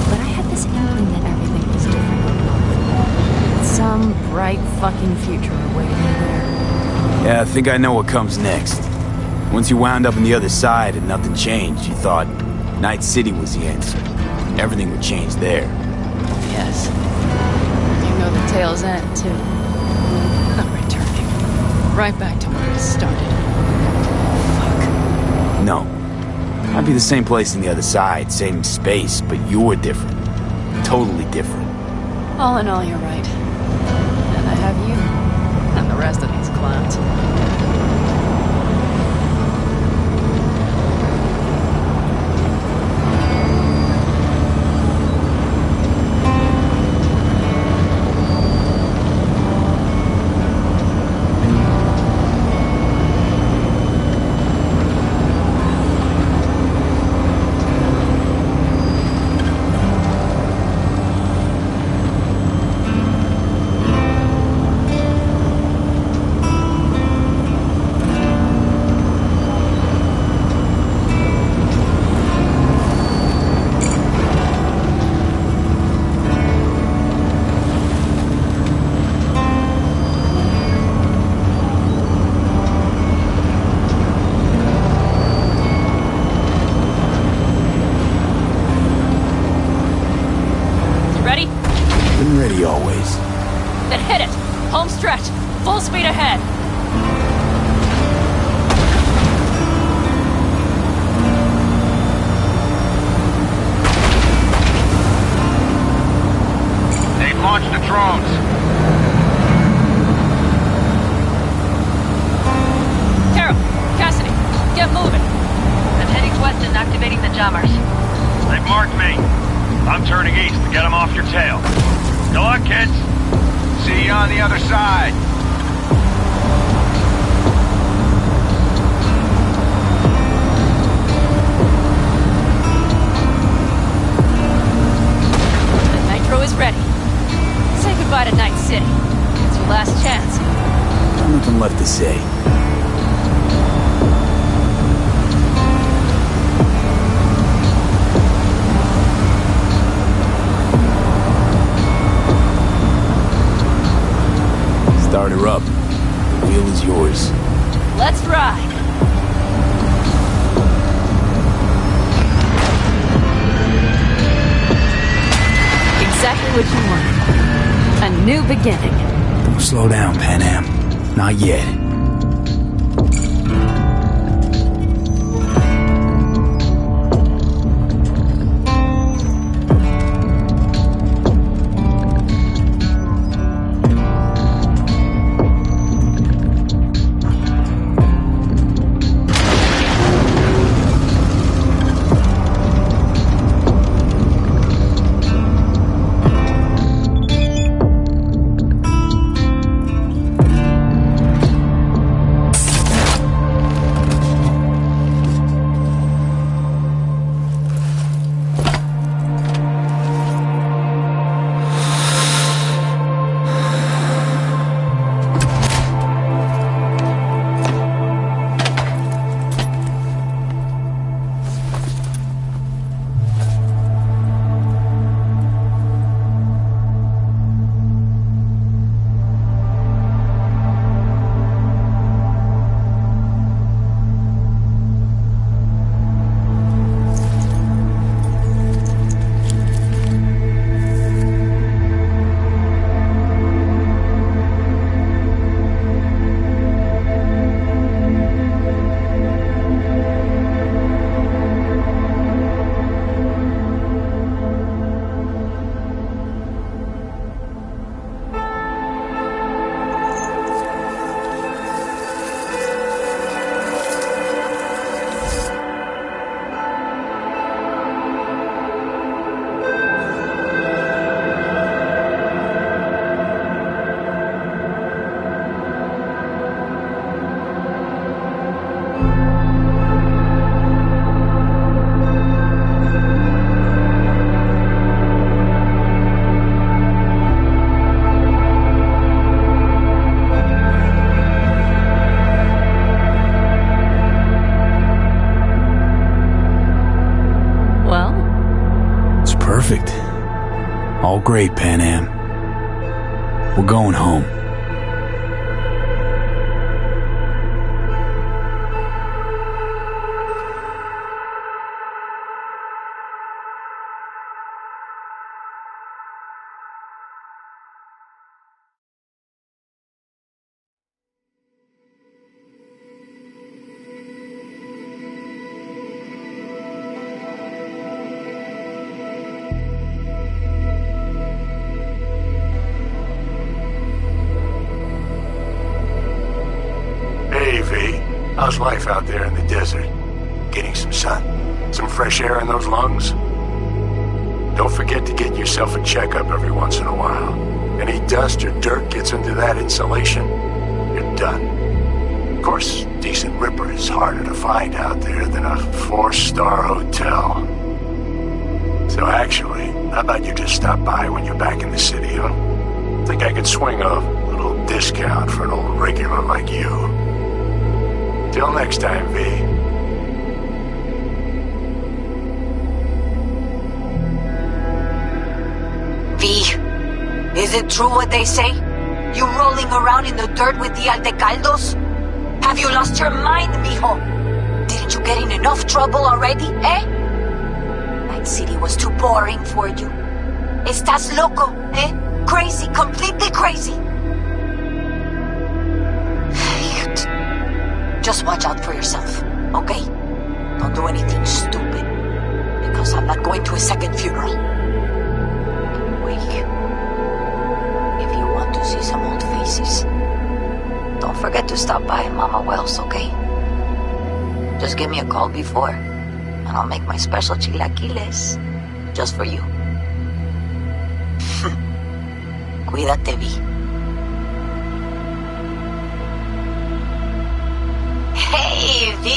But I had this inkling that everything was different. Some bright fucking future awaiting me there. Yeah, I think I know what comes next. Once you wound up on the other side and nothing changed, you thought Night City was the answer. Everything would change there. Yes. You know the tale's end, too. I'm returning. Right back to where I started. Fuck. No. I'd be the same place on the other side, same space, but you're different. Totally different. All in all, you're right. And I have you. And the rest of these clowns. Always. Then hit it! Home stretch! Full speed ahead! They've launched the drones. Carol! Cassidy! Get moving! I'm heading west and activating the jammers. They've marked me. I'm turning east to get them off your tail. Good luck, kids. See you on the other side. survive at Night City. It's your last chance. Nothing left to say. Start her up. The wheel is yours. Let's ride. Exactly what you wanted. A new beginning. Don't slow down, Pan Am. Not yet. Perfect. All great, Pan Am. We're going home. How's life out there in the desert? Getting some sun? Some fresh air in those lungs? Don't forget to get yourself a checkup every once in a while. Any dust or dirt gets into that insulation, you're done. Of course, decent ripper is harder to find out there than a 4-star hotel. So actually, how about you just stop by when you're back in the city, huh? Think I could swing a little discount for an old regular like you. Till next time, V. V, is it true what they say? You rolling around in the dirt with the Aldecaldos? Have you lost your mind, mijo? Didn't you get in enough trouble already, eh? Night City was too boring for you. Estás loco, eh? Crazy, completely crazy. Just watch out for yourself, okay? Don't do anything stupid, because I'm not going to a second funeral. Anyway, if you want to see some old faces, don't forget to stop by Mama Wells, okay? Just give me a call before, and I'll make my special chilaquiles just for you. Cuídate, V. Hey, V!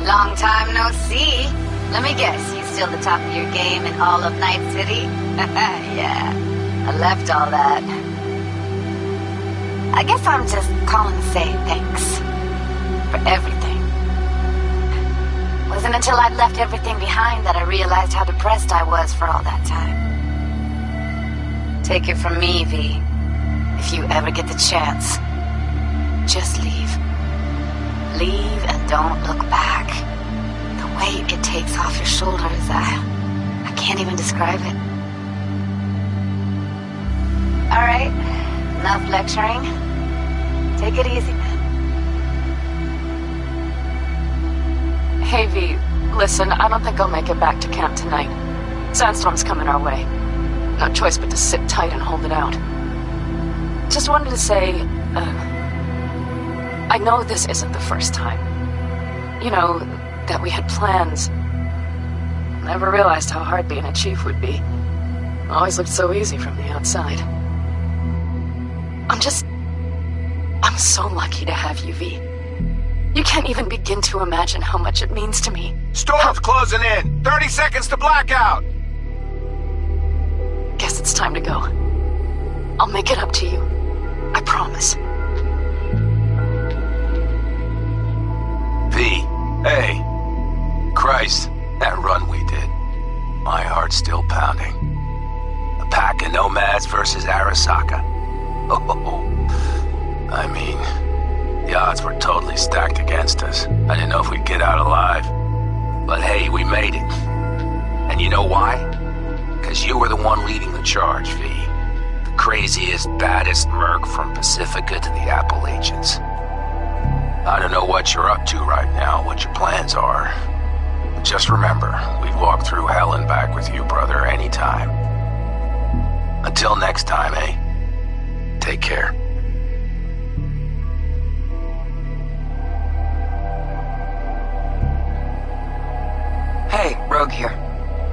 Long time no see. Let me guess, you still the top of your game in all of Night City? Yeah. I left all that. I guess I'm just calling to say thanks. For everything. Wasn't until I'd left everything behind that I realized how depressed I was for all that time. Take it from me, V. If you ever get the chance, just leave. Leave and don't look back. The weight it takes off your shoulders, I can't even describe it. Alright, enough lecturing. Take it easy, man. Hey, V, listen, I don't think I'll make it back to camp tonight. Sandstorm's coming our way. No choice but to sit tight and hold it out. Just wanted to say, I know this isn't the first time. You know, that we had plans. Never realized how hard being a chief would be. Always looked so easy from the outside. I'm so lucky to have you, V. You can't even begin to imagine how much it means to me. Storm's closing in! 30 seconds to blackout! Guess it's time to go. I'll make it up to you. I promise. V, hey. Christ, that run we did. My heart's still pounding. A pack of nomads versus Arasaka. Oh, I mean, the odds were totally stacked against us. I didn't know if we'd get out alive. But hey, we made it. And you know why? Because you were the one leading the charge, V. The craziest, baddest merc from Pacifica to the Appalachians. I don't know what you're up to right now, what your plans are. But just remember, we'd walk through hell and back with you, brother, anytime. Until next time, eh? Take care. Hey, Rogue here.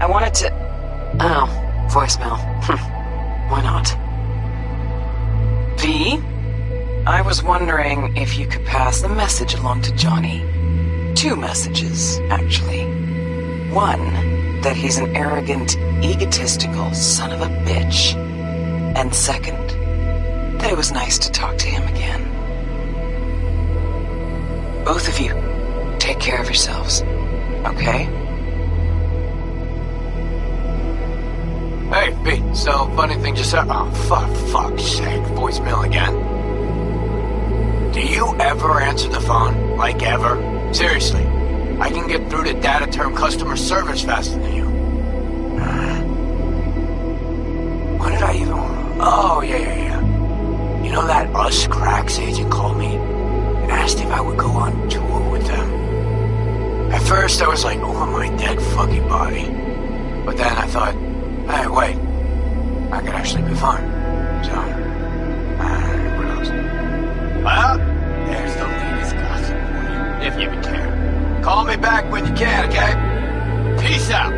I wanted to... Oh, voicemail. Why not? V? I was wondering if you could pass the message along to Johnny. 2 messages, actually. One, that he's an arrogant, egotistical son of a bitch. And second, that it was nice to talk to him again. Both of you, take care of yourselves, okay? Hey, V, so funny thing just said. Oh, fuck's sake, voicemail again. Do you ever answer the phone? Like ever? Seriously, I can get through to data term customer service faster than you. What did I even... Oh, yeah. You know that Us Cracks agent called me and asked if I would go on tour with them. At first, I was like, over my dead fucking body. But then I thought, hey, wait, I could actually be fun. So, who knows? Well, there's the latest gossip for you, if you even care. Call me back when you can, okay? Peace out.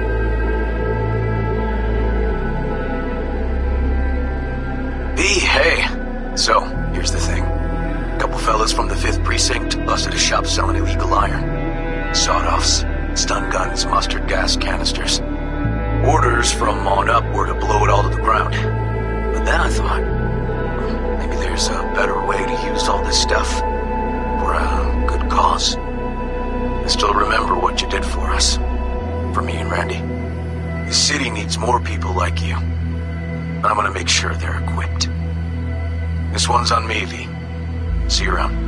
B, hey. So, here's the thing. A couple fellas from the 5th Precinct busted a shop selling illegal iron. Sawed-offs, stun guns, mustard gas canisters. Orders from on up were to blow it all to the ground. But then I thought, maybe there's a better way to use all this stuff for a good cause. I still remember what you did for us. For me and Randy. The city needs more people like you. And I'm gonna make sure they're equipped. This one's on me, V. See you around.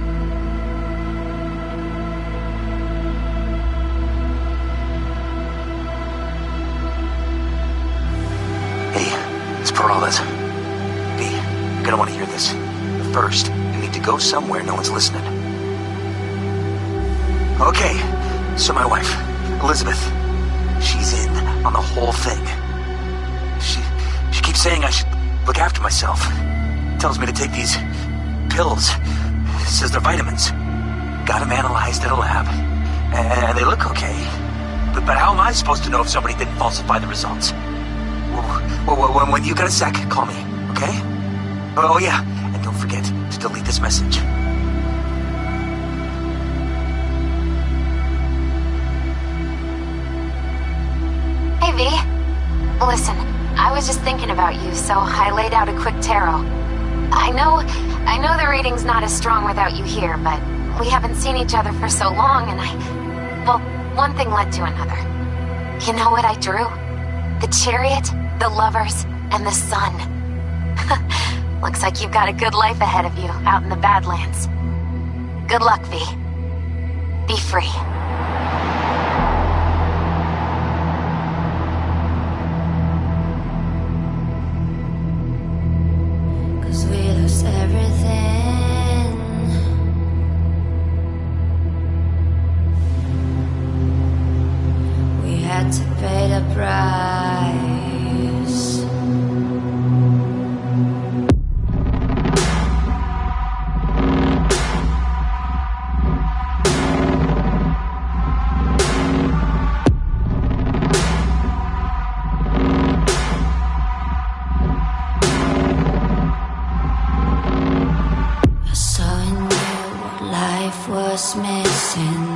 Peralez. V, you're gonna want to hear this. But first, you need to go somewhere no one's listening. Okay, so my wife, Elizabeth, she's in on the whole thing. She keeps saying I should look after myself. Tells me to take these pills. Says they're vitamins. Got them analyzed at a lab. And they look okay. But how am I supposed to know if somebody didn't falsify the results? When you got a sec, call me, okay? Oh, yeah, and don't forget to delete this message. Hey, V. Listen, I was just thinking about you, so I laid out a quick tarot. I know the reading's not as strong without you here, but we haven't seen each other for so long, and well, one thing led to another. You know what I drew? The chariot, the lovers, and the sun. Looks like you've got a good life ahead of you out in the Badlands. Good luck, V. Be free. 'Cause we lost everything. We had to pay the price. I saw in you what life was missing.